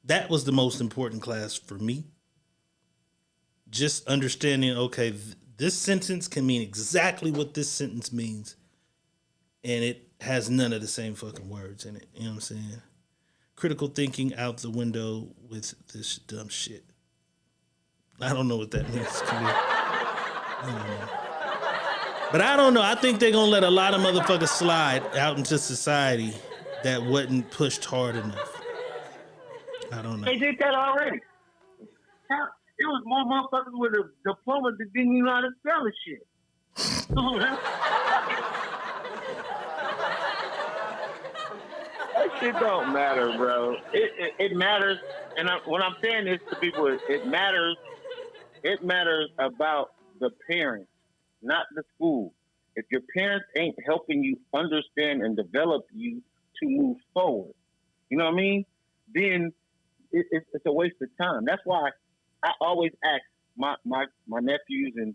That was the most important class for me. Just understanding, okay, this sentence can mean exactly what this sentence means. And it has none of the same fucking words in it. You know what I'm saying? Critical thinking out the window with this dumb shit. I don't know what that means to me. I don't know. But I don't know. I think they're going to let a lot of motherfuckers slide out into society that wasn't pushed hard enough. I don't know. They did that already. It was more motherfuckers with a diploma that didn't even know how to spell the shit. That shit don't matter, bro. It matters, and when I'm saying this to people, it matters. It matters about the parents, not the school. If your parents ain't helping you understand and develop you to move forward, you know what I mean? Then it's a waste of time. That's why I always ask my nephews, and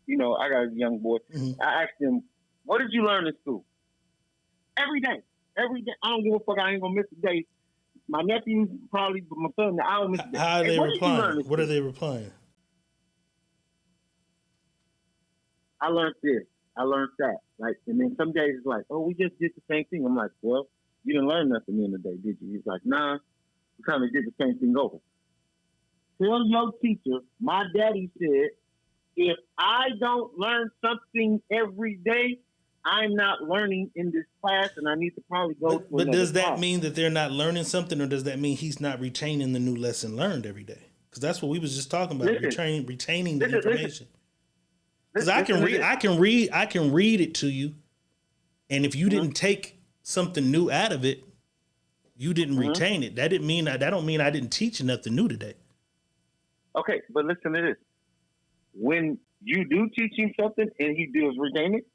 you know, I got a young boy. Mm-hmm. I ask them, "What did you learn in school?" Every day. I don't give a fuck. I ain't gonna miss a day. My nephews probably, but my son, I don't miss a day. How are they replying? What are they replying? I learned this. I learned that. Like, and then some days it's like, "Oh, we just did the same thing." I'm like, "Well, you didn't learn nothing in the day, did you?" He's like, "Nah, we kind of did the same thing over." Tell your teacher, my daddy said, if I don't learn something every day, I'm not learning in this class, and I need to probably go to another But does that class. mean that they're not learning something, or does that mean he's not retaining the new lesson learned every day? Because that's what we was just talking about, retaining the information. Because I can read it to you, and if you didn't take something new out of it, you didn't retain it. That don't mean I didn't teach you nothing new today. Okay, but listen to this. When you do teach him something and he does retain it,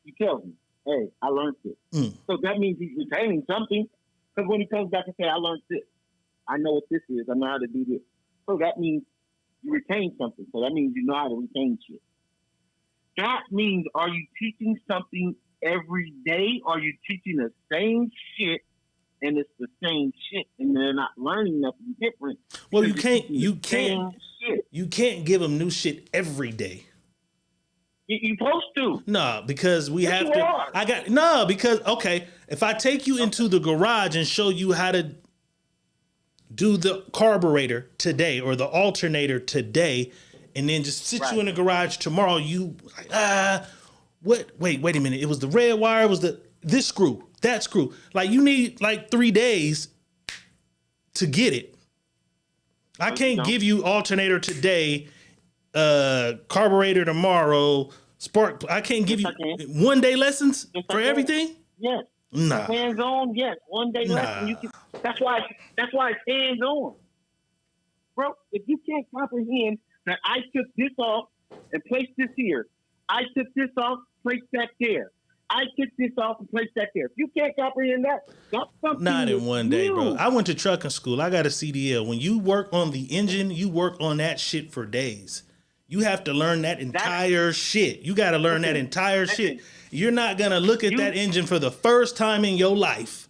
he tells me, "Hey, I learned this." So that means he's retaining something. Because when he comes back and says, "I learned this. I know what this is. I know how to do this." So that means you retain something. So that means you know how to retain shit. That means, are you teaching something every day? Or are you teaching the same shit and it's the same shit and they're not learning nothing different? Well, you can't give them new shit every day. You're supposed to. No, because we have to. Because okay, if I take you into the garage and show you how to do the carburetor today or the alternator today, and then just sit you in the garage tomorrow, you what? Wait a minute. It was the red wire. It was this screw, that screw. Like you need like 3 days to get it. I can't give you alternator today, carburetor tomorrow, spark. I can't give you 1 day lessons for everything. Yes. Nah. Hands on. Yes. 1 day lesson. You can. That's why it's hands on, bro. If you can't comprehend that I took this off and placed this here, I took this off, placed that there. I took this off and placed that there. If you can't comprehend that, that's something. Not in 1 day, bro. I went to trucking school. I got a CDL. When you work on the engine, you work on that shit for days. You have to learn that entire shit. You got to learn that entire shit. You're not going to look at that engine for the first time in your life.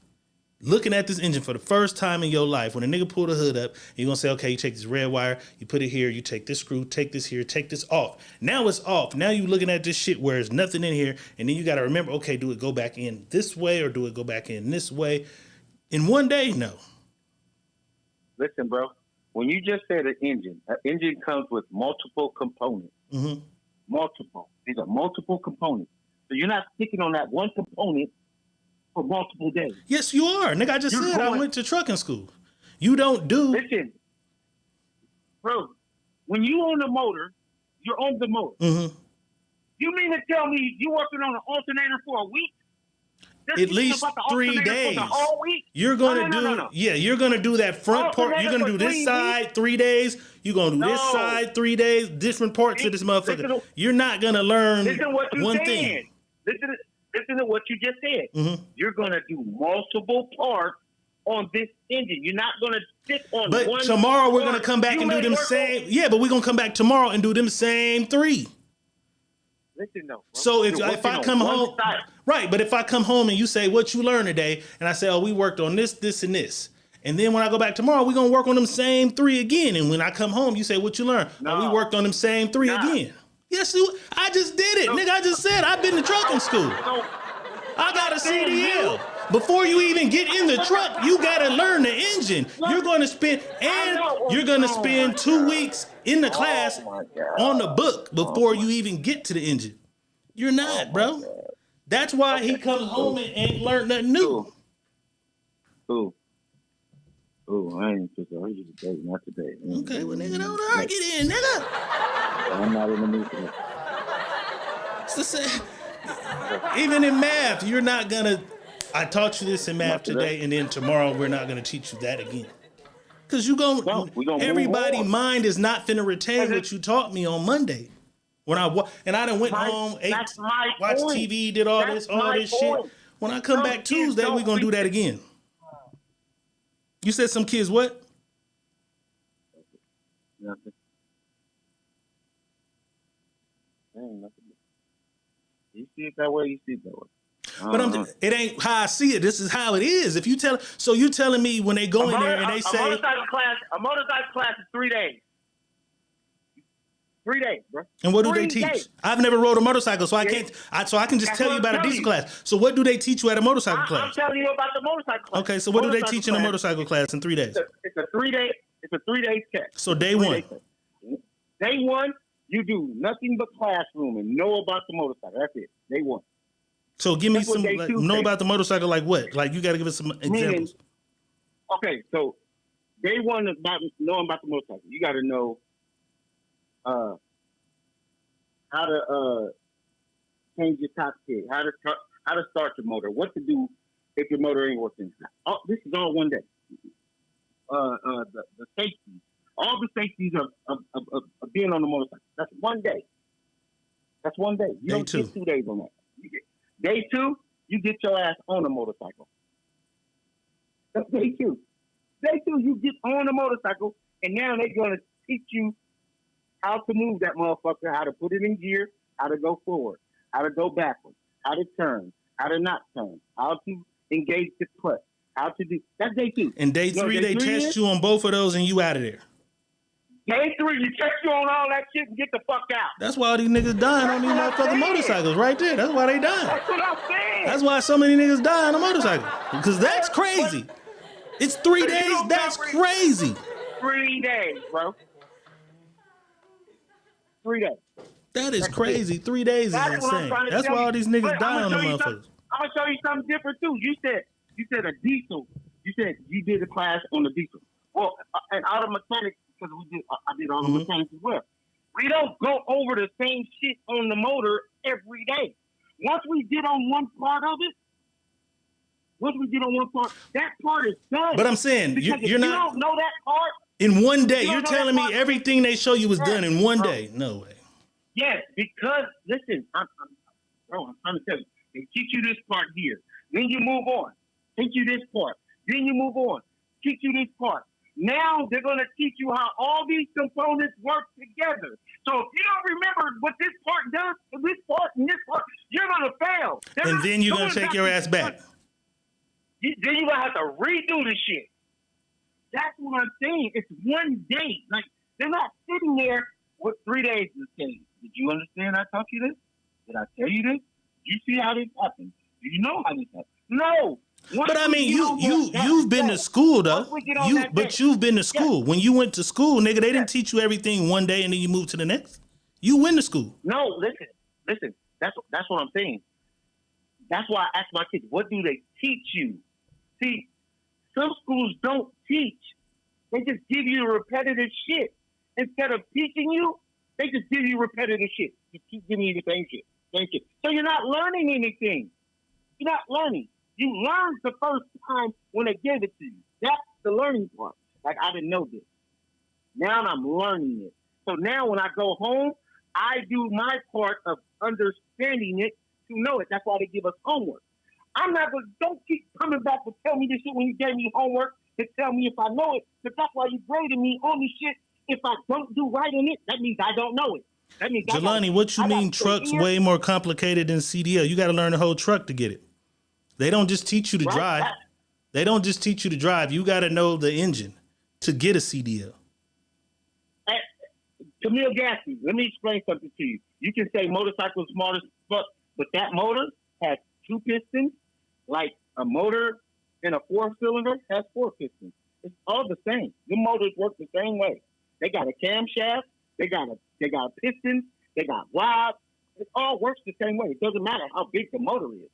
Looking at this engine for the first time in your life, when a nigga pull the hood up, you're going to say, okay, you take this red wire, you put it here, you take this screw, take this here, take this off. Now it's off. Now you looking at this shit where there's nothing in here, and then you got to remember, okay, do it go back in this way or do it go back in this way? In 1 day, no. Listen, bro, when you just said an engine comes with multiple components. Mm-hmm. Multiple. These are multiple components. So you're not sticking on that one component for multiple days. Yes, you are. Nigga, I just said I went to trucking school. You don't do... Listen, bro, when you on the motor, you're on the motor. Mm-hmm. You mean to tell me you working on an alternator for a week? At least 3 days. For the whole week? You're going to do... Yeah, you're going to do that front part. You're going to do this side 3 days. You're going to do this side 3 days. Different parts of this motherfucker. You're not going to learn one thing. Listen to what you just said. Mm-hmm. You're going to do multiple parts on this engine. You're not going to stick on one. But tomorrow we're going to come back and do them same... Yeah, but we're going to come back tomorrow and do them same 3. Listen, though. So if I come home... Right, but if I come home and you say, what you learned today? And I say, oh, we worked on this, this, and this. And then when I go back tomorrow, we're going to work on them same 3 again. And when I come home, you say, what you learned? No. Oh, we worked on them same 3 again. Yes, I just did it. Nigga, I just said I've been to trucking school. I got a CDL. Before you even get in the truck, you got to learn the engine. You're going to spend 2 weeks in the class on the book before you even get to the engine. You're not, bro. That's why he comes home and ain't learned nothing new. Ooh, I ain't just today, not today. Okay, well, nigga, don't argue then, nigga. I'm not in the mood for that. Even in math, you're not gonna. I taught you this in math today, and then tomorrow we're not gonna teach you that again. Cause everybody's mind is not finna retain what you taught me on Monday. When I done went home, watched TV, did all this shit. When I come back Tuesday, we're gonna do that again. You said some kids what? Nothing. Nothing. You see it that way, you see it that way. But it ain't how I see it. This is how it is. If you tell, so you telling me when they go in there and they say a motorcycle class is 3 days. 3 days, bro. And what do they teach? I've never rode a motorcycle, so I can't. So I can just tell you about a diesel class. So what do they teach you at a motorcycle class? I'm telling you about the motorcycle class. Okay, so what do they teach in a motorcycle class in 3 days? It's a 3 day. It's a 3 day test. So day one. Day one, you do nothing but classroom and know about the motorcycle. That's it. Day one. So give me some know about the motorcycle. Like what? Like you got to give us some examples. Okay, so day one is about knowing about the motorcycle. You got to know how to change your top kit, how to start your motor, what to do if your motor ain't working. This is all one day. The safety, all the safeties of being on the motorcycle. That's one day. That's one day. You don't get 2 days on that. Day 2, you get your ass on a motorcycle. That's day 2. Day 2, you get on a motorcycle, and now they're going to teach you how to move that motherfucker, how to put it in gear, how to go forward, how to go backwards, how to turn, how to not turn, how to engage the clutch, how to do. That's day 2. And day 3, they test you on both of those, and you out of there. Day 3, you test you on all that shit and get the fuck out. That's why all these niggas dying on these motherfucking motorcycles right there. That's why they dying. That's what I'm saying. That's why so many niggas die on a motorcycle. Because that's crazy. It's 3 days. That's crazy. 3 days, bro. 3 days. That is crazy. 3 days is insane. That's why all these niggas die on the motherfuckers. I'm gonna show you something different too. You said a diesel. You said you did a class on the diesel. Well, and auto mechanics, because I did auto mechanics as well. We don't go over the same shit on the motor every day. Once we get on one part of it, that part is done. But I'm saying you're not. You don't know that part. In one day, you're telling me everything they show you was done in one day. No way. Yes, because listen, I'm trying to tell you. They teach you this part here. Then you move on. Teach you this part. Then you move on. Teach you this part. Now they're going to teach you how all these components work together. So if you don't remember what this part does, this part and this part, you're going to fail. And then you're going to take your ass back. Then you're going to have to redo the shit. That's what I'm saying. It's one day. Like, they're not sitting there with 3 days to say, did you understand I taught you this? Did I tell you this? You see how this happened? Do you know how this happened? No. But I mean, you've been to school though. You've been to school. When you went to school, nigga, they didn't teach you everything one day and then you moved to the next. You went to school. No, listen. That's what I'm saying. That's why I ask my kids, what do they teach you? See, some schools don't teach. They just give you repetitive shit. Instead of teaching you, they just give you repetitive shit. Just keep giving you the same shit. Same shit. So you're not learning anything. You're not learning. You learned the first time when they gave it to you. That's the learning part. Like, I didn't know this. Now I'm learning it. So now when I go home, I do my part of understanding it to know it. That's why they give us homework. I'm not going to, don't keep coming back to tell me this shit when you gave me homework to tell me if I know it. Because that's why you graded me on this shit. If I don't do right in it, that means I don't know it. That means Jelani, what you mean truck's way more complicated than CDL? You got to learn the whole truck to get it. They don't just teach you to drive. They don't just teach you to drive. You got to know the engine to get a CDL. Camille Gassy, let me explain something to you. You can say motorcycles smart as fuck, but that motor has 2 pistons, like a motor in a 4-cylinder has 4 pistons. It's all the same. The motors work the same way. They got a camshaft, they got pistons, they got rods. It all works the same way. It doesn't matter how big the motor is.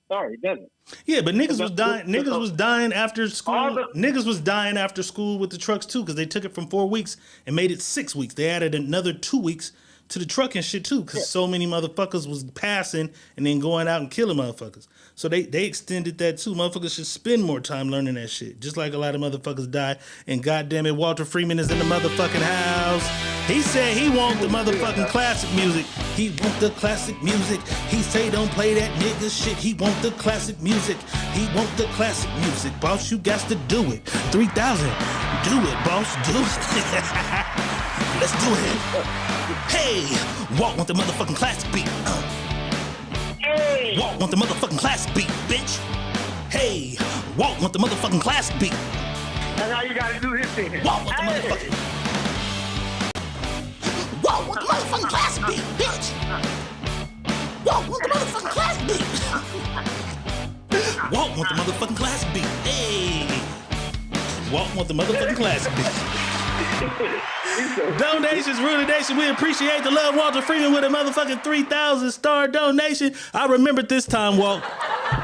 Sorry, it doesn't. Yeah, but niggas was dying. Niggas was dying after school. Niggas was dying after school with the trucks too, because they took it from 4 weeks and made it 6 weeks. They added another 2 weeks to the truck and shit too, because so many motherfuckers was passing and then going out and killing motherfuckers. So they extended that too. Motherfuckers should spend more time learning that shit. Just like a lot of motherfuckers die. And goddamn it, Walter Freeman is in the motherfucking house. He said he want the motherfucking classic music. He want the classic music. He say don't play that nigga shit. He want the classic music. He want the classic music. Boss, you got to do it. 3,000. Do it, boss. Do it. Let's do it. Hey, Walt want the motherfucking classic beat. Hey, Walt want the motherfucking classic beat, bitch. Hey, Walt want the motherfucking classic beat. That's how you gotta do his thing. Walt want the motherfucking. Walt want the motherfucking classic beat, bitch. Walt want the motherfucking classic beat. Walt want the motherfucking classic beat. Hey, Walt want the motherfucking classic beat. Donations, Rudy Nation. We appreciate the love. Walter Freeman with a motherfucking 3,000-star donation. I remembered this time, Walt.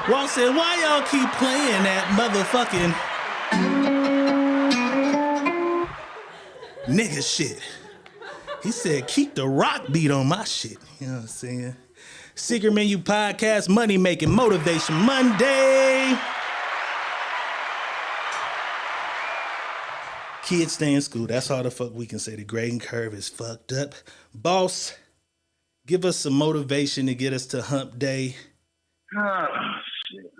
Walt said, why y'all keep playing that motherfucking nigga shit? He said, keep the rock beat on my shit. You know what I'm saying? Secret Menu Podcast, Money Making Motivation Monday. Kids stay in school. That's all the fuck we can say. The grading curve is fucked up. Boss, give us some motivation to get us to hump day. Oh, shit.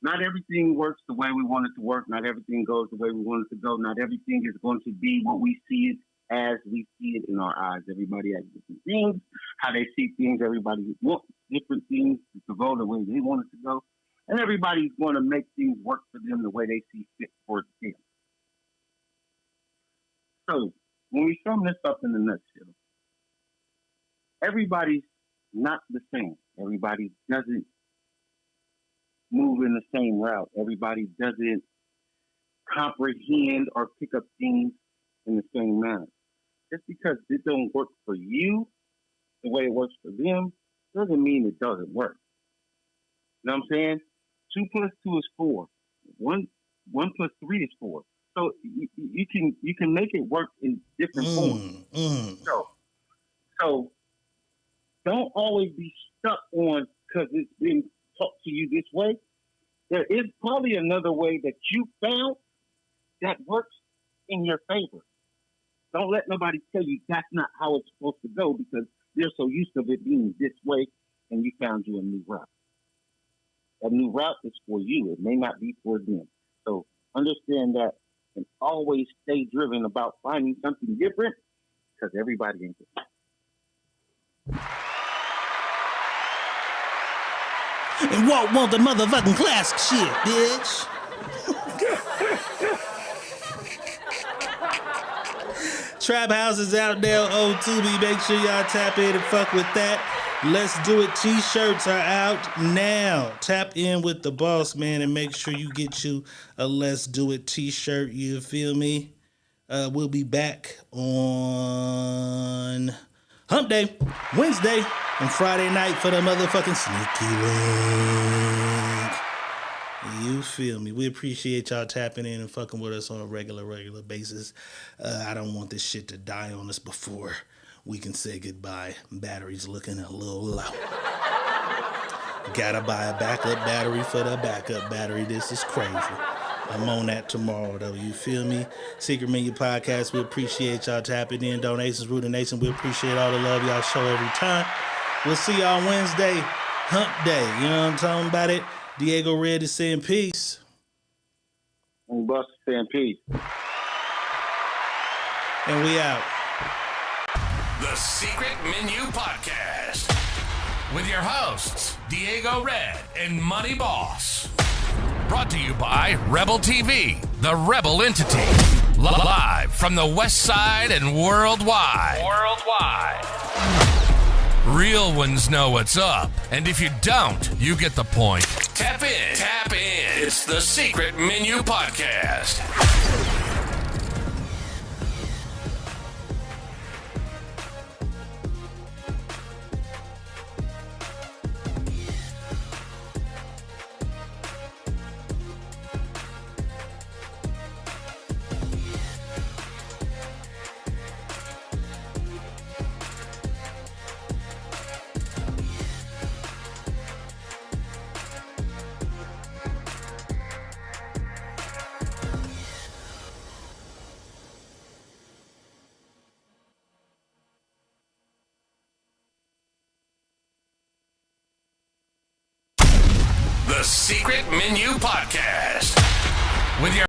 Not everything works the way we want it to work. Not everything goes the way we want it to go. Not everything is going to be what we see it as we see it in our eyes. Everybody has different things, how they see things. Everybody wants different things to go the way they want it to go. And everybody's going to make things work for them the way they see fit for them. So, when we sum this up in a nutshell, everybody's not the same. Everybody doesn't move in the same route. Everybody doesn't comprehend or pick up things in the same manner. Just because it don't work for you the way it works for them doesn't mean it doesn't work. You know what I'm saying? 2 plus 2 is 4. 1 plus 3 is 4. So you can make it work in different forms. So don't always be stuck on because it's been taught to you this way. There is probably another way that you found that works in your favor. Don't let nobody tell you that's not how it's supposed to go because they're so used to it being this way and you found you a new route. That new route is for you. It may not be for them. So understand that and always stay driven about finding something different because everybody ain't the same. And Walt want the motherfucking classic shit, bitch. Trap houses out there on Tubi. Make sure y'all tap in and fuck with that. Let's Do It t-shirts are out now. Tap in with the boss, man, and make sure you get you a Let's Do It t-shirt. You feel me? We'll be back on Hump Day, Wednesday, and Friday night for the motherfucking sneaky link. You feel me? We appreciate y'all tapping in and fucking with us on a regular basis. I don't want this shit to die on us before we can say goodbye. Battery's looking a little low. Gotta buy a backup battery for the backup battery. This is crazy. I'm on that tomorrow, though. You feel me? Secret Menu Podcast, we appreciate y'all tapping in. Donations, Rooted Nation, we appreciate all the love y'all show every time. We'll see y'all Wednesday, Hump Day. You know what I'm talking about it? Diego Red is saying peace. And Buster saying peace. And we out. The Secret Menu Podcast with your hosts, Diego Red and Money Boss. Brought to you by Rebel TV, the Rebel entity. Live from the West Side and worldwide. Real ones know what's up. And if you don't, you get the point. Tap in. It's the Secret Menu Podcast. The Secret Menu Podcast with your